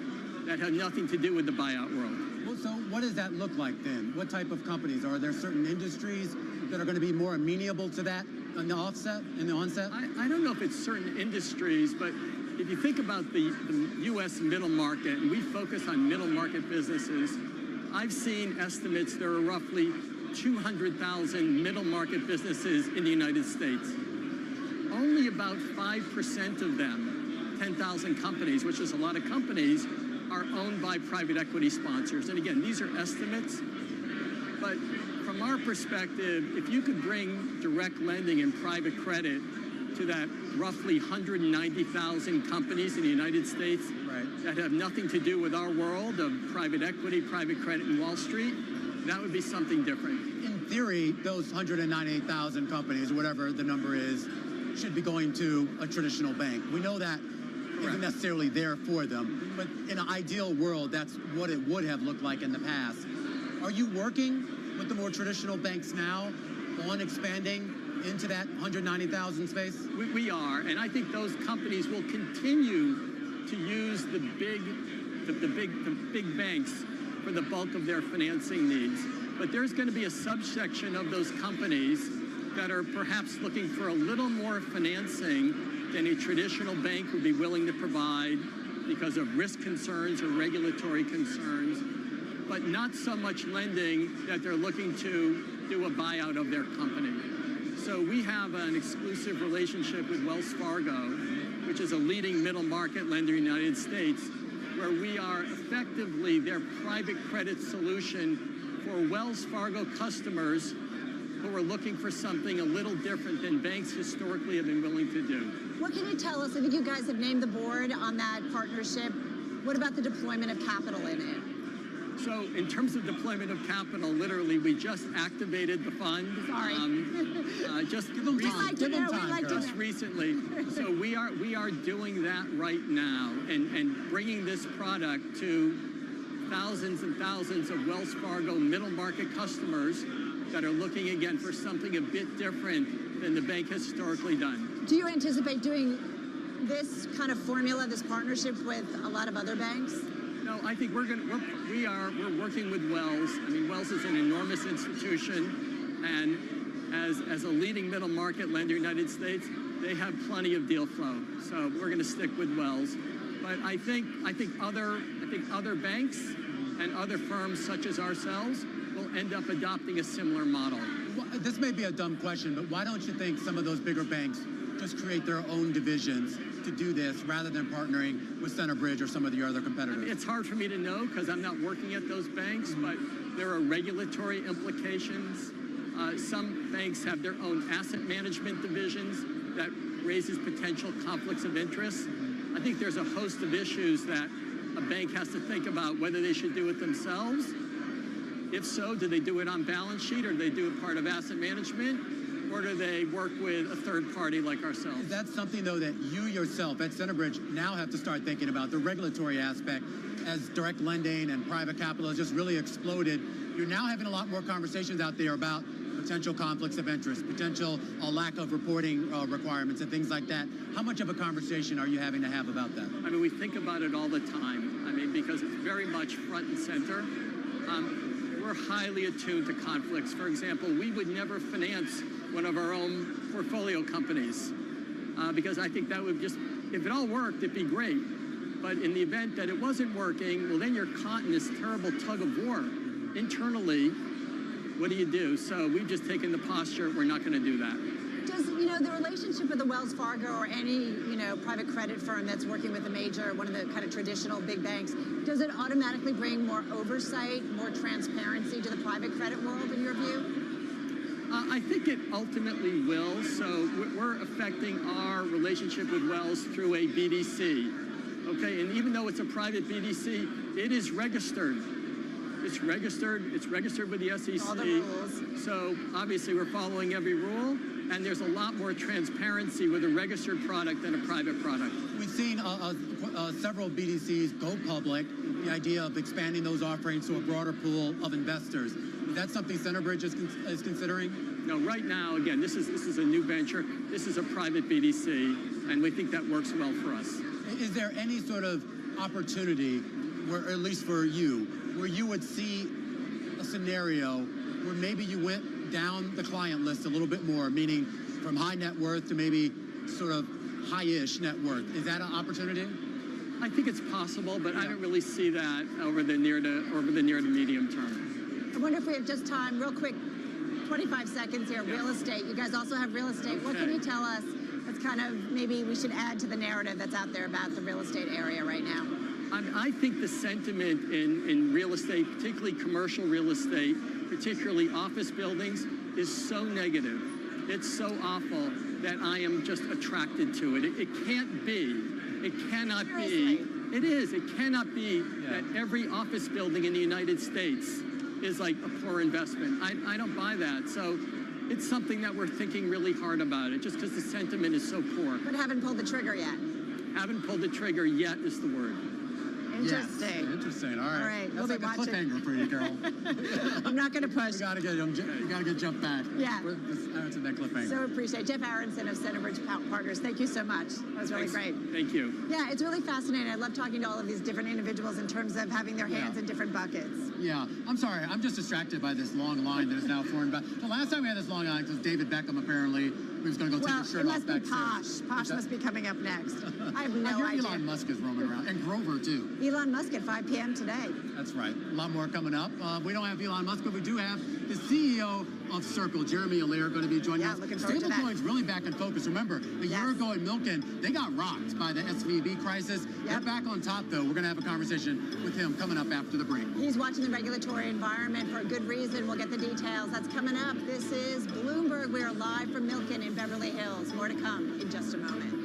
that have nothing to do with the buyout world. Well, so what does that look like then? What type of companies? Are there certain industries that are going to be more amenable to that in the onset? I don't know if it's certain industries, but if you think about the U.S. middle market, and we focus on middle market businesses, I've seen estimates there are roughly 200,000 middle market businesses in the United States. Only about 5% of them, 10,000 companies, which is a lot of companies, are owned by private equity sponsors. And again, these are estimates, but from our perspective, if you could bring direct lending and private credit to that roughly 190,000 companies in the United States that have nothing to do with our world of private equity, private credit, and Wall Street, that would be something different. In theory, those 198,000 companies, whatever the number is, should be going to a traditional bank. We know that isn't necessarily there for them, but in an ideal world, that's what it would have looked like in the past. Are you working with the more traditional banks now on expanding into that 190,000 space? We are, and I think those companies will continue to use the big banks for the bulk of their financing needs. But there's going to be a subsection of those companies that are perhaps looking for a little more financing than a traditional bank would be willing to provide because of risk concerns or regulatory concerns, but not so much lending that they're looking to do a buyout of their company. So we have an exclusive relationship with Wells Fargo, which is a leading middle market lender in the United States, where we are effectively their private credit solution for Wells Fargo customers who are looking for something a little different than banks historically have been willing to do. What can you tell us? I think you guys have named the board on that partnership. What about the deployment of capital in it? So in terms of deployment of capital, literally, we just activated the fund. Sorry. Just recently. So we are doing that right now and bringing this product to thousands and thousands of Wells Fargo middle market customers that are looking again for something a bit different than the bank has historically done. Do you anticipate doing this kind of formula, this partnership with a lot of other banks? No, I think we're working with Wells. I mean, Wells is an enormous institution, and as a leading middle market lender in the United States, they have plenty of deal flow. So we're going to stick with Wells. But I think other banks and other firms such as ourselves will end up adopting a similar model. Well, this may be a dumb question, but why don't you think some of those bigger banks just create their own divisions to do this rather than partnering with Centerbridge or some of the other competitors? I mean, it's hard for me to know because I'm not working at those banks, but there are regulatory implications. Some banks have their own asset management divisions that raises potential conflicts of interest. I think there's a host of issues that a bank has to think about whether they should do it themselves. If so, do they do it on balance sheet, or do they do it part of asset management, or do they work with a third party like ourselves? Is that something, though, that you yourself at Centerbridge now have to start thinking about, the regulatory aspect, as direct lending and private capital has just really exploded? You're now having a lot more conversations out there about potential conflicts of interest, potential lack of reporting requirements and things like that. How much of a conversation are you having to have about that? I mean, we think about it all the time. I mean, because it's very much front and center. We're highly attuned to conflicts. For example, we would never finance one of our own portfolio companies because I think that would just, if it all worked, it'd be great. But in the event that it wasn't working, well, then you're caught in this terrible tug of war. Internally, what do you do? So we've just taken the posture, we're not going to do that. Does, the relationship with the Wells Fargo or any, private credit firm that's working with a major, one of the kind of traditional big banks, does it automatically bring more oversight, more transparency to the private credit world in your view? I think it ultimately will. So we're affecting our relationship with Wells through a BDC. Okay, and even though it's a private BDC, it is registered. It's registered with the SEC. All the rules. So obviously we're following every rule, and there's a lot more transparency with a registered product than a private product. We've seen several BDCs go public, the idea of expanding those offerings to a broader pool of investors. Is that something Centerbridge is considering? No, right now, again, this is a new venture. This is a private BDC, and we think that works well for us. Is there any sort of opportunity, where, at least for you, where you would see a scenario where maybe you went down the client list a little bit more, meaning from high net worth to maybe sort of high-ish net worth? Is that an opportunity? I think it's possible, but I don't really see that over the near to medium term. I wonder if we have just time, real quick, 25 seconds here, real estate. You guys also have real estate. Okay. What can you tell us that's kind of maybe we should add to the narrative that's out there about the real estate area right now? I think the sentiment in real estate, particularly commercial real estate, particularly office buildings, is so negative. It's so awful that I am just attracted to it. It can't be. It cannot be. It is. It cannot be that every office building in the United States is like a poor investment. I don't buy that. So it's something that we're thinking really hard about it, just because the sentiment is so poor. But haven't pulled the trigger yet. Haven't pulled the trigger yet is the word. Interesting. Yes. Interesting. All right. All right. That's We'll like be a cliffhanger for you, Carol. I'm not going to push. You gotta get jumped back. Yeah. That's that cliffhanger. So appreciate Jeff Aronson of Centerbridge Partners. Thank you so much. That was really great. Thank you. Yeah, it's really fascinating. I love talking to all of these different individuals in terms of having their hands in different buckets. Yeah, I'm sorry. I'm just distracted by this long line that is now formed. The last time we had this long line was David Beckham, apparently. He was going to go take his shirt off back. It must be Posh. Posh must be coming up next. I have no idea. Elon Musk is roaming around, and Grover, too. Elon Musk at 5 p.m. today. That's right. A lot more coming up. We don't have Elon Musk, but we do have the CEO of Circle, Jeremy Allaire, going to be joining us. Looking forward to that. Stablecoin's really back in focus. Remember, a year ago in Milken, they got rocked by the SVB crisis. They're back on top, though. We're going to have a conversation with him coming up after the break. He's watching the regulatory environment for a good reason. We'll get the details. That's coming up. This is Bloomberg. We are live from Milken in Beverly Hills. More to come in just a moment.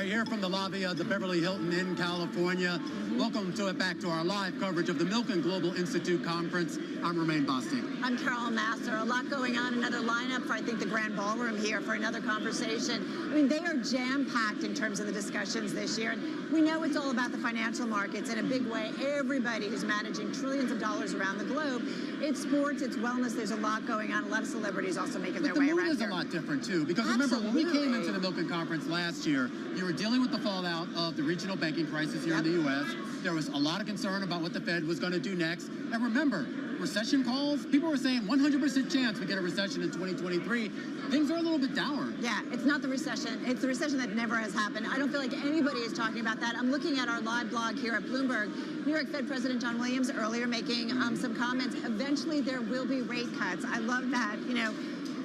right here from the lobby of the Beverly Hilton in California. Welcome back to our live coverage of the Milken Global Institute Conference. I'm Romaine Bostic. I'm Carol Masser. A lot going on. Another lineup for, I think, the Grand Ballroom here for another conversation. I mean, they are jam-packed in terms of the discussions this year. And we know it's all about the financial markets in a big way. Everybody who's managing trillions of dollars around the globe. It's sports, it's wellness. There's a lot going on. A lot of celebrities also making their way around here. The mood is a lot different, too, because remember, when we came into the Milken Conference last year, you were dealing with the fallout of the regional banking crisis here in the U.S. There was a lot of concern about what the Fed was going to do next. And remember, recession calls, people were saying 100% chance we get a recession in 2023. Things are a little bit dour. Yeah, it's not the recession. It's the recession that never has happened. I don't feel like anybody is talking about that. I'm looking at our live blog here at Bloomberg. New York Fed President John Williams earlier making some comments. Eventually there will be rate cuts. I love that, you know.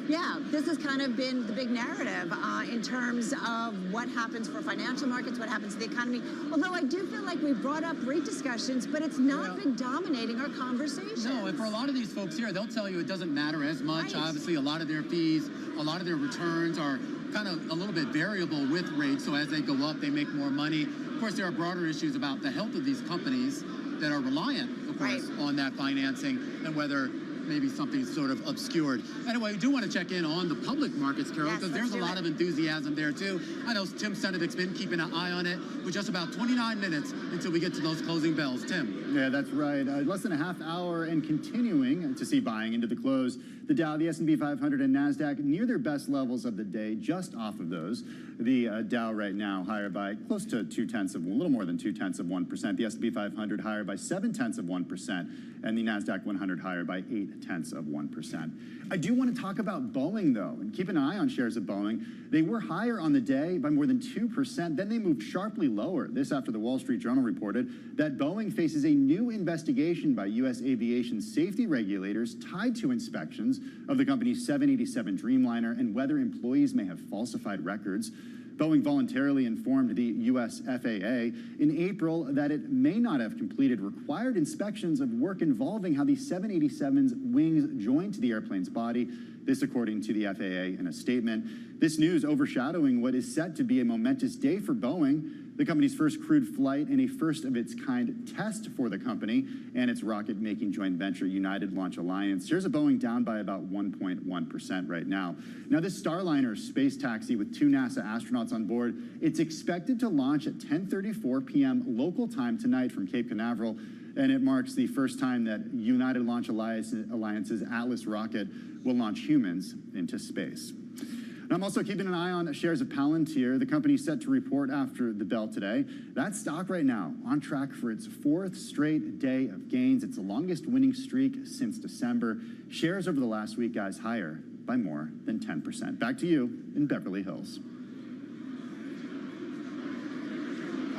Yeah, this has kind of been the big narrative in terms of what happens for financial markets, what happens to the economy. Although I do feel like we brought up rate discussions, but it's not been dominating our conversation. No, and for a lot of these folks here, they'll tell you it doesn't matter as much. Right. Obviously, a lot of their fees, a lot of their returns are kind of a little bit variable with rates. So as they go up, they make more money. Of course, there are broader issues about the health of these companies that are reliant, of course, on that financing and whether maybe something sort of obscured. Anyway, we do want to check in on the public markets, Carol, because there's a lot of enthusiasm there, too. I know Tim Senevik's been keeping an eye on it with just about 29 minutes until we get to those closing bells. Tim. Yeah, that's right. Less than a half hour and continuing to see buying into the close. The Dow, the S&P 500, and NASDAQ near their best levels of the day, just off of those. The Dow right now higher by close to a little more than 0.2%. The S&P 500 higher by 0.7%, and the NASDAQ 100 higher by 0.8%. I do want to talk about Boeing, though, and keep an eye on shares of Boeing. They were higher on the day by more than 2%. Then they moved sharply lower. This after the Wall Street Journal reported that Boeing faces a new investigation by U.S. aviation safety regulators tied to inspections of the company's 787 Dreamliner and whether employees may have falsified records. Boeing voluntarily informed the U.S. FAA in April that it may not have completed required inspections of work involving how the 787's wings joined to the airplane's body. This according to the FAA in a statement. This news overshadowing what is set to be a momentous day for Boeing, the company's first crewed flight and a first-of-its-kind test for the company and its rocket-making joint venture, United Launch Alliance. Shares of Boeing down by about 1.1% right now. Now, this Starliner space taxi with 2 NASA astronauts on board, it's expected to launch at 10:34 p.m. local time tonight from Cape Canaveral, and it marks the first time that United Launch Alliance's Atlas rocket will launch humans into space. And I'm also keeping an eye on shares of Palantir. The company set to report after the bell today. That stock right now on track for its 4th straight day of gains. It's the longest winning streak since December. Shares over the last week, guys, higher by more than 10%. Back to you in Beverly Hills.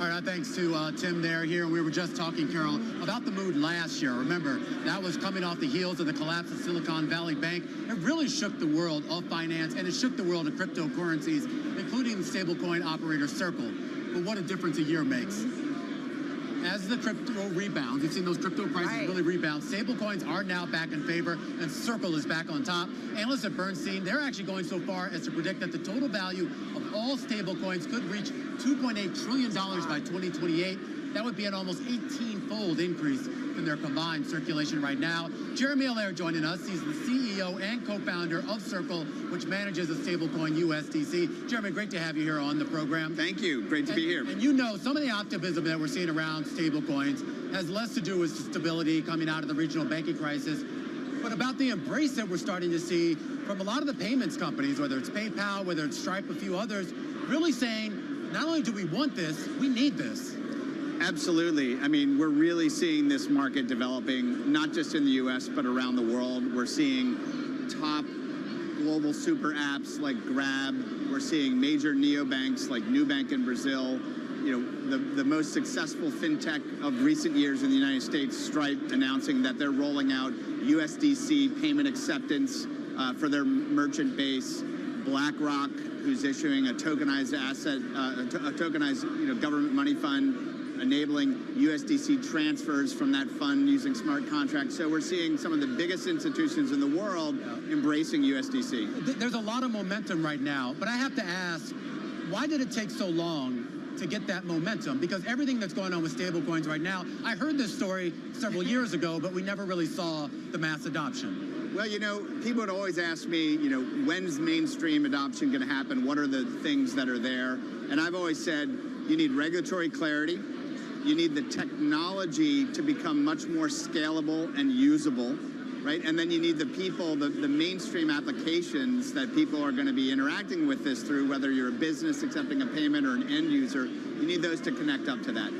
All right, thanks to Tim there here. We were just talking, Carol, about the mood last year. Remember, that was coming off the heels of the collapse of Silicon Valley Bank. It really shook the world of finance, and it shook the world of cryptocurrencies, including the stablecoin operator Circle. But what a difference a year makes. As the crypto rebounds, you've seen those crypto prices really rebound. Stablecoins are now back in favor, and Circle is back on top. Analysts at Bernstein, they're actually going so far as to predict that the total value of all stablecoins could reach $2.8 trillion by 2028. That would be an almost 18-fold increase in their combined circulation right now. Jeremy Allaire joining us. He's the CEO and co-founder of Circle, which manages the stablecoin USDC. Jeremy, great to have you here on the program. Thank you. Great to be here. And you know, some of the optimism that we're seeing around stablecoins has less to do with stability coming out of the regional banking crisis, but about the embrace that we're starting to see from a lot of the payments companies, whether it's PayPal, whether it's Stripe, a few others, really saying, not only do we want this, we need this. Absolutely. I mean, we're really seeing this market developing, not just in the U.S., but around the world. We're seeing top global super apps like Grab. We're seeing major neobanks like Nubank in Brazil. You know, the most successful fintech of recent years in the United States, Stripe, announcing that they're rolling out USDC payment acceptance for their merchant base. BlackRock, who's issuing a tokenized asset, a tokenized government money fund, enabling USDC transfers from that fund using smart contracts. So we're seeing some of the biggest institutions in the world embracing USDC. There's a lot of momentum right now, but I have to ask, why did it take so long to get that momentum? Because everything that's going on with stablecoins right now, I heard this story several years ago, but we never really saw the mass adoption. Well, people would always ask me, when's mainstream adoption going to happen? What are the things that are there? And I've always said, you need regulatory clarity. You need the technology to become much more scalable and usable, right? And then you need the people, the mainstream applications that people are going to be interacting with this through, whether you're a business accepting a payment or an end user. You need those to connect up to that.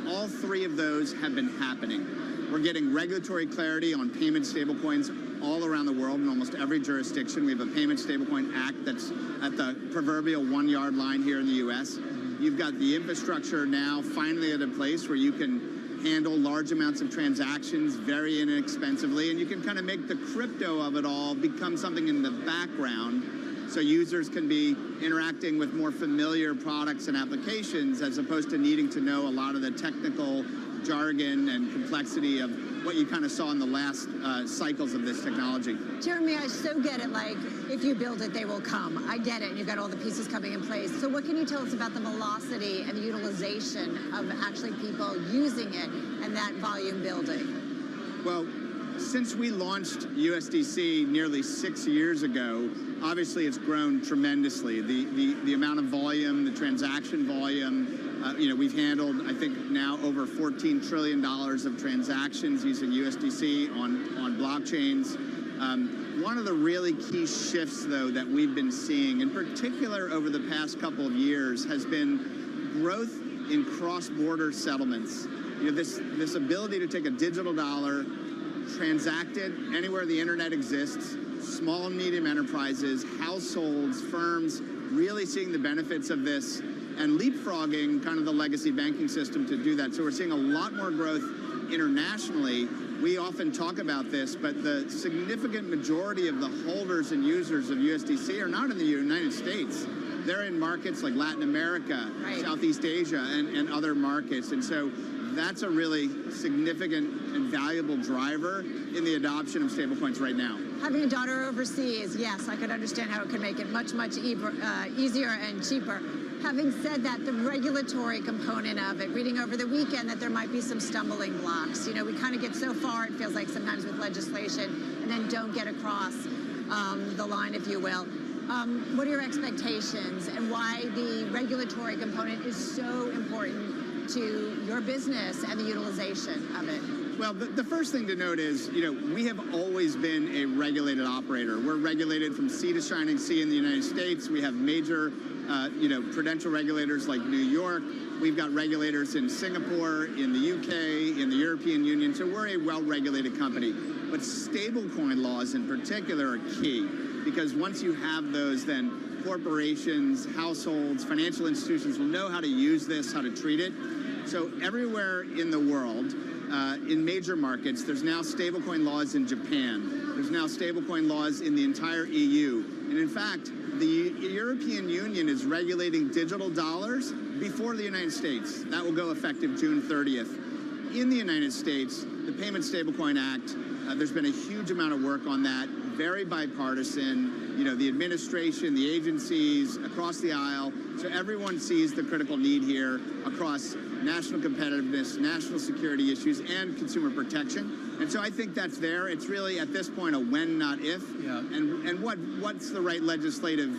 All three of those have been happening. We're getting regulatory clarity on payment stablecoins all around the world in almost every jurisdiction. We have a Payment Stablecoin Act that's at the proverbial 1-yard line here in the U.S. You've got the infrastructure now finally at a place where you can handle large amounts of transactions very inexpensively, and you can kind of make the crypto of it all become something in the background so users can be interacting with more familiar products and applications as opposed to needing to know a lot of the technical jargon and complexity of what you kind of saw in the last cycles of this technology. Jeremy, I so get it, like, if you build it, they will come. I get it, and you've got all the pieces coming in place. So what can you tell us about the velocity and the utilization of actually people using it and that volume building? Well, since we launched USDC nearly 6 years ago, obviously it's grown tremendously. The amount of volume, the transaction volume, we've handled, I think, now over $14 trillion of transactions using USDC on blockchains. One of the really key shifts, though, that we've been seeing, in particular over the past couple of years, has been growth in cross-border settlements. This ability to take a digital dollar, transact it anywhere the internet exists, small and medium enterprises, households, firms, really seeing the benefits of this and leapfrogging kind of the legacy banking system to do that. So we're seeing a lot more growth internationally. We often talk about this, but the significant majority of the holders and users of USDC are not in the United States. They're in markets like Latin America, right, Southeast Asia, and other markets. And so that's a really significant and valuable driver in the adoption of stablecoins right now. Having a daughter overseas, yes, I could understand how it could make it much, much easier and cheaper. Having said that, the regulatory component of it, reading over the weekend that there might be some stumbling blocks. We kind of get so far, it feels like sometimes with legislation, and then don't get across the line, if you will. What are your expectations and why the regulatory component is so important to your business and the utilization of it? Well, the first thing to note is, we have always been a regulated operator. We're regulated from sea to shining sea in the United States. We have major prudential regulators like New York. We've got regulators in Singapore, in the UK, in the European Union. So we're a well-regulated company. But stablecoin laws in particular are key, because once you have those, then corporations, households, financial institutions will know how to use this, how to treat it. So everywhere in the world, in major markets, there's now stablecoin laws in Japan. There's now stablecoin laws in the entire EU. And in fact, the European Union is regulating digital dollars before the United States. That will go effective June 30th. In the United States, the Payment Stablecoin Act, there's been a huge amount of work on that, very bipartisan. The administration, the agencies, across the aisle. So everyone sees the critical need here across national competitiveness, national security issues, and consumer protection. And so I think that's there. It's really, at this point, a when, not if. Yeah. And what's the right legislative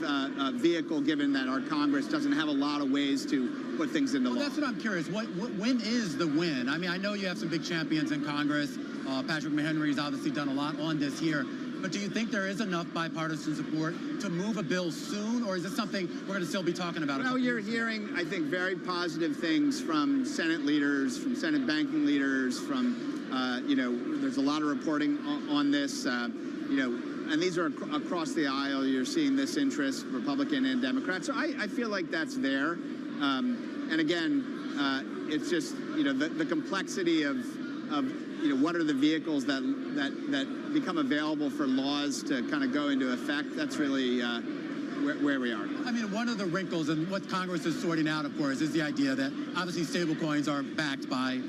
vehicle, given that our Congress doesn't have a lot of ways to put things into law? That's what I'm curious. When is the win? I mean, I know you have some big champions in Congress. Patrick McHenry's obviously done a lot on this here. But do you think there is enough bipartisan support to move a bill soon, or is it something we're going to still be talking about? Well, you're hearing, I think, very positive things from Senate leaders, from Senate banking leaders, from, there's a lot of reporting on this, and these are across the aisle. You're seeing this interest, Republican and Democrat. So I feel like that's there. And again, it's just, the complexity of what are the vehicles that become available for laws to kind of go into effect. That's really where we are. I mean, one of the wrinkles and what Congress is sorting out, of course, is the idea that obviously stablecoins are backed by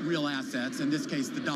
real assets, in this case, the dollar.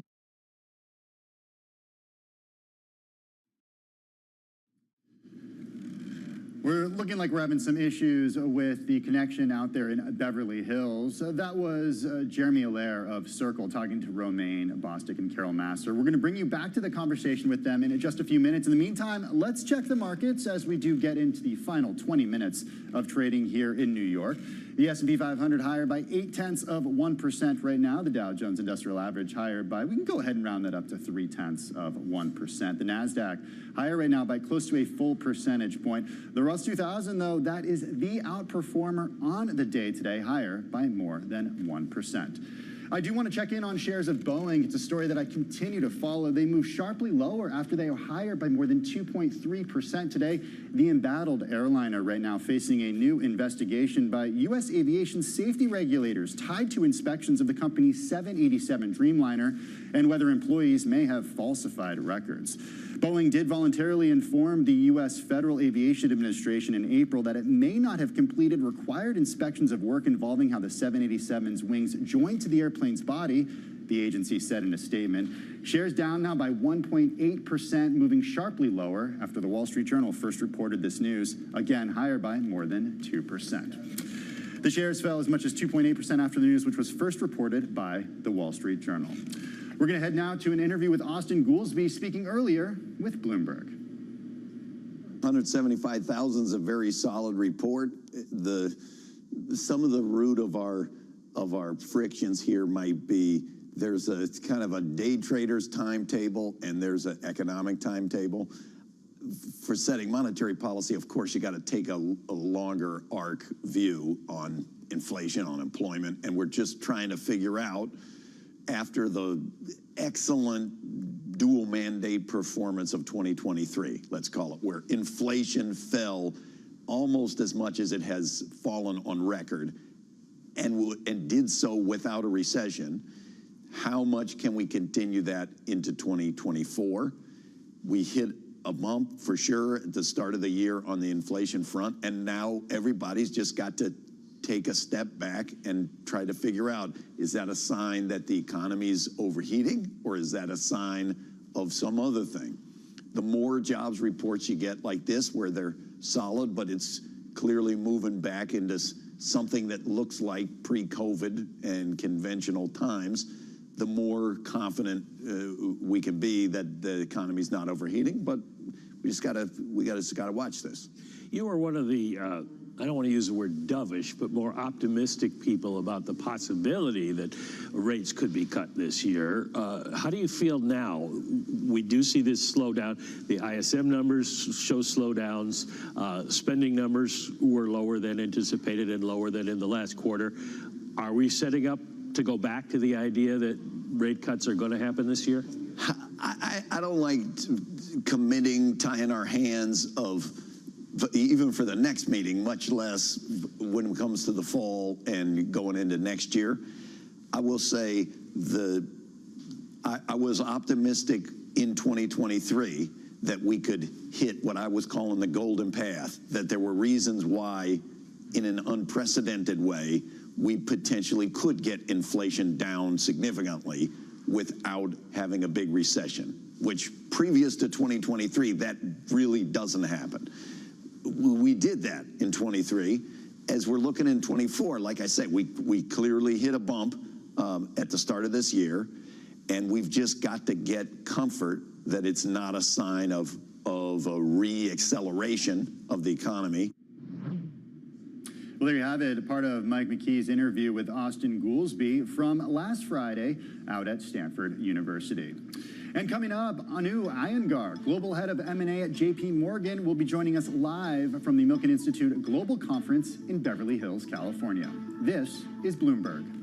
We're looking like we're having some issues with the connection out there in Beverly Hills. That was Jeremy Allaire of Circle talking to Romaine Bostic and Carol Masser. We're going to bring you back to the conversation with them in just a few minutes. In the meantime, let's check the markets as we do get into the final 20 minutes of trading here in New York. The S&P 500 higher by 0.8% right now. The Dow Jones Industrial Average higher by, we can go ahead and round that up to 0.3%. The NASDAQ higher right now by close to a full percentage point. The Russell 2000, though, that is the outperformer on the day today, higher by more than 1%. I do want to check in on shares of Boeing. It's a story that I continue to follow. They move sharply lower after they are higher by more than 2.3% today. The embattled airliner right now facing a new investigation by U.S. aviation safety regulators tied to inspections of the company's 787 Dreamliner and whether employees may have falsified records. Boeing did voluntarily inform the U.S. Federal Aviation Administration in April that it may not have completed required inspections of work involving how the 787's wings joined to the airplane's body, the agency said in a statement. Shares down now by 1.8%, moving sharply lower after the Wall Street Journal first reported this news, again higher by more than 2%. The shares fell as much as 2.8% after the news, which was first reported by the Wall Street Journal. We're going to head now to an interview with Austin Goolsbee, speaking earlier with Bloomberg. 175,000 is a very solid report. Some of the root of our frictions here might be there's a kind of a day trader's timetable and there's an economic timetable. For setting monetary policy, of course, you got to take a longer arc view on inflation, on employment, and we're just trying to figure out, after the excellent dual mandate performance of 2023, let's call it, where inflation fell almost as much as it has fallen on record and did so without a recession, how much can we continue that into 2024? We hit a bump for sure at the start of the year on the inflation front, and now everybody's just got to take a step back and try to figure out, is that a sign that the economy's overheating, or is that a sign of some other thing? The more jobs reports you get like this, where they're solid, but it's clearly moving back into something that looks like pre-COVID and conventional times, the more confident we can be that the economy's not overheating. But we just gotta watch this. You are one of the I don't want to use the word dovish, but more optimistic people about the possibility that rates could be cut this year. How do you feel now? We do see this slowdown. The ISM numbers show slowdowns. Spending numbers were lower than anticipated and lower than in the last quarter. Are we setting up to go back to the idea that rate cuts are going to happen this year? I don't like committing, tying our hands of even for the next meeting, much less when it comes to the fall and going into next year. I will say I was optimistic in 2023 that we could hit what I was calling the golden path, that there were reasons why, in an unprecedented way, we potentially could get inflation down significantly without having a big recession, which previous to 2023, that really doesn't happen. We did that in 23. As we're looking in 24, like I said, we clearly hit a bump at the start of this year, and we've just got to get comfort that it's not a sign of a re-acceleration of the economy. Well, there you have it, part of Mike McKee's interview with Austin Goolsbee from last Friday out at Stanford University. And coming up, Anu Iyengar, Global Head of M&A at JP Morgan, will be joining us live from the Milken Institute Global Conference in Beverly Hills, California. This is Bloomberg.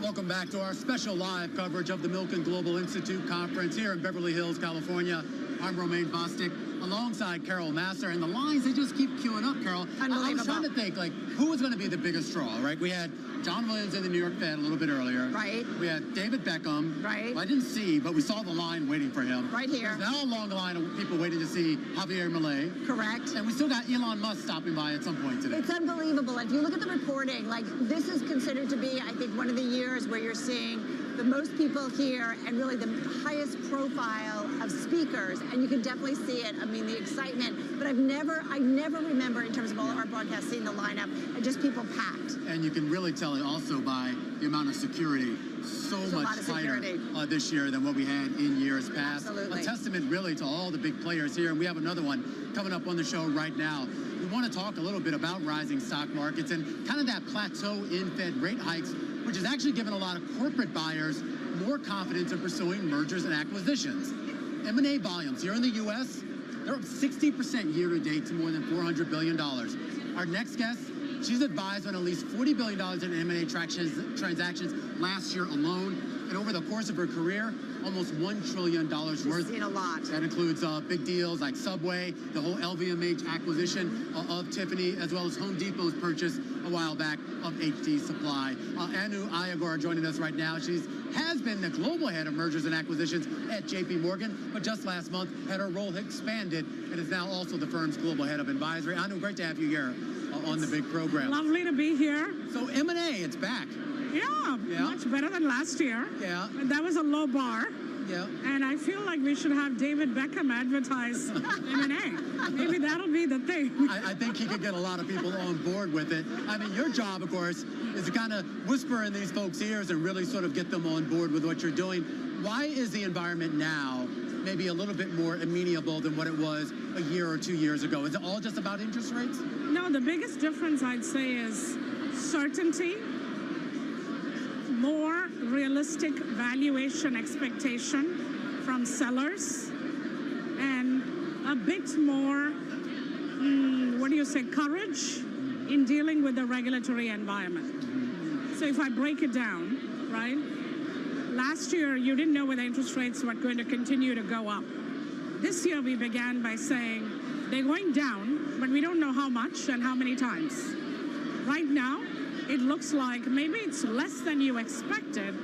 Welcome back to our special live coverage of the Milken Global Institute Conference here in Beverly Hills, California. I'm Romaine Bostic, alongside Carol Massar, and the lines, they just keep queuing up, Carol. I was trying to think, like, who was going to be the biggest draw, right? We had John Williams in the New York Fed a little bit earlier. Right. We had David Beckham. Right. Well, I didn't see, but we saw the line waiting for him. Right here. There's now a long line of people waiting to see Javier Milei. Correct. And we still got Elon Musk stopping by at some point today. It's unbelievable. If you look at the reporting, like, this is considered to be, I think, one of the years where you're seeing the most people here and really the highest profile of speakers, and you can definitely see it. I mean, the excitement. But I never remember in terms of all of our broadcasts seeing the lineup and just people packed. And you can really tell it also by the amount of security. There's much tighter this year than what we had in years past. Absolutely. A testament really to all the big players here. And we have another one coming up on the show right now. We want to talk a little bit about rising stock markets and kind of that plateau in Fed rate hikes, which has actually given a lot of corporate buyers more confidence in pursuing mergers and acquisitions. M&A volumes here in the U.S., they're up 60% year to date to more than $400 billion. Our next guest, she's advised on at least $40 billion in M&A transactions last year alone. And over the course of her career, almost $1 trillion worth. She's seen a lot. That includes big deals like Subway, the whole LVMH acquisition of Tiffany, as well as Home Depot's purchase a while back of HD Supply. Anu Ayagor joining us right now. She has been the global head of mergers and acquisitions at JP Morgan, but just last month had her role expanded and is now also the firm's global head of advisory. Anu, great to have you here on the big program. Lovely to be here. So M&A, it's back. Yeah, much better than last year. Yeah. That was a low bar. Yeah. And I feel like we should have David Beckham advertise M&A. Maybe that'll be the thing. I think he could get a lot of people on board with it. I mean, your job, of course, is to kind of whisper in these folks' ears and really sort of get them on board with what you're doing. Why is the environment now maybe a little bit more amenable than what it was a year or 2 years ago? Is it all just about interest rates? No, the biggest difference, I'd say, is certainty, more realistic valuation expectation from sellers, and a bit more, courage in dealing with the regulatory environment. So if I break it down, right? Last year, you didn't know whether interest rates were going to continue to go up. This year, we began by saying they're going down, but we don't know how much and how many times. Right now, it looks like maybe it's less than you expected,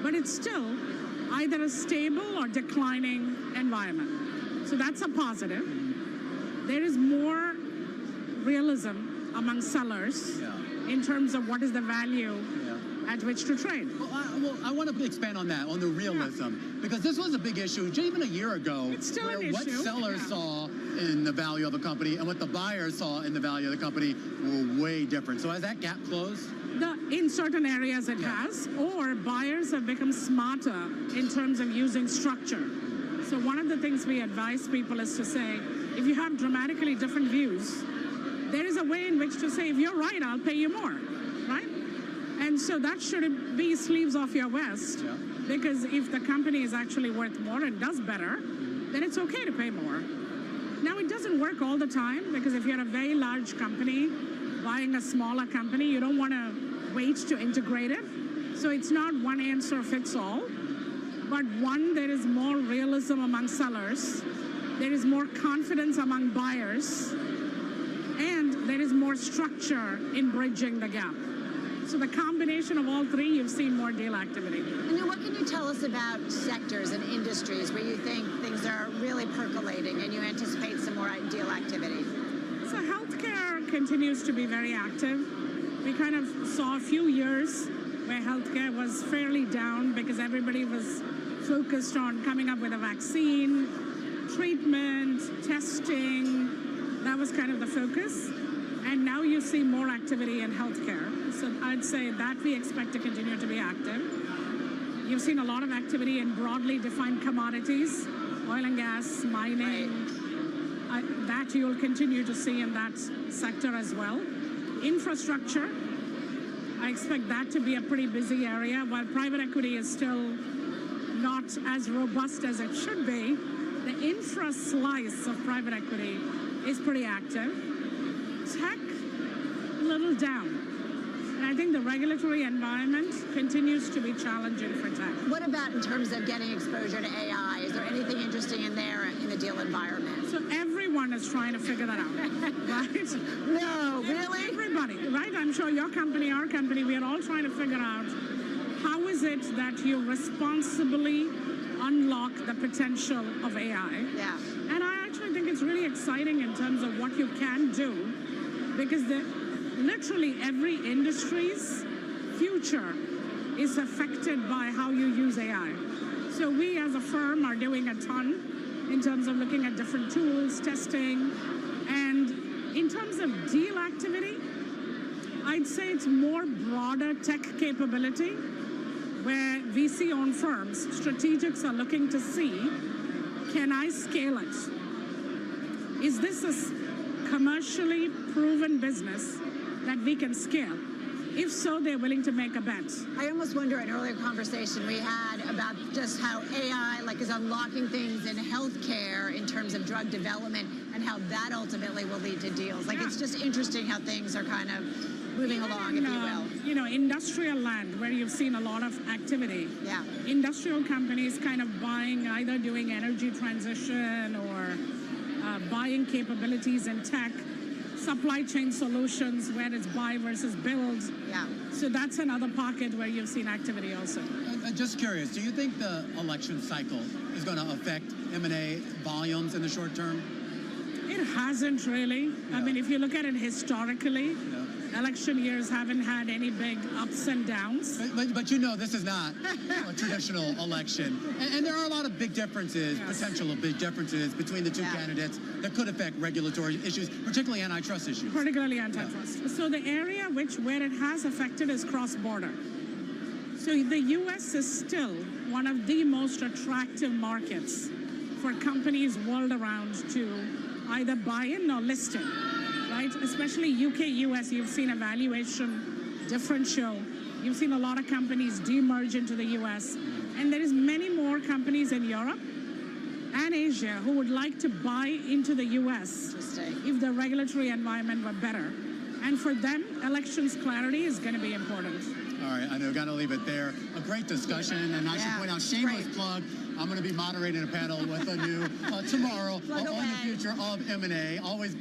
but it's still either a stable or declining environment. So that's a positive. There is more realism among sellers in terms of what is the value at which to trade. Well, I want to expand on that, on the realism, because this was a big issue even a year ago. It's still where an issue. What sellers saw in the value of a company and what the buyers saw in the value of the company were way different. So has that gap closed? In certain areas it has, or buyers have become smarter in terms of using structure. So one of the things we advise people is to say, if you have dramatically different views, there is a way in which to say, if you're right, I'll pay you more, right? And so that should be sleeves off your vest, because if the company is actually worth more and does better, then it's okay to pay more. Now, it doesn't work all the time, because if you're a very large company buying a smaller company, you don't want to wait to integrate it. So it's not one answer fits all, but one, there is more realism among sellers, there is more confidence among buyers, and there is more structure in bridging the gap. So the combination of all three, you've seen more deal activity. And then what can you tell us about sectors and industries where you think things are really percolating and you anticipate some more deal activity? So healthcare continues to be very active. We kind of saw a few years where healthcare was fairly down because everybody was focused on coming up with a vaccine, treatment, testing. That was kind of the focus. And now you see more activity in healthcare. So I'd say that we expect to continue to be active. You've seen a lot of activity in broadly defined commodities, oil and gas, mining. That you'll continue to see in that sector as well. Infrastructure, I expect that to be a pretty busy area. While private equity is still not as robust as it should be, the infra slice of private equity is pretty active. Tech, a little down. And I think the regulatory environment continues to be challenging for tech. What about in terms of getting exposure to AI? Is there anything interesting in there in the deal environment? So everyone is trying to figure that out, right? No, really? Everybody, right? I'm sure your company, our company, we are all trying to figure out how is it that you responsibly unlock the potential of AI. Yeah. And I actually think it's really exciting in terms of what you can do, because literally every industry's future is affected by how you use AI. So we as a firm are doing a ton in terms of looking at different tools, testing, and in terms of deal activity, I'd say it's more broader tech capability where VC-owned firms, strategics are looking to see, can I scale it? Is this a commercially proven business that we can scale? If so, they're willing to make a bet. I almost wonder, an earlier conversation we had about just how AI is unlocking things in healthcare in terms of drug development and how that ultimately will lead to deals. It's just interesting how things are kind of moving along, if you will. You know, industrial land, where you've seen a lot of activity. Yeah. Industrial companies kind of buying, either doing energy transition or buying capabilities in tech. Supply chain solutions, where it's buy versus build. Yeah. So that's another pocket where you've seen activity also. Just curious, do you think the election cycle is going to affect M&A volumes in the short term? It hasn't really. Yeah. I mean, if you look at it historically, election years haven't had any big ups and downs. But you know, this is not a traditional election. And there are a lot of big differences, potential big differences between the two candidates that could affect regulatory issues, particularly antitrust issues. Particularly antitrust. Yeah. So the area where it has affected is cross-border. So the U.S. is still one of the most attractive markets for companies world around to either buy in or list in. Right? Especially UK, US, you've seen a valuation differential. You've seen a lot of companies demerge into the US. And there is many more companies in Europe and Asia who would like to buy into the US if the regulatory environment were better. And for them, elections clarity is going to be important. All right, I know, got to leave it there. A great discussion, and I should point out, shameless plug, I'm going to be moderating a panel with a new tomorrow on the future of M&A. Always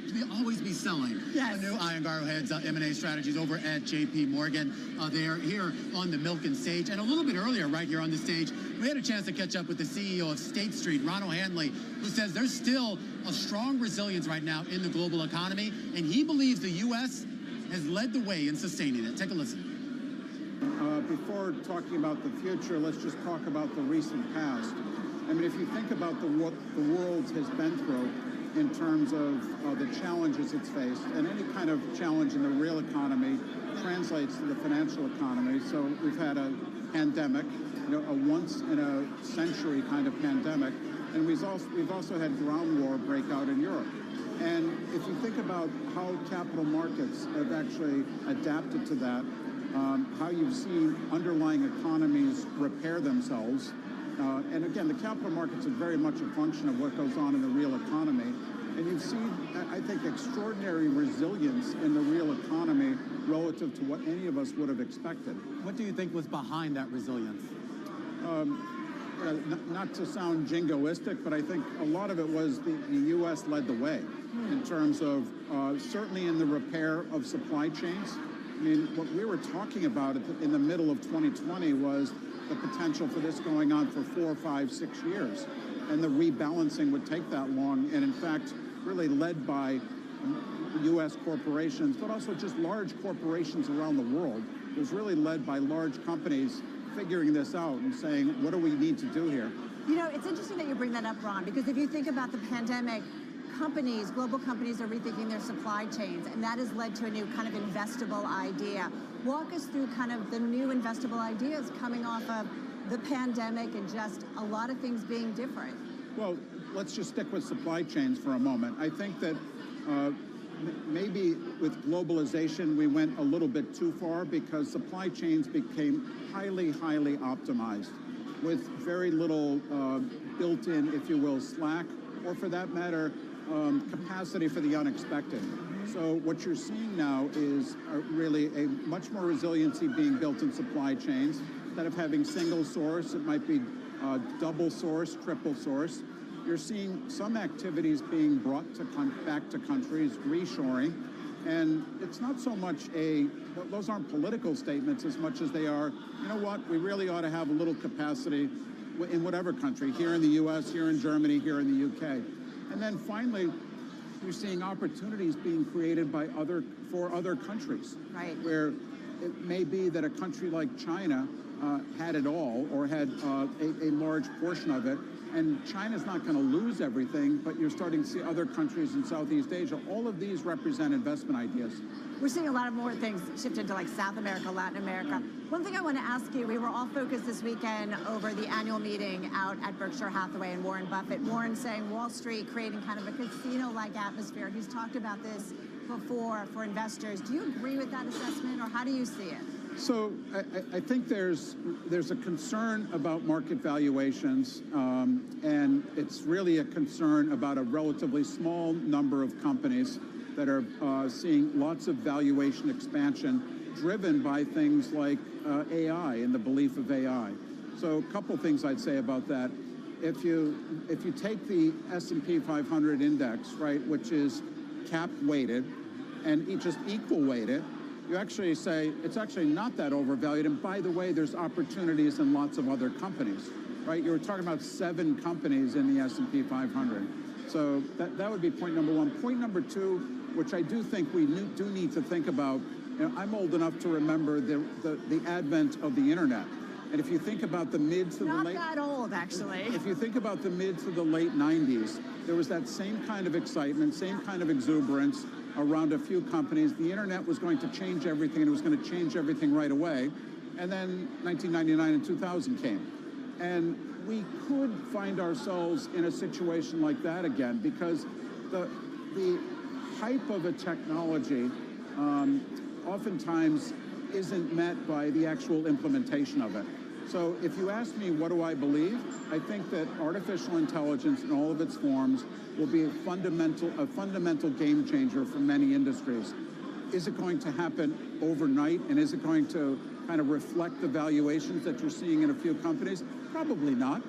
be selling. Yes. A new Iyengar who heads M&A strategies over at JP Morgan. They are here on the Milken stage. And a little bit earlier, right here on the stage, we had a chance to catch up with the CEO of State Street, Ronald Hanley, who says there's still a strong resilience right now in the global economy, and he believes the U.S. has led the way in sustaining it. Take a listen. Before talking about the future, let's just talk about the recent past. I mean, if you think about what the world has been through in terms of the challenges it's faced, and any kind of challenge in the real economy translates to the financial economy. So we've had a pandemic, a once-in-a-century kind of pandemic, and we've also had ground war break out in Europe. And if you think about how capital markets have actually adapted to that, how you've seen underlying economies repair themselves. And again, the capital markets are very much a function of what goes on in the real economy. And you've seen, I think, extraordinary resilience in the real economy relative to what any of us would have expected. What do you think was behind that resilience? Not to sound jingoistic, but I think a lot of it was the U.S. led the way in terms of certainly in the repair of supply chains. I mean, what we were talking about in the middle of 2020 was the potential for this going on for 4, 5, 6 years. And the rebalancing would take that long. And in fact, really led by U.S. corporations, but also just large corporations around the world. It was really led by large companies figuring this out and saying, what do we need to do here? You know, it's interesting that you bring that up, Ron, because if you think about the pandemic, global companies are rethinking their supply chains, and that has led to a new kind of investable idea. Walk us through kind of the new investable ideas coming off of the pandemic and just a lot of things being different. Well, let's just stick with supply chains for a moment. I think that maybe with globalization, we went a little bit too far because supply chains became highly, highly optimized with very little built-in, if you will, slack, or for that matter, capacity for the unexpected. So what you're seeing now is really a much more resiliency being built in supply chains. Instead of having single source, it might be double source, triple source. You're seeing some activities being brought back to countries, reshoring. And it's not so much those aren't political statements as much as they are, you know what, we really ought to have a little capacity in whatever country, here in the US, here in Germany, here in the UK. And then finally, you're seeing opportunities being created for other countries. Right. Where it may be that a country like China had it all or had a large portion of it, and China's not going to lose everything, but you're starting to see other countries in Southeast Asia. All of these represent investment ideas. We're seeing a lot of more things shifted to like South America, Latin America. One thing I want to ask you, we were all focused this weekend over the annual meeting out at Berkshire Hathaway and Warren Buffett. Warren saying Wall Street creating kind of a casino-like atmosphere. He's talked about this before for investors. Do you agree with that assessment, or how do you see it? So I think there's a concern about market valuations, and it's really a concern about a relatively small number of companies that are seeing lots of valuation expansion driven by things like AI and the belief of AI. So a couple things I'd say about that. If you take the S&P 500 index, right, which is cap weighted and just equal weighted, you actually say it's actually not that overvalued. And by the way, there's opportunities in lots of other companies, right? You were talking about 7 companies in the S&P 500. So that would be point number one. Point number two, which I do think we do need to think about, you know, I'm old enough to remember the advent of the internet. And if you think about the mid to the late... Not that old, actually. If you think about the mid to the late 90s, there was that same kind of excitement, same kind of exuberance around a few companies. The internet was going to change everything, and it was going to change everything right away. And then 1999 and 2000 came. And we could find ourselves in a situation like that again, because the hype of a technology oftentimes isn't met by the actual implementation of it. So if you ask me, what do I believe? I think that artificial intelligence in all of its forms will be a fundamental game changer for many industries. Is it going to happen overnight, and is it going to kind of reflect the valuations that you're seeing in a few companies? Probably not.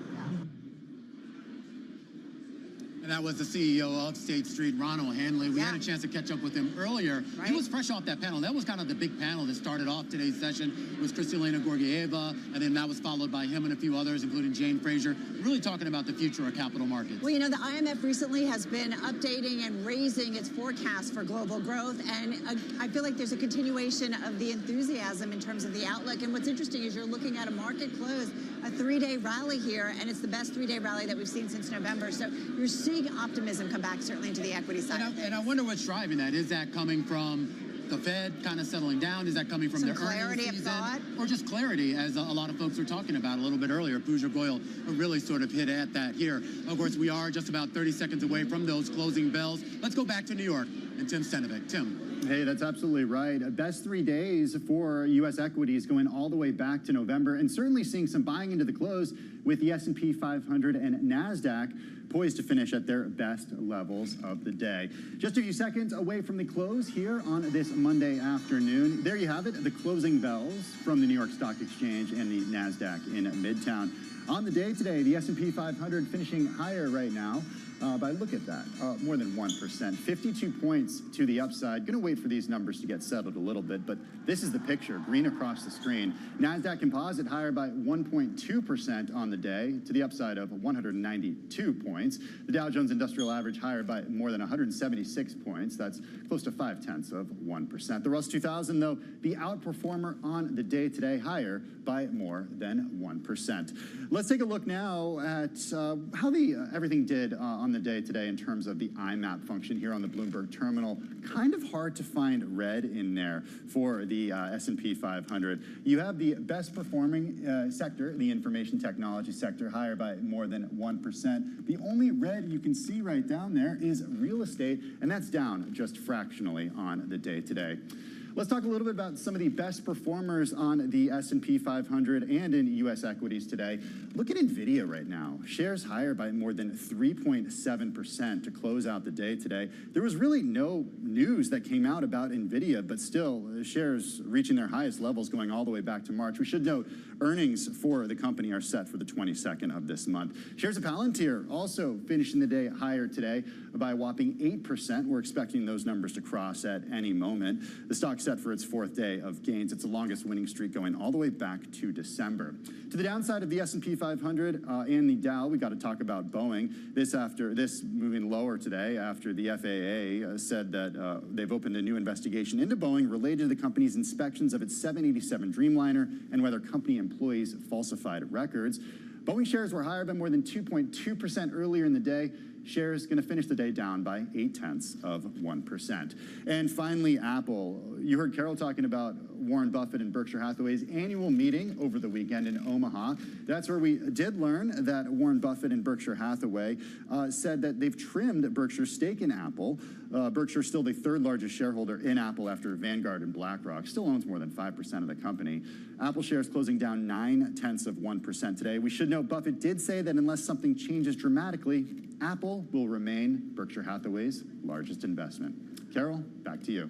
And that was the CEO of State Street, Ronald Hanley. We had a chance to catch up with him earlier. Right. He was fresh off that panel. That was kind of the big panel that started off today's session. It was Kristalina Georgieva, and then that was followed by him and a few others, including Jane Fraser, really talking about the future of capital markets. Well, you know, the IMF recently has been updating and raising its forecast for global growth, and I feel like there's a continuation of the enthusiasm in terms of the outlook. And what's interesting is you're looking at a market close, a 3-day rally here, and it's the best 3-day rally that we've seen since November. So you're seeing optimism come back, certainly, into the equity side. And I wonder what's driving that. Is that coming from the Fed kind of settling down? Is that coming from their clarity earnings of season? thought? Or just clarity, as a lot of folks were talking about a little bit earlier? Pooja Goyal really sort of hit at that here. Of course, we are just about 30 seconds away from those closing bells. Let's go back to New York and Tim Stenovic. Tim. Hey, that's absolutely right. Best 3 days for U.S. equities going all the way back to November, and certainly seeing some buying into the close with the S&P 500 and NASDAQ poised to finish at their best levels of the day. Just a few seconds away from the close here on this Monday afternoon. There you have it, the closing bells from the New York Stock Exchange and the NASDAQ in Midtown. On the day today, the S&P 500 finishing higher right now. But look at that, more than 1%, 52 points to the upside. Going to wait for these numbers to get settled a little bit, but this is the picture, green across the screen. NASDAQ Composite higher by 1.2% on the day, to the upside of 192 points. The Dow Jones Industrial Average higher by more than 176 points. That's close to 0.5%. The Russell 2000, though, the outperformer on the day today, higher by more than 1%. Let's take a look now at how everything did on the day today in terms of the IMAP function here on the Bloomberg terminal. Kind of hard to find red in there for the S&P 500. You have the best performing sector, the information technology sector, higher by more than 1%. The only red you can see right down there is real estate, and that's down just fractionally on the day today. Let's talk a little bit about some of the best performers on the S&P 500 and in U.S. equities today. Look at NVIDIA right now. Shares higher by more than 3.7% to close out the day today. There was really no news that came out about NVIDIA, but still, shares reaching their highest levels going all the way back to March. We should note earnings for the company are set for the 22nd of this month. Shares of Palantir also finishing the day higher today by a whopping 8%. We're expecting those numbers to cross at any moment. The stock set for its 4th day of gains. It's the longest winning streak going all the way back to December. To the downside of the S&P 500 and the Dow, we got to talk about Boeing. This moving lower today after the FAA said that they've opened a new investigation into Boeing related to the company's inspections of its 787 Dreamliner and whether company employees falsified records. Boeing shares were higher by more than 2.2% earlier in the day. Shares going to finish the day down by 0.8%. And finally, Apple. You heard Carol talking about Warren Buffett and Berkshire Hathaway's annual meeting over the weekend in Omaha. That's where we did learn that Warren Buffett and Berkshire Hathaway said that they've trimmed Berkshire's stake in Apple. Berkshire, still the 3rd largest shareholder in Apple after Vanguard and BlackRock, still owns more than 5% of the company. Apple shares closing down 0.9% today. We should note Buffett did say that unless something changes dramatically, Apple will remain Berkshire Hathaway's largest investment. Carol, back to you.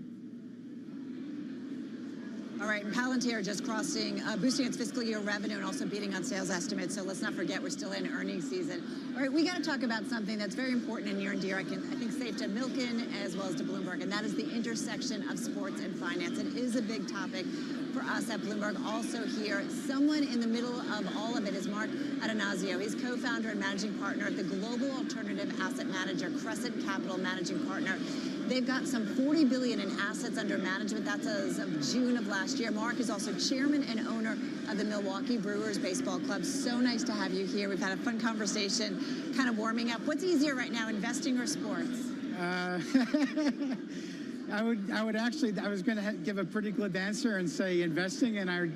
All right, and Palantir just boosting its fiscal year revenue and also beating on sales estimates. So let's not forget we're still in earnings season. All right, we got to talk about something that's very important and near and dear, I think safe to Milken as well as to Bloomberg, and that is the intersection of sports and finance. It is a big topic for us at Bloomberg. Also here, someone in the middle of all of it is Mark Atanasio. He's co-founder and managing partner at the global alternative asset manager, Crescent Capital managing partner. They've got some $40 billion in assets under management. That's as of June of last year. Mark is also chairman and owner of the Milwaukee Brewers Baseball Club. So nice to have you here. We've had a fun conversation, kind of warming up. What's easier right now, investing or sports? I was going to give a pretty glib answer and say investing, and I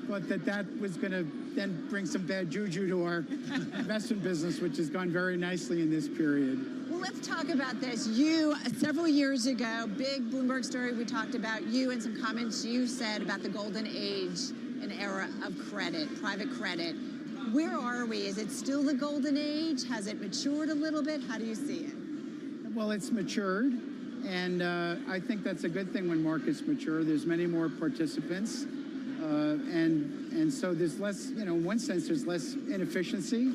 thought that was going to then bring some bad juju to our investment business, which has gone very nicely in this period. Well, let's talk about this. You, several years ago, big Bloomberg story, we talked about you and some comments you said about the golden age and era of credit, private credit. Where are we? Is it still the golden age? Has it matured a little bit? How do you see it? Well, it's matured, and I think that's a good thing when markets mature. There's many more participants, and so there's less, in one sense, there's less inefficiency.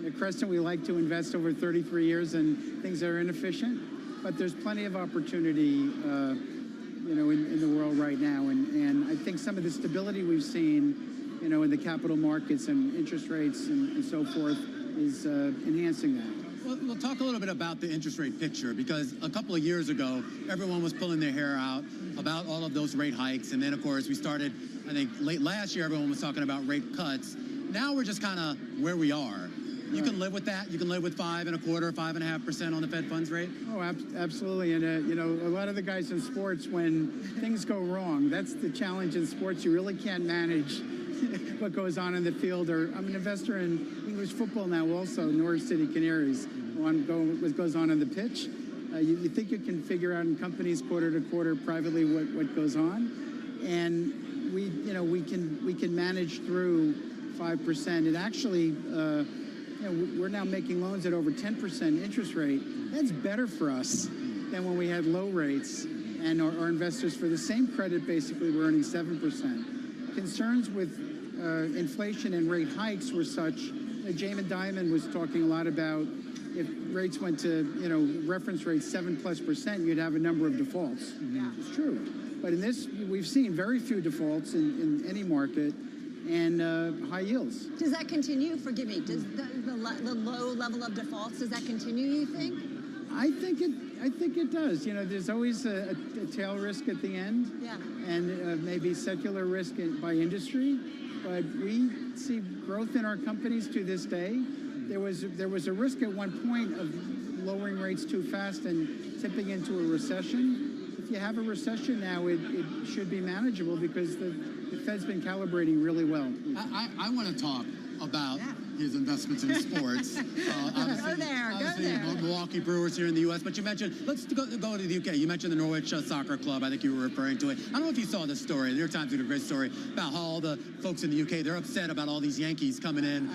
At Crescent, we like to invest over 33 years in things that are inefficient, but there's plenty of opportunity, in the world right now. And I think some of the stability we've seen, in the capital markets and interest rates and so forth is enhancing that. Well, we'll talk a little bit about the interest rate picture, because a couple of years ago, everyone was pulling their hair out about all of those rate hikes. And then, of course, we started, I think, late last year, everyone was talking about rate cuts. Now we're just kind of where we are. You can live with that. You can live with 5.25%, 5.5% on the Fed funds rate. Oh, absolutely. And, a lot of the guys in sports, when things go wrong, that's the challenge in sports. You really can't manage what goes on in the field. Or I'm an investor in English football now also, Norwich City Canaries, what goes on the pitch. You think you can figure out in companies quarter to quarter privately what goes on. And we can manage through 5%. It actually, we're now making loans at over 10% interest rate. That's better for us than when we had low rates, and our investors for the same credit basically were earning 7%. Concerns with inflation and rate hikes were such. Jamie Dimon was talking a lot about if rates went to reference rates 7+%, you'd have a number of defaults. Yeah. It's true. But in this, we've seen very few defaults in any market, and high yields. Does that continue? Forgive me. Does the low level of defaults, does that continue, you think? I think it does. There's always a tail risk at the end. Yeah. And maybe secular risk by industry. But we see growth in our companies to this day. There was a risk at one point of lowering rates too fast and tipping into a recession. If you have a recession now, it should be manageable because the Fed's been calibrating really well. I want to talk about his investments in sports. Go there. Milwaukee Brewers here in the U.S. But you mentioned, let's go to the U.K. You mentioned the Norwich Soccer Club. I think you were referring to it. I don't know if you saw this story. The New York Times did a great story about how all the folks in the U.K., they're upset about all these Yankees coming in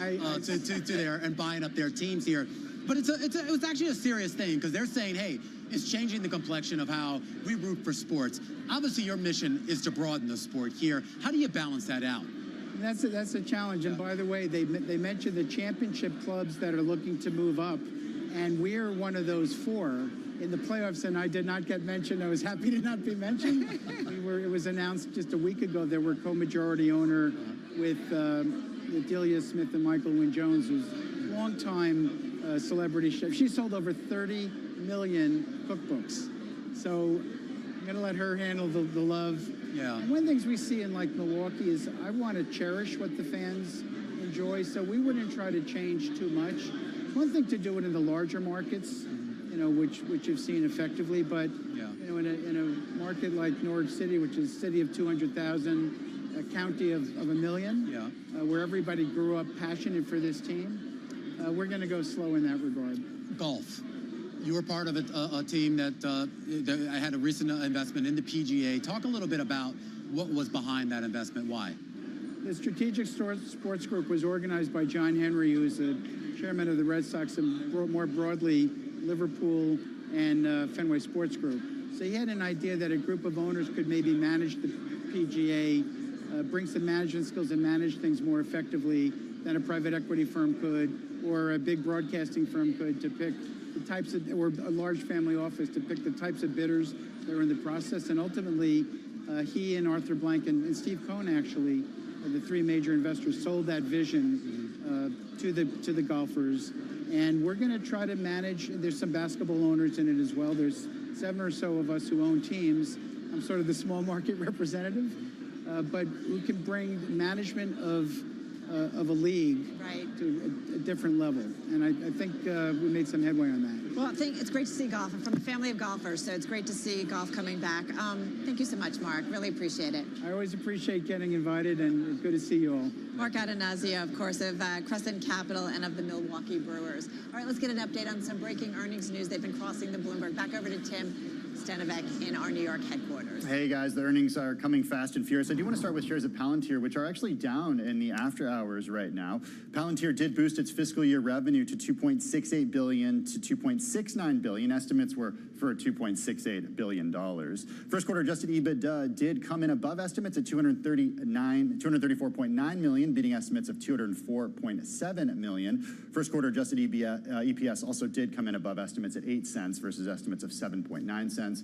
to there and buying up their teams here. But it was actually a serious thing because they're saying, hey, it's changing the complexion of how we root for sports. Obviously, your mission is to broaden the sport here. How do you balance that out? That's a challenge. And by the way, they mentioned the championship clubs that are looking to move up, and we're one of those 4 in the playoffs. And I did not get mentioned. I was happy to not be mentioned. It was announced just a week ago that we're co-majority owner with Delia Smith and Michael Wynn Jones, who's a longtime celebrity chef. She sold over 30 million cookbooks. So I'm going to let her handle the love. Yeah. And one of the things we see in like Milwaukee is I want to cherish what the fans enjoy, so we wouldn't try to change too much. It's one thing to do it in the larger markets, you know, which you've seen effectively, but you know, in a market like Norwich City, which is a city of 200,000, a county of 1 million, where everybody grew up passionate for this team, we're going to go slow in that regard. Golf. You were part of a team that had a recent investment in the PGA. Talk a little bit about what was behind that investment. Why? The Strategic Sports Group was organized by John Henry, who is the chairman of the Red Sox and more broadly Liverpool and Fenway Sports Group. So he had an idea that a group of owners could maybe manage the PGA, bring some management skills and manage things more effectively than a private equity firm could or a big broadcasting firm could, to pick the types of, or a large family office to pick the types of bidders that are in the process. And ultimately, he and Arthur Blank and Steve Cohen, actually, the 3 major investors, sold that vision to the golfers. And we're going to try to manage, there's some basketball owners in it as well. There's 7 or so of us who own teams. I'm sort of the small market representative, but we can bring management of a league to a different level. And I think we made some headway on that. Well, I think it's great to see golf. I'm from a family of golfers, so it's great to see golf coming back. Thank you so much, Mark. Really appreciate it. I always appreciate getting invited, and it's good to see you all. Mark Adanazio, of course, of Crescent Capital and of the Milwaukee Brewers. All right, let's get an update on some breaking earnings news. They've been crossing the Bloomberg. Back over to Tim Stanovic in our New York headquarters. Hey guys, the earnings are coming fast and furious. I do want to start with shares of Palantir, which are actually down in the after hours right now. Palantir did boost its fiscal year revenue to $2.68 billion to $2.69 billion. Estimates were for $2.68 billion. First quarter adjusted EBITDA did come in above estimates at $234.9 million, beating estimates of $204.7 million. First quarter adjusted EPS also did come in above estimates at 8 cents versus estimates of 7.9 cents.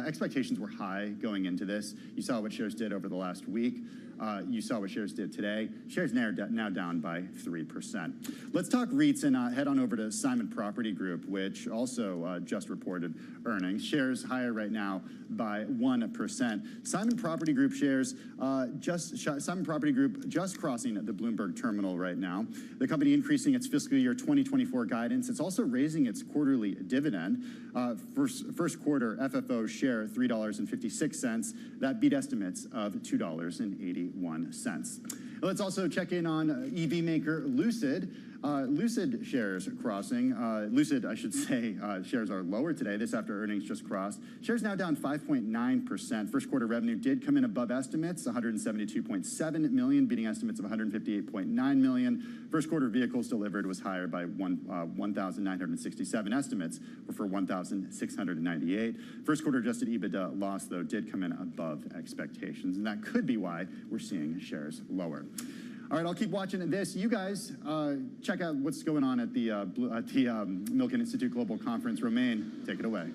Expectations were high going into this. You saw what shares did over the last week. You saw what shares did today. Shares now down by 3%. Let's talk REITs and head on over to Simon Property Group, which also just reported earnings. Shares higher right now by 1%. Simon Property Group shares Simon Property Group just crossing the Bloomberg terminal right now. The company increasing its fiscal year 2024 guidance. It's also raising its quarterly dividend. First quarter FFO share $3.56. That beat estimates of $2.81. Let's also check in on EV maker Lucid. Lucid shares crossing. Lucid, I should say, shares are lower today. This after earnings just crossed. Shares now down 5.9%. First quarter revenue did come in above estimates, $172.7 million, beating estimates of $158.9 million. First quarter vehicles delivered was higher by 1,967. Estimates were for 1,698. First quarter adjusted EBITDA loss, though, did come in above expectations, and that could be why we're seeing shares lower. All right, I'll keep watching this. You guys check out what's going on at the Milken Institute Global Conference. Romain, take it away.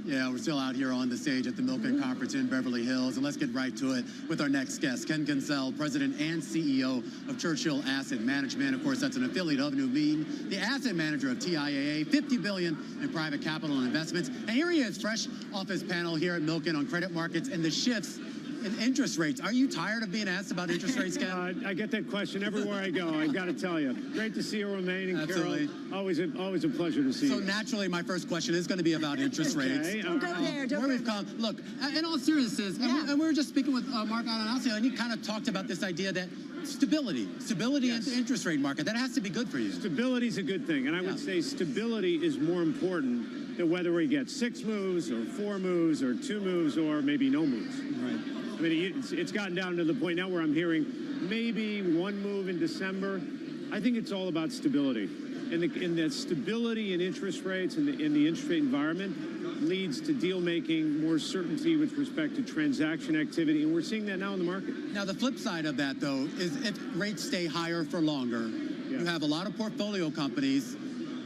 Yeah, we're still out here on the stage at the Milken Conference in Beverly Hills, and let's get right to it with our next guest, Ken Kinsell, President and CEO of Churchill Asset Management. Of course, that's an affiliate of Nuveen, the asset manager of TIAA, $50 billion in private capital and investments. And here he is, fresh off his panel here at Milken on credit markets and the shifts And interest rates. Are you tired of being asked about interest rates, Ken? I get that question everywhere I go. I got to tell you, great to see you, Romaine and Absolutely. Carol. Always a pleasure to see you. So naturally, my first question is going to be about interest rates. Don't go there. Don't Where go we've come. Look, in all seriousness, and we were just speaking with Mark Ananasio, and he kind of talked about this idea that stability in the interest rate market, that has to be good for you. Stability is a good thing, and I would say stability is more important than whether we get 6 moves or 4 moves or 2 moves or maybe no moves. Right. I mean, it's gotten down to the point now where I'm hearing maybe 1 move in December. I think it's all about stability. And the stability in interest rates and in the interest rate environment leads to deal making, more certainty with respect to transaction activity, and we're seeing that now in the market. Now, the flip side of that, though, is if rates stay higher for longer, you have a lot of portfolio companies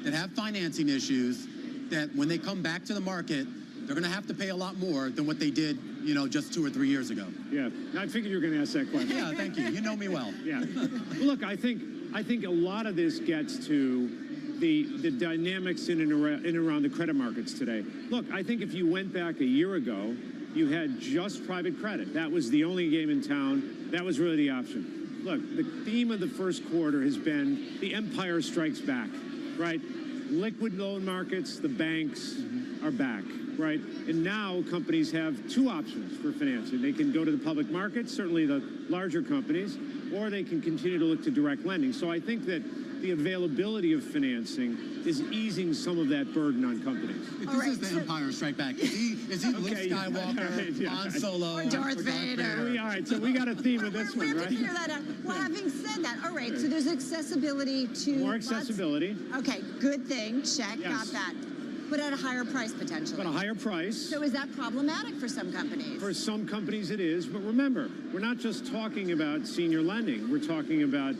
that have financing issues that when they come back to the market, they're going to have to pay a lot more than what they did, just 2 or 3 years ago. Yeah, I figured you were going to ask that question. Yeah, thank you. You know me well. Yeah. Well, look, I think a lot of this gets to the dynamics in and around the credit markets today. Look, I think if you went back a year ago, you had just private credit. That was the only game in town. That was really the option. Look, the theme of the first quarter has been the empire strikes back, right? Liquid loan markets, the banks are back, right? And now companies have 2 options for financing. They can go to the public markets, certainly the larger companies, or they can continue to look to direct lending. So I think that the availability of financing is easing some of that burden on companies. If this is the Empire Strike Back, is he Luke Skywalker, Han Solo, or Darth Vader? All right, so we got a theme with this one, We have right? to figure that out. Well, having said that, all right, so there's accessibility to... More accessibility. Okay, good thing, check, Yes. got that. But at a higher price, potentially. But a higher price. So is that problematic for some companies? For some companies it is, but remember, we're not just talking about senior lending. We're talking about,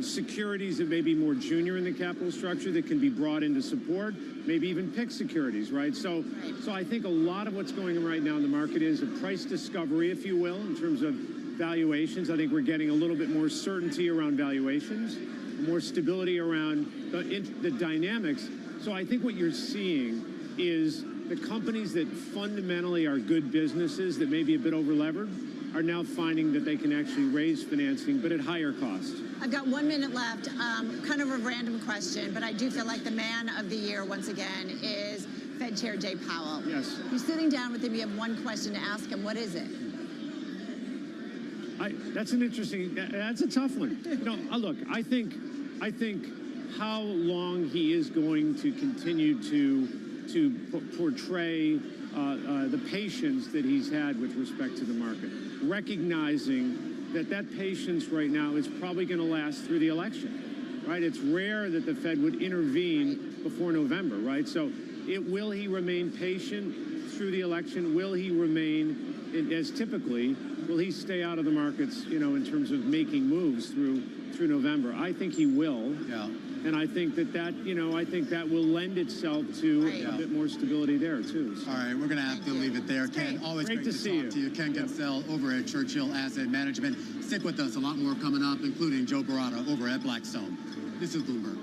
securities that may be more junior in the capital structure that can be brought in to support, maybe even PIK securities, right? So I think a lot of what's going on right now in the market is a price discovery, if you will, in terms of valuations. I think we're getting a little bit more certainty around valuations, more stability around the dynamics. So I think what you're seeing is the companies that fundamentally are good businesses that may be a bit over-levered are now finding that they can actually raise financing, but at higher cost. I've got 1 minute left. Kind of a random question, but I do feel like the man of the year, once again, is Fed Chair Jay Powell. Yes. You're sitting down with him. You have one question to ask him. What is it? That's an interesting. That's a tough one. Look, I think how long he is going to continue to portray the patience that he's had with respect to the market, recognizing that patience right now is probably going to last through the election, right? It's rare that the Fed would intervene before November, right? So will he remain patient through the election? Will he remain, as typically, will he stay out of the markets, in terms of making moves through November? I think he will. Yeah. And I think that will lend itself to a bit more stability there, too. So. All right, we're going to have to leave it there. Ken, always great to talk to you. Ken Gensel over at Churchill Asset Management. Stick with us. A lot more coming up, including Joe Barata over at Blackstone. This is Bloomberg.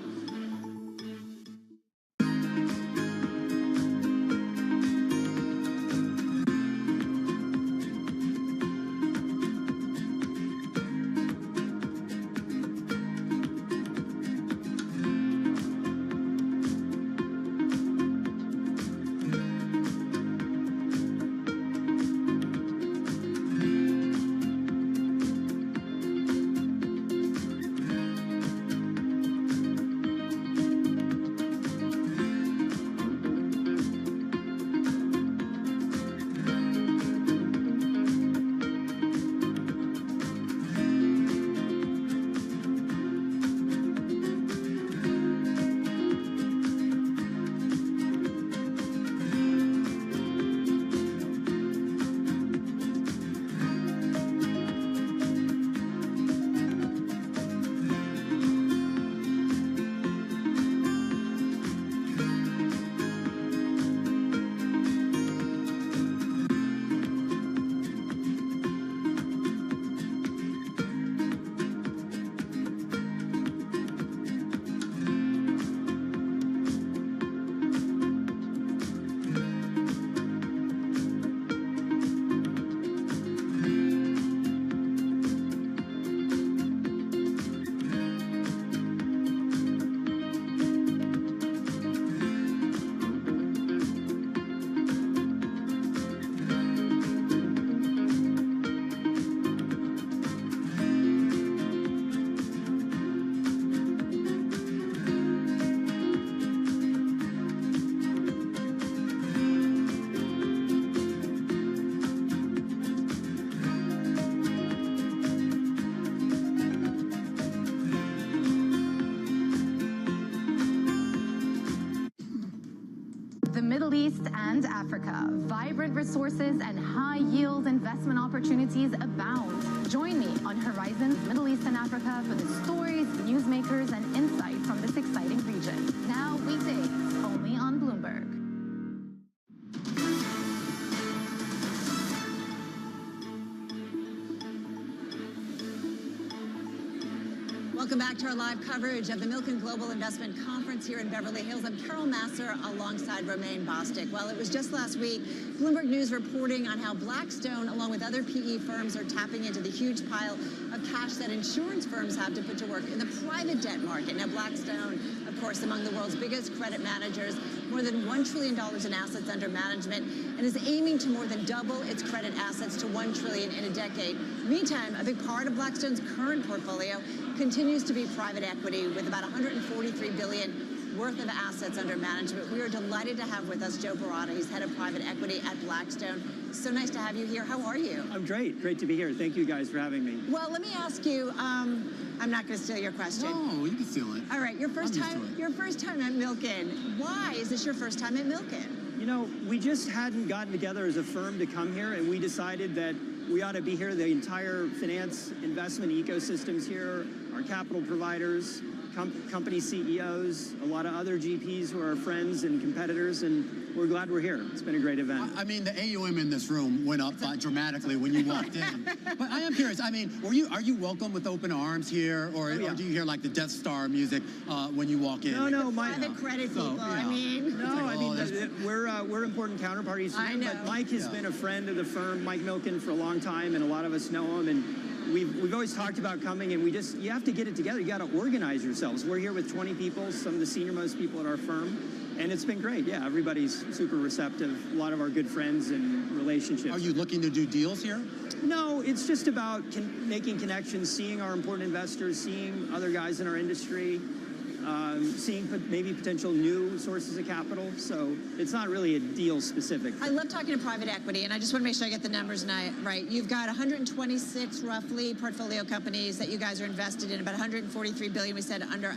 Middle East, and Africa. Vibrant resources and high-yield investment opportunities abound. Join me on Horizons Middle East and Africa for the stories, newsmakers, and insight from this exciting region. Now weekdays, only on Bloomberg. Welcome back to our live coverage of the Milken Global Investment Conference here in Beverly Hills. I'm Carol Masser alongside Romaine Bostic. Well, it was just last week, Bloomberg News reporting on how Blackstone, along with other PE firms, are tapping into the huge pile of cash that insurance firms have to put to work in the private debt market. Now, Blackstone, of course, among the world's biggest credit managers, more than $1 trillion in assets under management, and is aiming to more than double its credit assets to $1 trillion in a decade. Meantime, a big part of Blackstone's current portfolio continues to be private equity, with about $143 billion worth of assets under management. We are delighted to have with us Joe Barata. He's head of private equity at Blackstone. So nice to have you here. How are you? I'm great. Great to be here. Thank you guys for having me. Well, let me ask you. I'm not going to steal your question. No, you can steal it. All right, your first time at Milken. Why is this your first time at Milken? You know, we just hadn't gotten together as a firm to come here, and we decided that we ought to be here. The entire finance investment ecosystem's here, our capital providers, company CEOs, a lot of other GPs who are our friends and competitors, and we're glad we're here. It's been a great event. I mean, the AUM in this room went up dramatically when you walked in. But I am curious. I mean, are you welcome with open arms here, or do you hear like the Death Star music when you walk in? No, private credit people. yeah. I mean, we're important counterparties. I know. But Mike has been a friend of the firm, Mike Milken, for a long time, and a lot of us know him. And we've always talked about coming, and you have to get it together. You got to organize yourselves. We're here with 20 people, some of the senior most people at our firm, and it's been great. Yeah, everybody's super receptive. A lot of our good friends and relationships. Are you looking to do deals here? No, it's just about making connections, seeing our important investors, seeing other guys in our industry, seeing maybe potential new sources of capital. So it's not really a deal specific. I love talking to private equity, and I just want to make sure I get the numbers right. You've got 126 roughly portfolio companies that you guys are invested in, about 143 billion, we said, under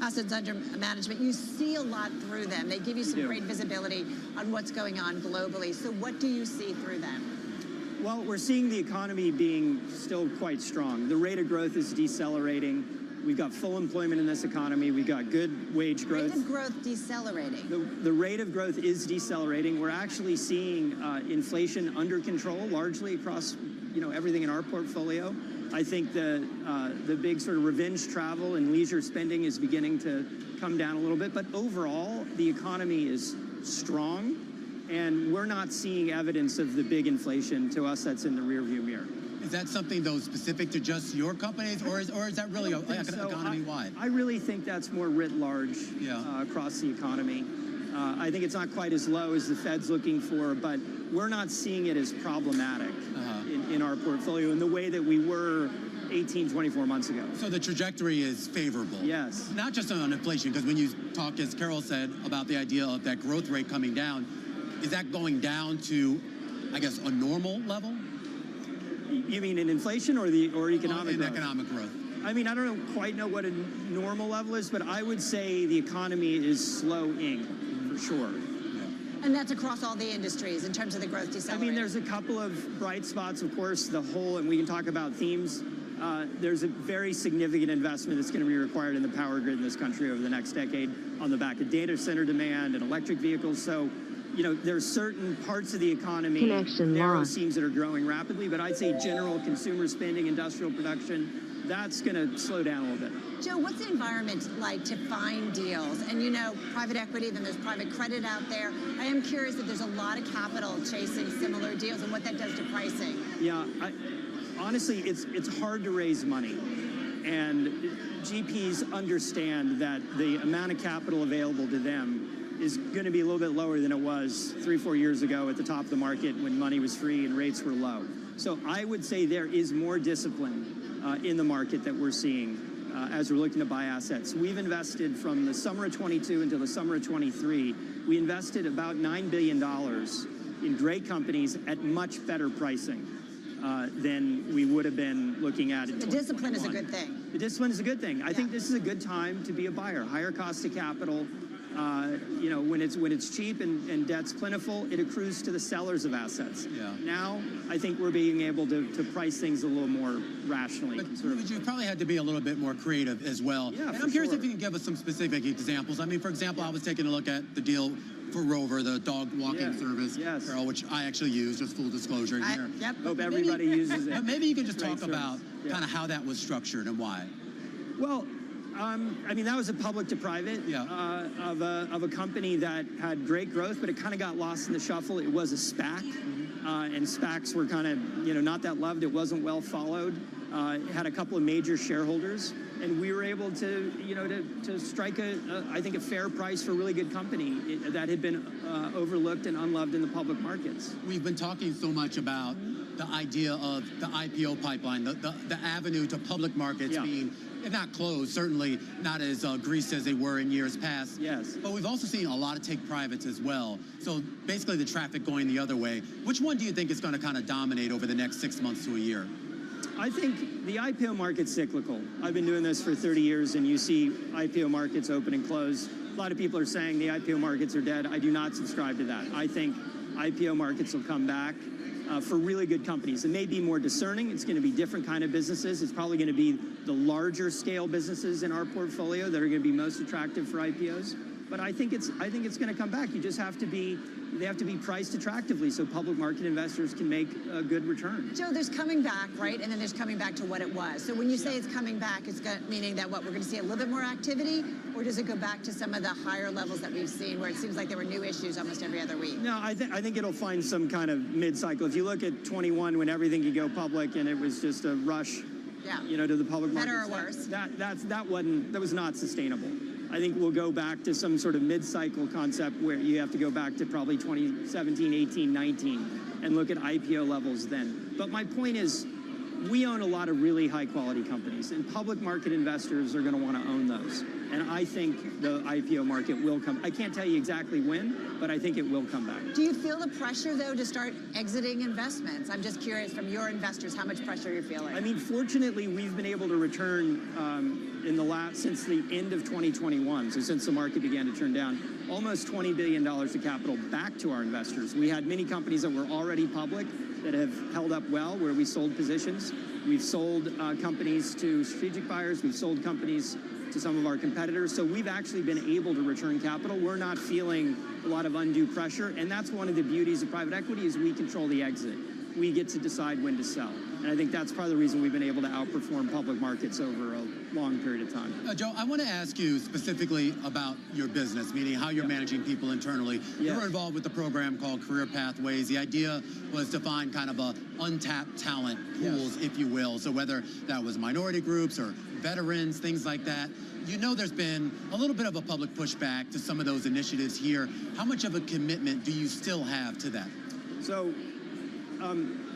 assets under management. You see a lot through them. They give you some great visibility on what's going on globally. So what do you see through them? Well, we're seeing the economy being still quite strong. The rate of growth is decelerating. We've got full employment in this economy. We've got good wage growth. Rate of growth decelerating. The rate of growth is decelerating. We're actually seeing inflation under control, largely across everything in our portfolio. I think the big sort of revenge travel and leisure spending is beginning to come down a little bit. But overall, the economy is strong, and we're not seeing evidence of the big inflation. To us, that's in the rearview mirror. Is that something, though, specific to just your companies, or is that really economy-wide? I really think that's more writ large across the economy. I think it's not quite as low as the Fed's looking for, but we're not seeing it as problematic in our portfolio in the way that we were 18, 24 months ago. So the trajectory is favorable. Yes. Not just on inflation, because when you talk, as Carol said, about the idea of that growth rate coming down, is that going down to, I guess, a normal level? You mean in inflation or economic growth? Economic growth. I mean, I don't quite know what a normal level is, but I would say the economy is slowing, for sure. And that's across all the industries in terms of the growth deceleration. I mean, there's a couple of bright spots, of course, and we can talk about themes. There's a very significant investment that's going to be required in the power grid in this country over the next decade on the back of data center demand and electric vehicles. So, there's certain parts of the economy, narrow seams that are growing rapidly, but I'd say general consumer spending, industrial production, that's going to slow down a little bit. Joe, what's the environment like to find deals? And private equity, then there's private credit out there. I am curious if there's a lot of capital chasing similar deals and what that does to pricing. Yeah, honestly, it's hard to raise money. And GPs understand that the amount of capital available to them is going to be a little bit lower than it was 3-4 years ago at the top of the market when money was free and rates were low. So I would say there is more discipline in the market that we're seeing as we're looking to buy assets. We've invested from the summer of 22 until the summer of 23. We invested about $9 billion in great companies at much better pricing than we would have been looking at in 2021. The discipline is a good thing. The discipline is a good thing. I think this is a good time to be a buyer. Higher cost of capital. You know, when it's cheap and debt's plentiful, it accrues to the sellers of assets. Yeah. Now, I think we're being able to price things a little more rationally. But you probably had to be a little bit more creative as well. Yeah, and I'm curious if you can give us some specific examples. I mean, for example, I was taking a look at the deal for Rover, the dog walking service, Carol, which I actually use, just full disclosure here. Yep. Hope everybody uses it. But maybe you can just talk Great about service. kind of how that was structured and why. Well, I mean, that was a public to private of a company that had great growth, but it kind of got lost in the shuffle. It was a SPAC, and SPACs were kind of, you know, not that loved. It wasn't well followed. It had a couple of major shareholders, and we were able to, you know, to strike I think a fair price for a really good company that had been overlooked and unloved in the public markets. We've been talking so much about the idea of the IPO pipeline, the avenue to public markets being, if not closed, certainly not as greased as they were in years past. Yes. But we've also seen a lot of take privates as well. So basically the traffic going the other way. Which one do you think is going to kind of dominate over the next 6 months to a year? I think the IPO market's cyclical. I've been doing this for 30 years, and you see IPO markets open and close. A lot of people are saying the IPO markets are dead. I do not subscribe to that. I think IPO markets will come back for really good companies. It may be more discerning. It's going to be different kind of businesses. It's probably going to be the larger scale businesses in our portfolio that are going to be most attractive for IPOs. But I think it's going to come back. You just have to be, they have to be priced attractively so public market investors can make a good return. Joe, there's coming back, right? And then there's coming back to what it was. So when you say it's coming back, it's meaning that what, we're going to see a little bit more activity, or does it go back to some of the higher levels that we've seen where it seems like there were new issues almost every other week? No, I think it'll find some kind of mid-cycle. If you look at 21 when everything could go public and it was just a rush, you know, to the public markets. Better or worse? That was not sustainable. I think we'll go back to some sort of mid-cycle concept where you have to go back to probably 2017, 18, 19 and look at IPO levels then. But my point is, we own a lot of really high-quality companies, and public market investors are going to want to own those. And I think the IPO market will come. I can't tell you exactly when, but I think it will come back. Do you feel the pressure, though, to start exiting investments? I'm just curious from your investors how much pressure you're feeling. I mean, fortunately, we've been able to return since the end of 2021, so since the market began to turn down, almost $20 billion of capital back to our investors. We had many companies that were already public that have held up well, where we sold positions. We've sold companies to strategic buyers. We've sold companies to some of our competitors. So we've actually been able to return capital. We're not feeling a lot of undue pressure. And that's one of the beauties of private equity is we control the exit. We get to decide when to sell. And I think that's part of the reason we've been able to outperform public markets over a long period of time. Joe, I want to ask you specifically about your business, meaning how you're managing people internally. You were involved with the program called Career Pathways. The idea was to find kind of untapped talent pools, if you will. So whether that was minority groups or veterans, things like that. You know there's been a little bit of a public pushback to some of those initiatives here. How much of a commitment do you still have to that? So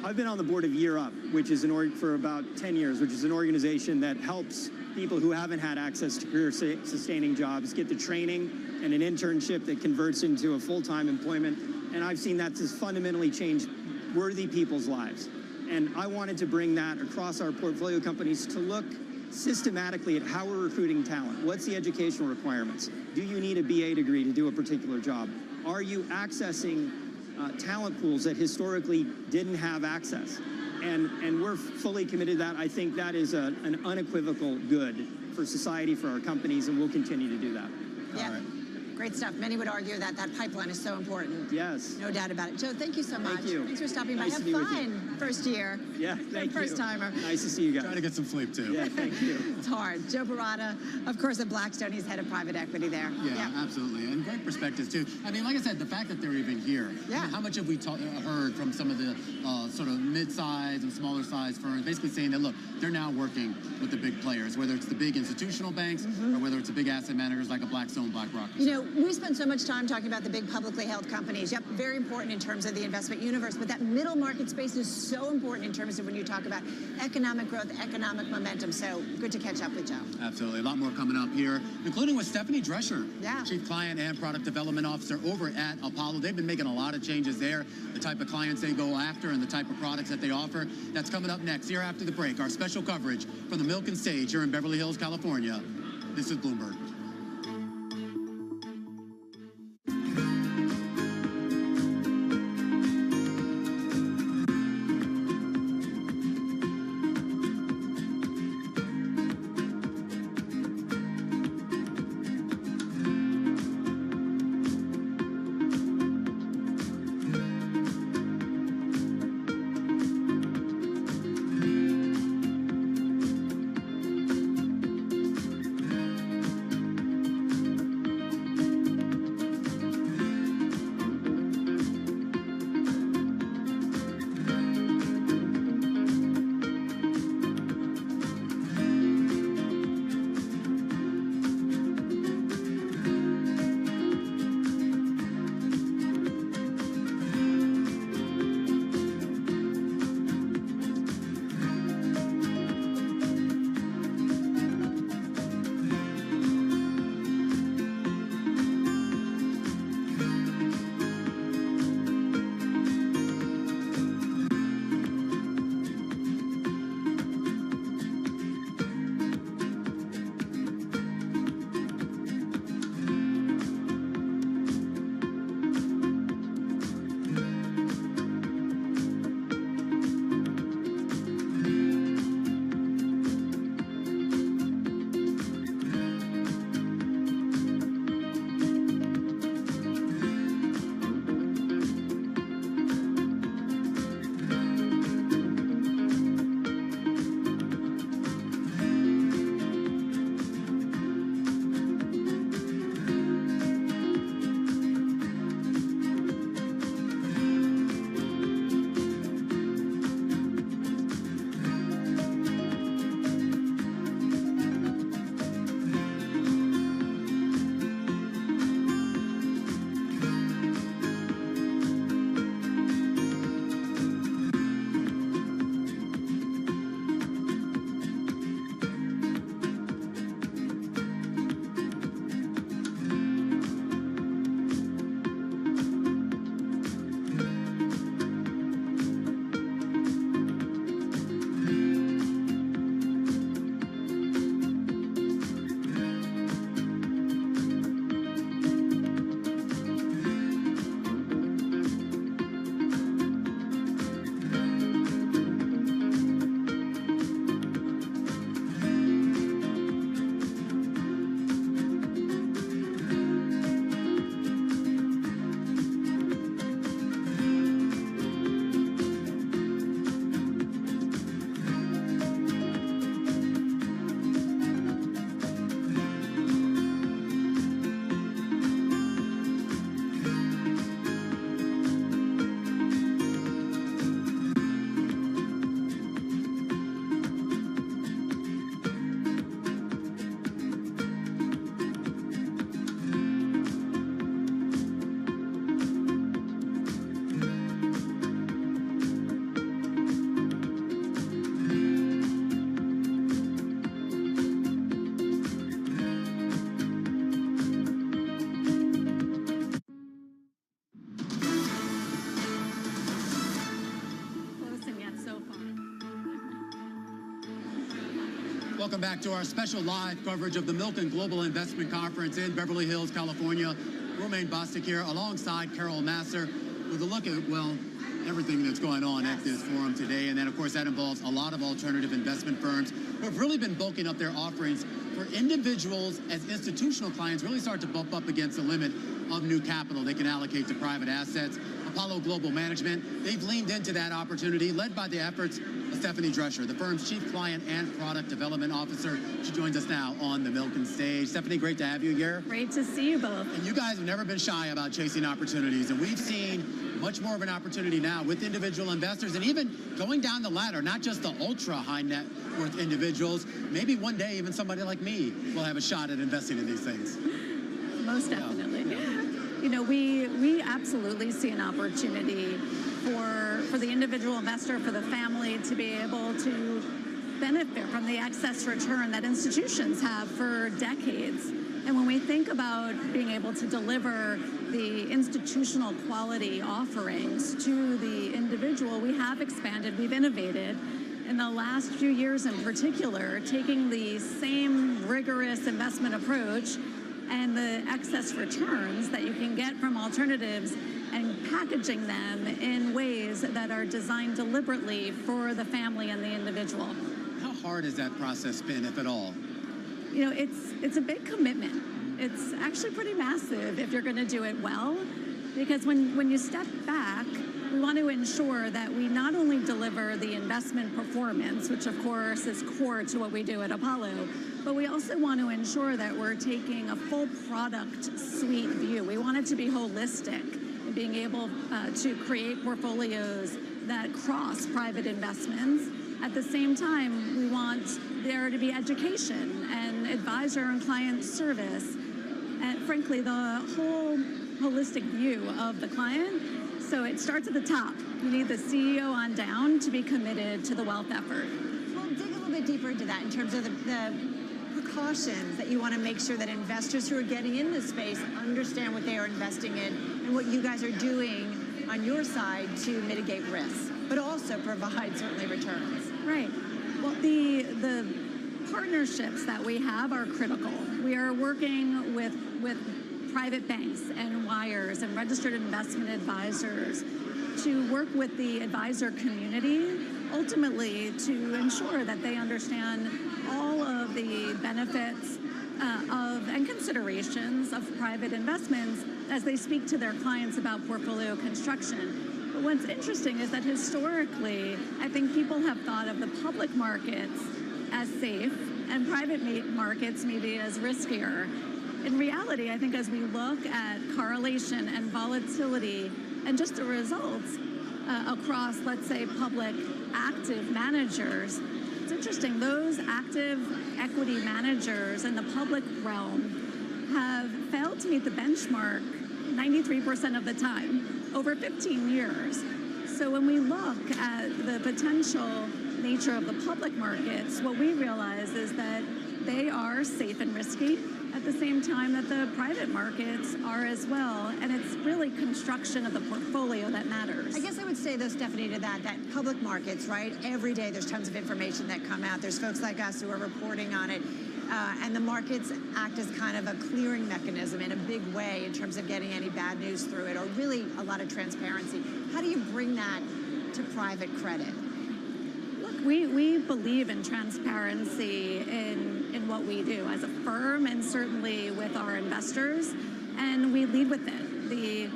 I've been on the board of Year Up, which is for about 10 years, which is an organization that helps people who haven't had access to career-sustaining jobs get the training and an internship that converts into a full-time employment. And I've seen that has fundamentally changed worthy people's lives. And I wanted to bring that across our portfolio companies to look systematically at how we're recruiting talent. What's the educational requirements? Do you need a BA degree to do a particular job? Are you accessing talent pools that historically didn't have access? And we're fully committed to that. I think that is an unequivocal good for society, for our companies, and we'll continue to do that. Yeah. Great stuff. Many would argue that that pipeline is so important. Yes. No doubt about it. Joe, thank you so much. Thank you. Thanks for stopping Nice by. to be Have with you. fun. First year. Yeah, thank you. First timer. Nice to see you guys. Try to get some sleep, too. Yeah, thank you. It's hard. Joe Barada, of course, at Blackstone. He's head of private equity there. Yeah, absolutely. And great perspectives, too. I mean, like I said, the fact that they're even here. Yeah. I mean, how much have we heard from some of the sort of mid-size and smaller-size firms basically saying that, look, they're now working with the big players, whether it's the big institutional banks or whether it's the big asset managers like a Blackstone, BlackRock. You know, we spend so much time talking about the big publicly held companies. Yep, very important in terms of the investment universe, but that middle market space is so important in terms of when you talk about economic growth, economic momentum. So good to catch up with Joe. Absolutely. A lot more coming up here, including with Stephanie Drescher, Yeah. Chief Client and Product Development Officer over at Apollo. They've been making a lot of changes there, the type of clients they go after and the type of products that they offer. That's coming up next here after the break. Our special coverage from the Milken Stage here in Beverly Hills, California. This is Bloomberg. Welcome back to our special live coverage of the Milken Global Investment Conference in Beverly Hills, California. Romaine Bostic here alongside Carol Masser with a look at, well, everything that's going on at this forum today. And then, of course, that involves a lot of alternative investment firms who have really been bulking up their offerings for individuals as institutional clients really start to bump up against the limit of new capital they can allocate to private assets. Apollo Global Management, they've leaned into that opportunity, led by the efforts of Stephanie Drescher, the firm's Chief Client and Product Development Officer. She joins us now on the Milken stage. Stephanie, great to have you here. Great to see you both. And you guys have never been shy about chasing opportunities, and we've seen much more of an opportunity now with individual investors and even going down the ladder, not just the ultra high net worth individuals. Maybe one day even somebody like me will have a shot at investing in these things. Most definitely. You know, we absolutely see an opportunity for the individual investor, for the family to be able to benefit from the excess return that institutions have for decades. And when we think about being able to deliver the institutional quality offerings to the individual, we have expanded, we've innovated. In the last few years in particular, taking the same rigorous investment approach and the excess returns that you can get from alternatives and packaging them in ways that are designed deliberately for the family and the individual. How hard has that process been, if at all? You know, it's a big commitment. It's actually pretty massive if you're going to do it well, because when you step back, we want to ensure that we not only deliver the investment performance, which of course is core to what we do at Apollo, but we also want to ensure that we're taking a full product suite view. We want it to be holistic, and being able to create portfolios that cross private investments. At the same time, we want there to be education and advisor and client service, and frankly, the whole holistic view of the client. So it starts at the top. You need the CEO on down to be committed to the wealth effort. Well, dig a little bit deeper into that in terms of the precautions that you want to make sure that investors who are getting in this space understand what they are investing in and what you guys are doing on your side to mitigate risk, but also provide certainly returns. Right. Well, the partnerships that we have are critical. We are working with private banks and wires and registered investment advisors to work with the advisor community, ultimately to ensure that they understand all of the benefits of and considerations of private investments as they speak to their clients about portfolio construction. But what's interesting is that historically, I think people have thought of the public markets as safe and private markets maybe as riskier. In reality, I think as we look at correlation and volatility and just the results across, let's say, public active managers, it's interesting, those active equity managers in the public realm have failed to meet the benchmark 93% of the time, over 15 years. So when we look at the potential nature of the public markets, what we realize is that they are safe and risky at the same time that the private markets are as well. And it's really construction of the portfolio that matters. I guess I would say, though, Stephanie, to that public markets, right? Every day there's tons of information that come out. There's folks like us who are reporting on it. And the markets act as kind of a clearing mechanism in a big way in terms of getting any bad news through it, or really a lot of transparency. How do you bring that to private credit? Look, we believe in transparency in what we do as a firm and certainly with our investors, and we lead with it.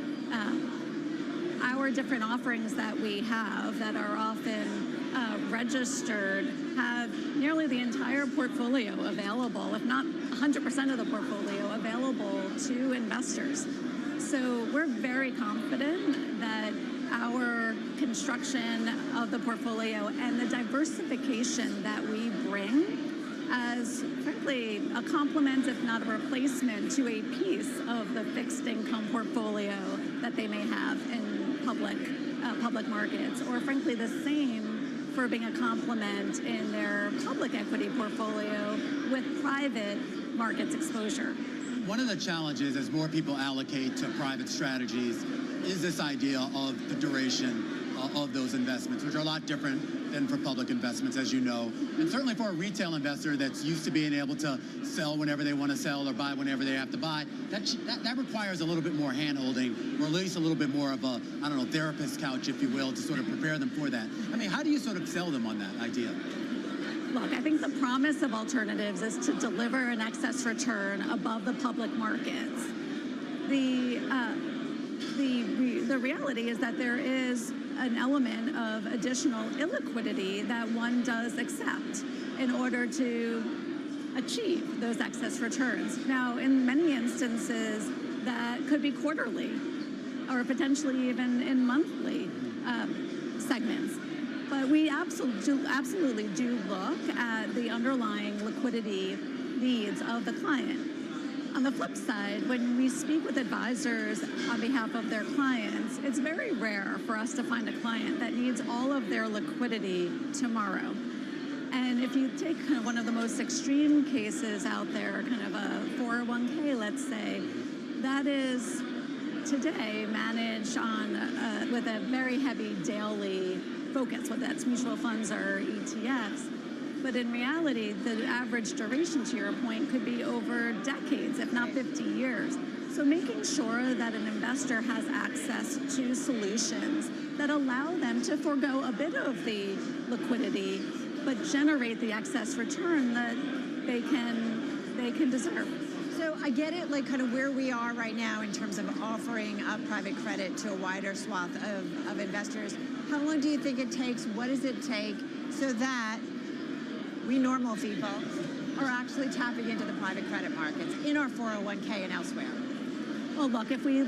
Our different offerings that we have that are often registered have nearly the entire portfolio available, if not 100% of the portfolio available to investors. So we're very confident that our construction of the portfolio and the diversification that we bring as, frankly, a complement, if not a replacement, to a piece of the fixed income portfolio that they may have in public markets, or frankly the same for being a complement in their public equity portfolio with private markets exposure. One of the challenges as more people allocate to private strategies is this idea of the duration of those investments, which are a lot different than for public investments, as you know. And certainly for a retail investor that's used to being able to sell whenever they want to sell or buy whenever they have to buy, that requires a little bit more hand-holding, or at least a little bit more of a, I don't know, therapist couch, if you will, to sort of prepare them for that. I mean, how do you sort of sell them on that idea? Look, I think the promise of alternatives is to deliver an excess return above the public markets. The reality is that there is an element of additional illiquidity that one does accept in order to achieve those excess returns. Now, in many instances, that could be quarterly or potentially even in monthly segments. But we absolutely do look at the underlying liquidity needs of the client. On the flip side, when we speak with advisors on behalf of their clients, it's very rare for us to find a client that needs all of their liquidity tomorrow. And if you take kind of one of the most extreme cases out there, kind of a 401k, let's say, that is today managed on with a very heavy daily focus, whether that's mutual funds or ETFs. But in reality, the average duration, to your point, could be over decades, if not 50 years. So making sure that an investor has access to solutions that allow them to forego a bit of the liquidity, but generate the excess return that they can deserve. So I get it, like kind of where we are right now in terms of offering up private credit to a wider swath of investors. How long do you think it takes? What does it take so that we normal people are actually tapping into the private credit markets in our 401k and elsewhere? Well, look, if we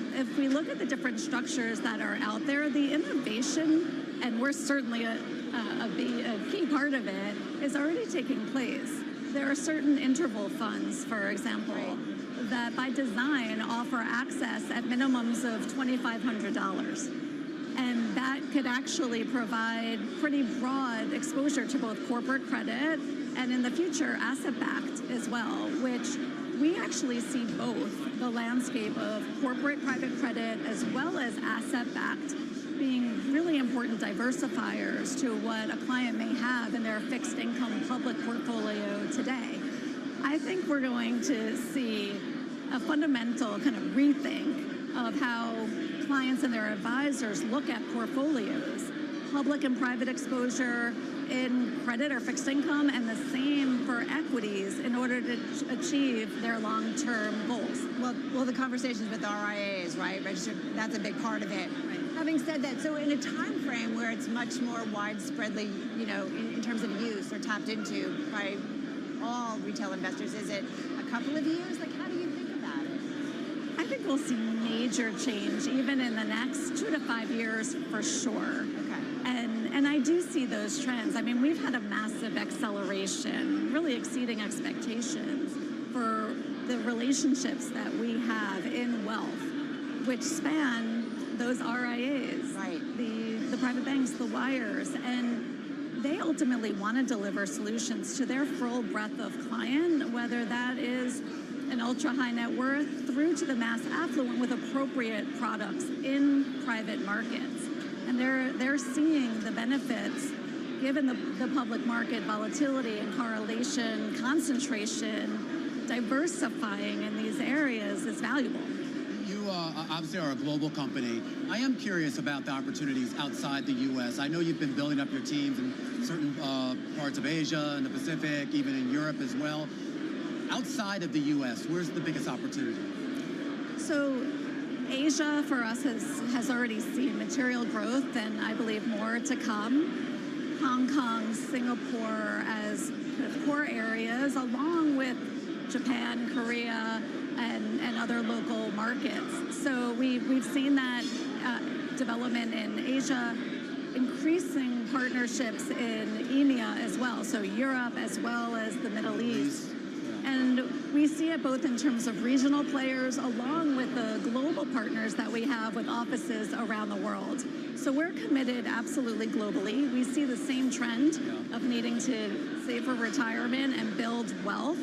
look at the different structures that are out there, the innovation, and we're certainly a key part of it, is already taking place. There are certain interval funds, for example, that by design offer access at minimums of $2,500. And that could actually provide pretty broad exposure to both corporate credit and in the future asset-backed as well, which we actually see both the landscape of corporate private credit as well as asset-backed being really important diversifiers to what a client may have in their fixed income public portfolio today. I think we're going to see a fundamental kind of rethink of how clients and their advisors look at portfolios, public and private exposure in credit or fixed income, and the same for equities in order to achieve their long-term goals. Well, the conversations with RIAs, right? Registered, that's a big part of it. Right. Having said that, so in a time frame where it's much more widespreadly, in terms of use or tapped into by all retail investors, is it a couple of years? Like, how do you think about it? I think we'll see major change even in the next 2 to 5 years for sure. Okay. And I do see those trends. I mean, we've had a massive acceleration, really exceeding expectations for the relationships that we have in wealth, which span those RIAs, right? The private banks, the wires, and they ultimately want to deliver solutions to their full breadth of client, whether that is an ultra high net worth through to the mass affluent with appropriate products in private markets. And they're seeing the benefits given the public market volatility and correlation, concentration, diversifying in these areas is valuable. You obviously are a global company. I am curious about the opportunities outside the U.S. I know you've been building up your teams in certain parts of Asia and the Pacific, even in Europe as well. Outside of the U.S., where's the biggest opportunity? So Asia for us has already seen material growth, and I believe more to come. Hong Kong, Singapore as core areas, along with Japan, Korea, and other local markets. So we've seen that development in Asia, increasing partnerships in EMEA as well, so Europe as well as the Middle East. And we see it both in terms of regional players along with the global partners that we have with offices around the world. So we're committed absolutely globally. We see the same trend of needing to save for retirement and build wealth.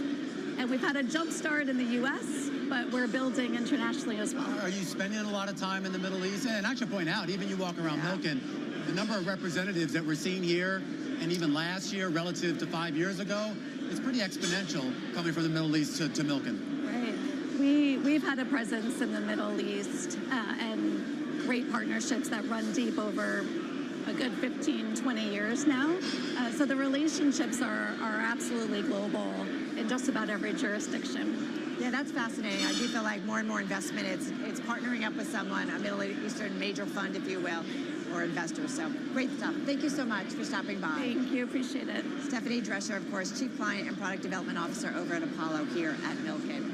And we've had a jump start in the U.S., but we're building internationally as well. Are you spending a lot of time in the Middle East? And I should point out, even you walk around Milken, the number of representatives that we're seeing here And even last year, relative to 5 years ago, it's pretty exponential coming from the Middle East to Milken. Right. We've had a presence in the Middle East and great partnerships that run deep over a good 15, 20 years now. So the relationships are absolutely global in just about every jurisdiction. Yeah, that's fascinating. I do feel like more and more investment, it's partnering up with someone, a Middle Eastern major fund, if you will, or investor. So great stuff. Thank you so much for stopping by. Thank you. Appreciate it. Stephanie Drescher, of course, Chief Client and Product Development Officer over at Apollo here at Milken.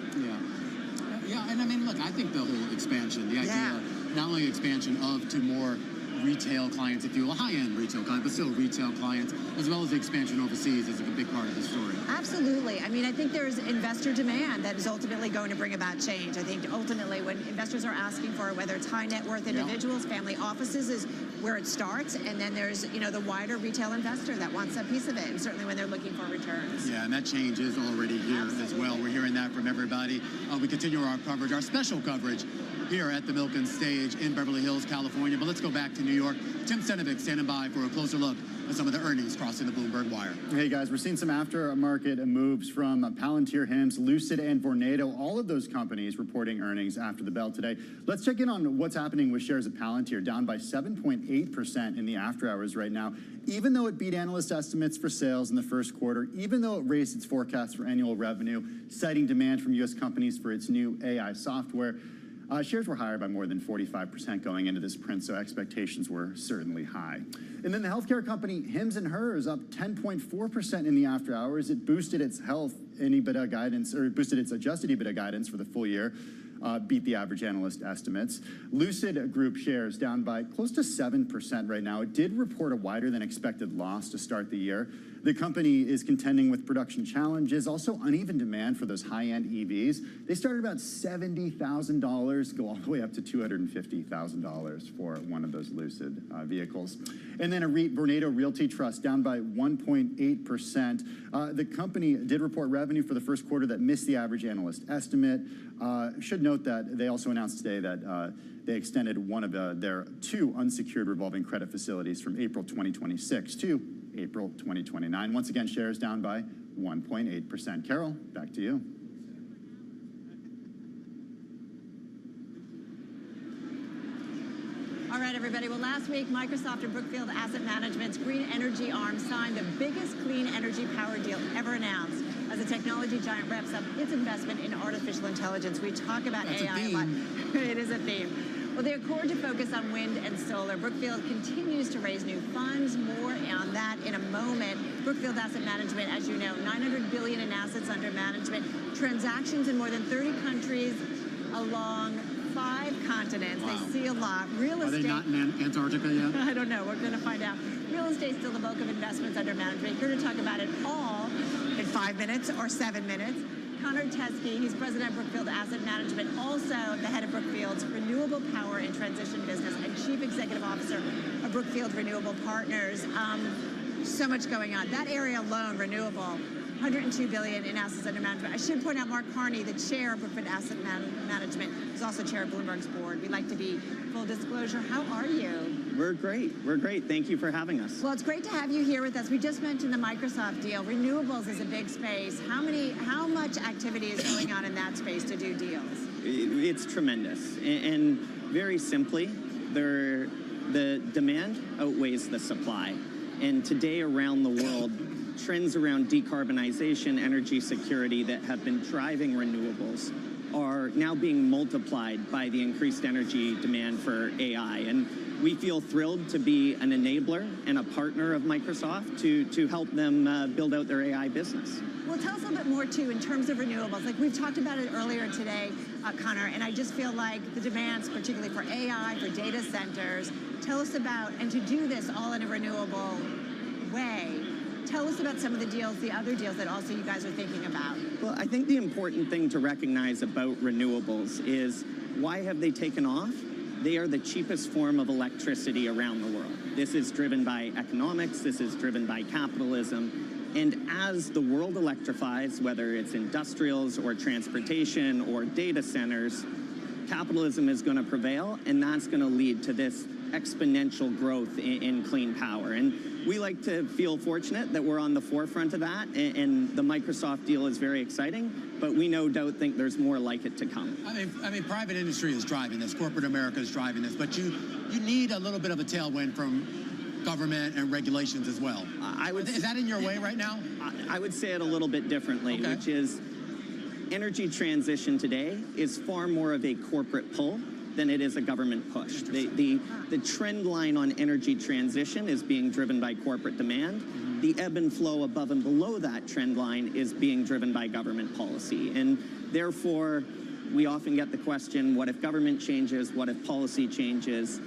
Yeah, and I mean, look, I think the whole expansion, the idea, not only expansion to more retail clients, if you will, high-end retail clients, but still retail clients, as well as the expansion overseas is a big part of the story. Absolutely. I mean, I think there's investor demand that is ultimately going to bring about change. I think ultimately when investors are asking for it, whether it's high net worth individuals, family offices is where it starts, and then there's, the wider retail investor that wants a piece of it, and certainly when they're looking for returns. Yeah, and that change is already here as well. We're hearing that from everybody. We continue our coverage, our special coverage here at the Milken stage in Beverly Hills, California. But let's go back to New York. Tim Stenovic standing by for a closer look at some of the earnings crossing the Bloomberg wire. Hey guys, we're seeing some aftermarket moves from Palantir, HIMSS, Lucid, and Vornado. All of those companies reporting earnings after the bell today. Let's check in on what's happening with shares of Palantir, down by 7.8% in the after hours right now. Even though it beat analyst estimates for sales in the first quarter, even though it raised its forecast for annual revenue, citing demand from U.S. companies for its new AI software, shares were higher by more than 45% going into this print, so expectations were certainly high. And then the healthcare company Hims & Hers up 10.4% in the after hours. It boosted its health and EBITDA guidance, or it boosted its adjusted EBITDA guidance for the full year, beat the average analyst estimates. Lucid Group shares down by close to 7% right now. It did report a wider than expected loss to start the year. The company is contending with production challenges, also uneven demand for those high-end EVs. They started about $70,000, go all the way up to $250,000 for one of those Lucid vehicles. And then a Vornado Realty Trust down by 1.8%. The company did report revenue for the first quarter that missed the average analyst estimate. Should note that they also announced today that they extended one of their two unsecured revolving credit facilities from April 2026 to April 2029. Once again, shares down by 1.8%. Carol, back to you. All right, everybody. Well, last week, Microsoft and Brookfield Asset Management's green energy arm signed the biggest clean energy power deal ever announced as the technology giant wraps up its investment in artificial intelligence. We talk about AI a lot. It is a theme. Well, they accord to focus on wind and solar. Brookfield continues to raise new funds. More on that in a moment. Brookfield Asset Management, as you know, $900 billion in assets under management, transactions in more than 30 countries along 5 continents. Wow. They see a lot. Real estate. Are they not in Antarctica yet? I don't know. We're going to find out. Real estate's still the bulk of investments under management. Here to talk about it all in 5 minutes or 7 minutes. Connor Teskey, he's president of Brookfield Asset Management, also the head of Brookfield's Renewable Power and Transition Business and chief executive officer of Brookfield Renewable Partners. So much going on. That area alone, renewable, $102 billion in assets under management. I should point out Mark Carney, the chair of Brookfield Asset Management, is also chair of Bloomberg's board. We like to be full disclosure. How are you? We're great. We're great. Thank you for having us. Well, it's great to have you here with us. We just mentioned the Microsoft deal. Renewables is a big space. How much activity is going on in that space to do deals? It's tremendous. And very simply, the demand outweighs the supply. And today around the world, trends around decarbonization, energy security that have been driving renewables are now being multiplied by the increased energy demand for AI. And we feel thrilled to be an enabler and a partner of Microsoft to help them build out their AI business. Well, tell us a little bit more, too, in terms of renewables. Like we've talked about it earlier today, Connor, and I just feel like the demands, particularly for AI, for data centers, tell us about, and to do this all in a renewable way, tell us about some of the deals, the other deals that also you guys are thinking about. Well, I think the important thing to recognize about renewables is why have they taken off? They are the cheapest form of electricity around the world. This is driven by economics, this is driven by capitalism, and as the world electrifies, whether it's industrials or transportation or data centers, capitalism is going to prevail, and that's going to lead to this exponential growth in clean power. And we like to feel fortunate that we're on the forefront of that, and the Microsoft deal is very exciting, but we no doubt think there's more like it to come. I mean, private industry is driving this, corporate America is driving this, but you need a little bit of a tailwind from government and regulations as well. Is that in your way right now? I would say it a little bit differently, which is energy transition today is far more of a corporate pull than it is a government push. The trend line on energy transition is being driven by corporate demand. The ebb and flow above and below that trend line is being driven by government policy. And therefore, we often get the question, what if government changes? What if policy changes?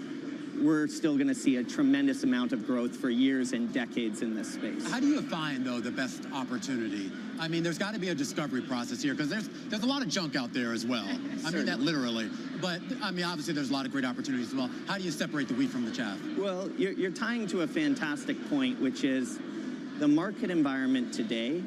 We're still going to see a tremendous amount of growth for years and decades in this space. How do you find, though, the best opportunity? I mean, there's got to be a discovery process here, because there's a lot of junk out there as well. I mean that literally. But, I mean, obviously there's a lot of great opportunities as well. How do you separate the wheat from the chaff? Well, you're tying to a fantastic point, which is the market environment today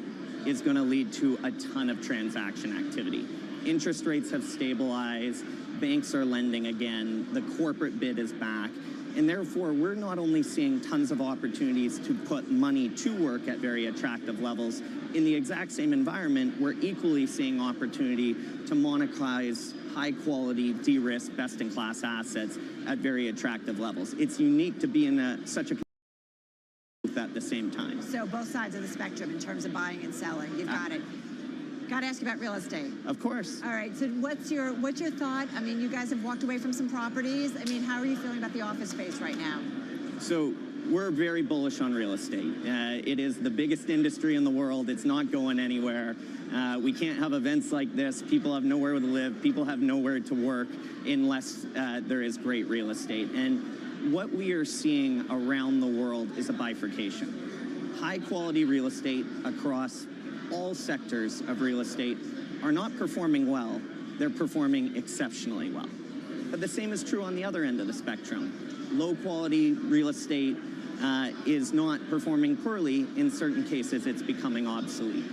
is going to lead to a ton of transaction activity. Interest rates have stabilized. Banks are lending again. The corporate bid is back. And therefore, we're not only seeing tons of opportunities to put money to work at very attractive levels, in the exact same environment, we're equally seeing opportunity to monetize high-quality, de-risk, best-in-class assets at very attractive levels. It's unique to be in such a at the same time. So both sides of the spectrum in terms of buying and selling. You've got it. Got to ask you about real estate. Of course. All right. So what's your thought? I mean, you guys have walked away from some properties. I mean, how are you feeling about the office space right now? So we're very bullish on real estate. It is the biggest industry in the world. It's not going anywhere. We can't have events like this. People have nowhere to live. People have nowhere to work unless there is great real estate. And what we are seeing around the world is a bifurcation. High quality real estate across all sectors of real estate are not performing well. They're performing exceptionally well. But the same is true on the other end of the spectrum. Low quality real estate is not performing poorly. In certain cases, it's becoming obsolete.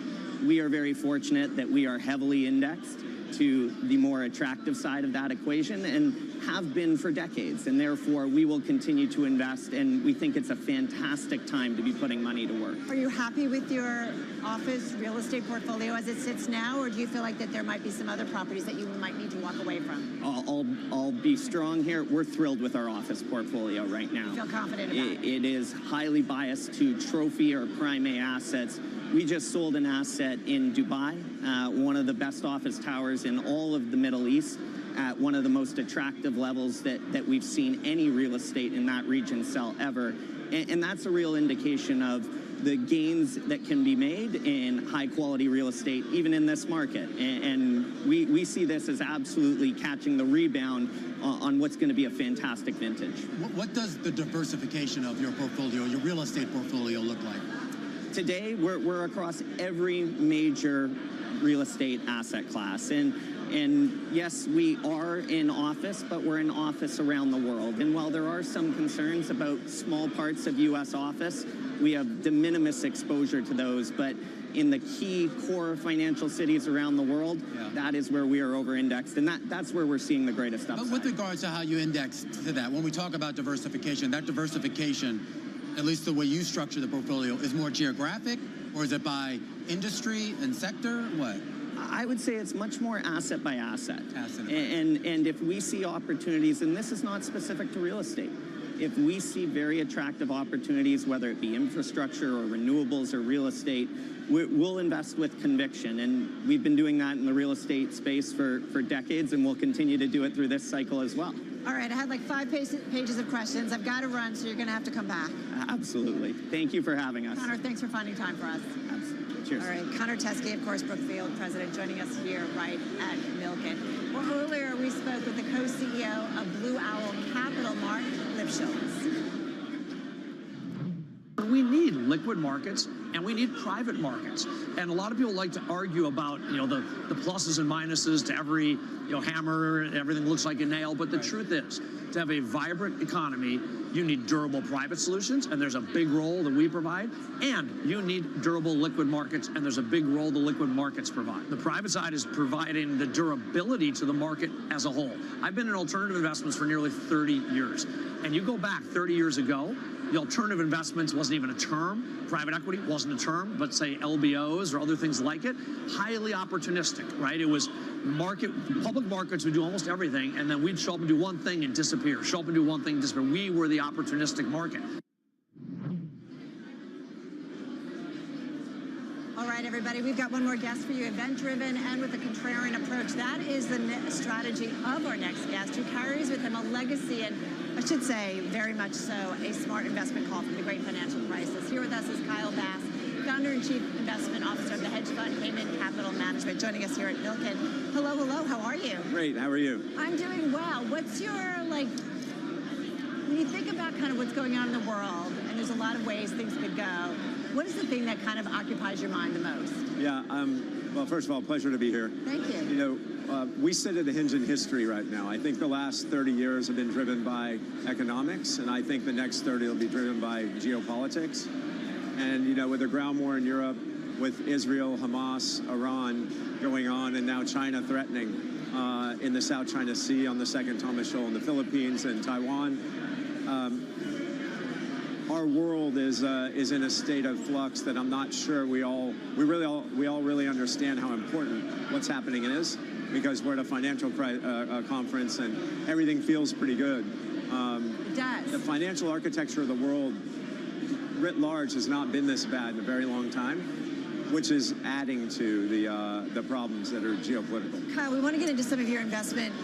We are very fortunate that we are heavily indexed to the more attractive side of that equation and have been for decades, and therefore we will continue to invest, and we think it's a fantastic time to be putting money to work. Are you happy with your office real estate portfolio as it sits now, or do you feel like that there might be some other properties that you might need to walk away from? I'll be strong here. We're thrilled with our office portfolio right now. You feel confident about it? It is highly biased to trophy or prime A assets. We just sold an asset in Dubai, one of the best office towers in all of the Middle East, at one of the most attractive levels that we've seen any real estate in that region sell ever. And that's a real indication of the gains that can be made in high quality real estate, even in this market. And we see this as absolutely catching the rebound on what's going to be a fantastic vintage. What does the diversification of your portfolio, your real estate portfolio, look like? Today, we're across every major real estate asset class. And yes, we are in office, but we're in office around the world. And while there are some concerns about small parts of U.S. office, we have de minimis exposure to those. But in the key core financial cities around the world, that is where we are over-indexed. And that's where we're seeing the greatest upside. But with regards to how you index to that, when we talk about diversification, that diversification, at least the way you structure the portfolio, is more geographic, or is it by industry and sector? What? I would say it's much more asset by asset. And if we see opportunities, and this is not specific to real estate, if we see very attractive opportunities, whether it be infrastructure or renewables or real estate, we'll invest with conviction. And we've been doing that in the real estate space for decades, and we'll continue to do it through this cycle as well. All right, I had like 5 pages of questions. I've got to run, so you're going to have to come back. Absolutely. Thank you for having us. Connor, thanks for finding time for us. Absolutely. Cheers. All right, Connor Teskey, of course, Brookfield president, joining us here right at Milken. Well, earlier we spoke with the co-CEO of Blue Owl Capital, Mark Lipschultz. We need liquid markets, and we need private markets. And a lot of people like to argue about, the pluses and minuses to every, hammer, everything looks like a nail. But the truth is, to have a vibrant economy, you need durable private solutions, and there's a big role that we provide. And you need durable liquid markets, and there's a big role the liquid markets provide. The private side is providing the durability to the market as a whole. I've been in alternative investments for nearly 30 years. And you go back 30 years ago, the alternative investments wasn't even a term. Private equity wasn't a term, but say LBOs or other things like it, highly opportunistic, right? It was public markets would do almost everything, and then we'd show up and do one thing and disappear, show up and do one thing and disappear. We were the opportunistic market. All right, everybody, we've got one more guest for you, event-driven and with a contrarian approach. That is the strategy of our next guest, who carries with him a legacy and, I should say, very much so, a smart investment call from the great financial crisis. Here with us is Kyle Bass, founder and chief investment officer of the hedge fund Hayman Capital Management, joining us here at Milken. Hello, hello, how are you? Great, how are you? I'm doing well. What's your, when you think about kind of what's going on in the world, and there's a lot of ways things could go, what is the thing that kind of occupies your mind the most? Yeah, well, first of all, pleasure to be here. Thank you. We sit at a hinge in history right now. I think the last 30 years have been driven by economics, and I think the next 30 will be driven by geopolitics. And, with the ground war in Europe, with Israel, Hamas, Iran going on, and now China threatening in the South China Sea, on the Second Thomas Shoal in the Philippines and Taiwan, our world is in a state of flux that I'm not sure we all really understand how important what's happening is, because we're at a financial conference and everything feels pretty good. It does. The financial architecture of the world writ large has not been this bad in a very long time, which is adding to the problems that are geopolitical. Kyle, we want to get into some of your investment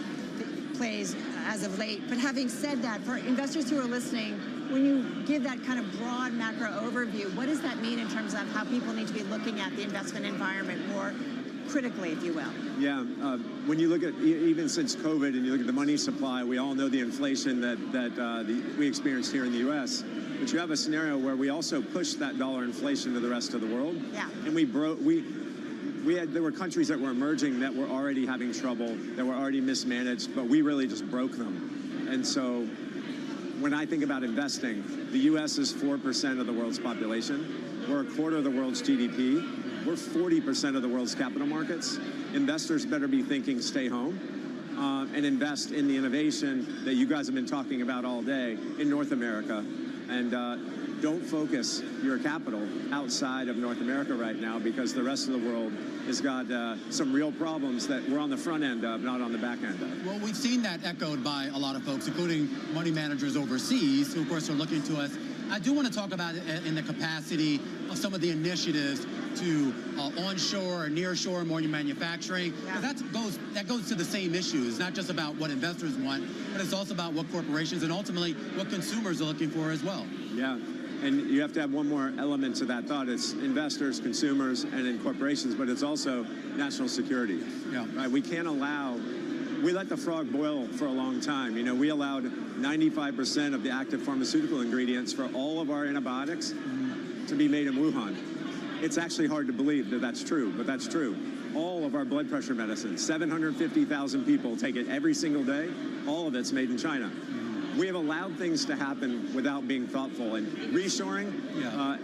plays as of late, but having said that, for investors who are listening, when you give that kind of broad macro overview, what does that mean in terms of how people need to be looking at the investment environment more critically, if you will? Yeah, when you look at, even since COVID, and you look at the money supply, we all know the inflation that we experienced here in the U.S., but you have a scenario where we also pushed that dollar inflation to the rest of the world. Yeah. And there were countries that were emerging that were already having trouble, that were already mismanaged, but we really just broke them. And so when I think about investing, the U.S. is 4% of the world's population. We're a quarter of the world's GDP. We're 40% of the world's capital markets. Investors better be thinking stay home and invest in the innovation that you guys have been talking about all day in North America. And don't focus your capital outside of North America right now, because the rest of the world has got some real problems that we're on the front end of, not on the back end of. Well, we've seen that echoed by a lot of folks, including money managers overseas, who, of course, are looking to us. I do want to talk about it in the capacity of some of the initiatives to onshore or nearshore more manufacturing. Yeah. That goes to the same issues. It's not just about what investors want, but it's also about what corporations and ultimately what consumers are looking for as well. Yeah. And you have to have one more element to that thought. It's investors, consumers, and in corporations, but it's also national security. Yeah. Right? We let the frog boil for a long time. We allowed 95% of the active pharmaceutical ingredients for all of our antibiotics to be made in Wuhan. It's actually hard to believe that that's true, but that's true. All of our blood pressure medicine, 750,000 people take it every single day. All of it's made in China. We have allowed things to happen without being thoughtful, and reshoring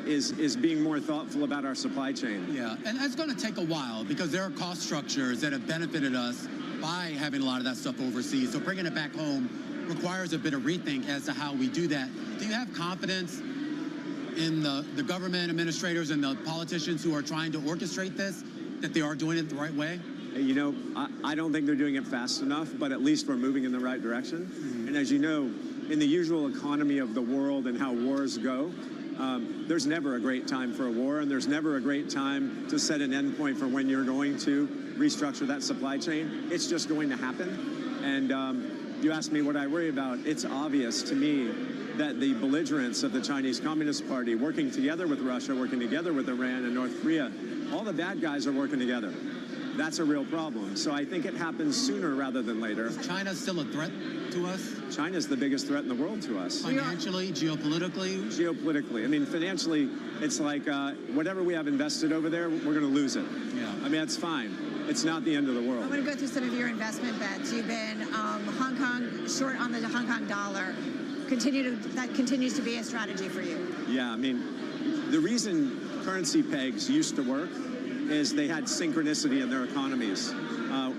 is being more thoughtful about our supply chain. Yeah, and that's going to take a while, because there are cost structures that have benefited us by having a lot of that stuff overseas. So bringing it back home requires a bit of rethink as to how we do that. Do you have confidence in the government administrators and the politicians who are trying to orchestrate this, that they are doing it the right way? I don't think they're doing it fast enough, but at least we're moving in the right direction. Mm-hmm. And as you know, in the usual economy of the world and how wars go, there's never a great time for a war, and there's never a great time to set an endpoint for when you're going to restructure that supply chain. It's just going to happen. And you asked me what I worry about. It's obvious to me that the belligerents of the Chinese Communist Party, working together with Russia, working together with Iran and North Korea, all the bad guys are working together. that's a real problem. So I think it happens sooner rather than later. Is China still a threat to us? China's the biggest threat in the world to us. Financially, geopolitically? Geopolitically. I mean, financially, it's like whatever we have invested over there, we're going to lose it. Yeah. I mean, that's fine. It's not the end of the world. I'm going to go through some of your investment bets. You've been Hong Kong, short on the Hong Kong dollar. That continues to be a strategy for you. Yeah, I mean, the reason currency pegs used to work is they had synchronicity in their economies.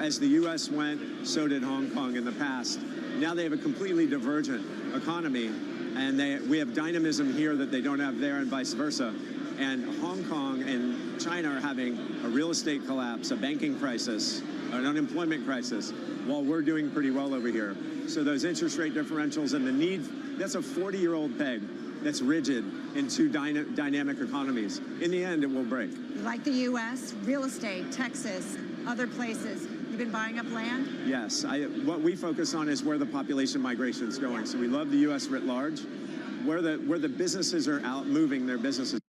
As the U.S. went, so did Hong Kong in the past. Now they have a completely divergent economy, and we have dynamism here that they don't have there, and vice versa. And Hong Kong and China are having a real estate collapse, a banking crisis, an unemployment crisis, while we're doing pretty well over here. So those interest rate differentials and the need, that's a 40-year-old peg that's rigid in two dynamic economies. In the end, it will break. Like the U.S., real estate, Texas, other places. You've been buying up land? Yes. What we focus on is where the population migration is going. So we love the U.S. writ large. Where the businesses are out moving their businesses.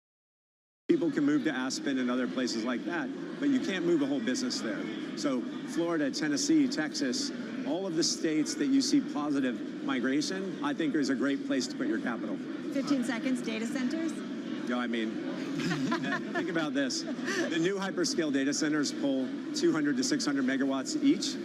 People can move to Aspen and other places like that, but you can't move a whole business there. So Florida, Tennessee, Texas, all of the states that you see positive migration, I think is a great place to put your capital. 15 seconds, data centers? No, I mean, think about this. The new hyperscale data centers pull 200 to 600 megawatts each.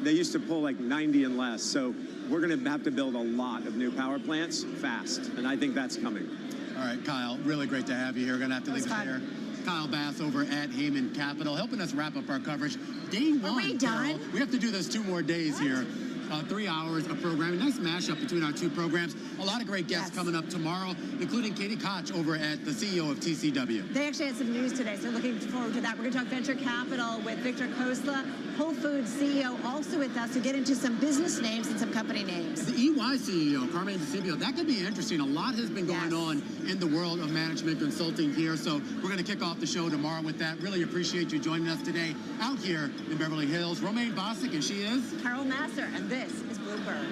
They used to pull like 90 and less. So we're going to have to build a lot of new power plants fast, and I think that's coming. All right, Kyle, really great to have you here. We're going to have to leave it there. Kyle Bass over at Heyman Capital, helping us wrap up our coverage. Day one. Are we done? Carol, we have to do this 2 more days here. 3 hours of programming. Nice mashup between our 2 programs. A lot of great guests coming up tomorrow, including Katie Koch over at the CEO of TCW. They actually had some news today, so looking forward to that. We're going to talk venture capital with Victor Kosla, Whole Foods CEO, also with us to get into some business names and some company names. The EY CEO, Carmen DeCibio, that could be interesting. A lot has been going on in the world of management consulting here, so we're going to kick off the show tomorrow with that. Really appreciate you joining us today out here in Beverly Hills. Romaine Bosick, and she is? Carol Masser, and this is Bloomberg.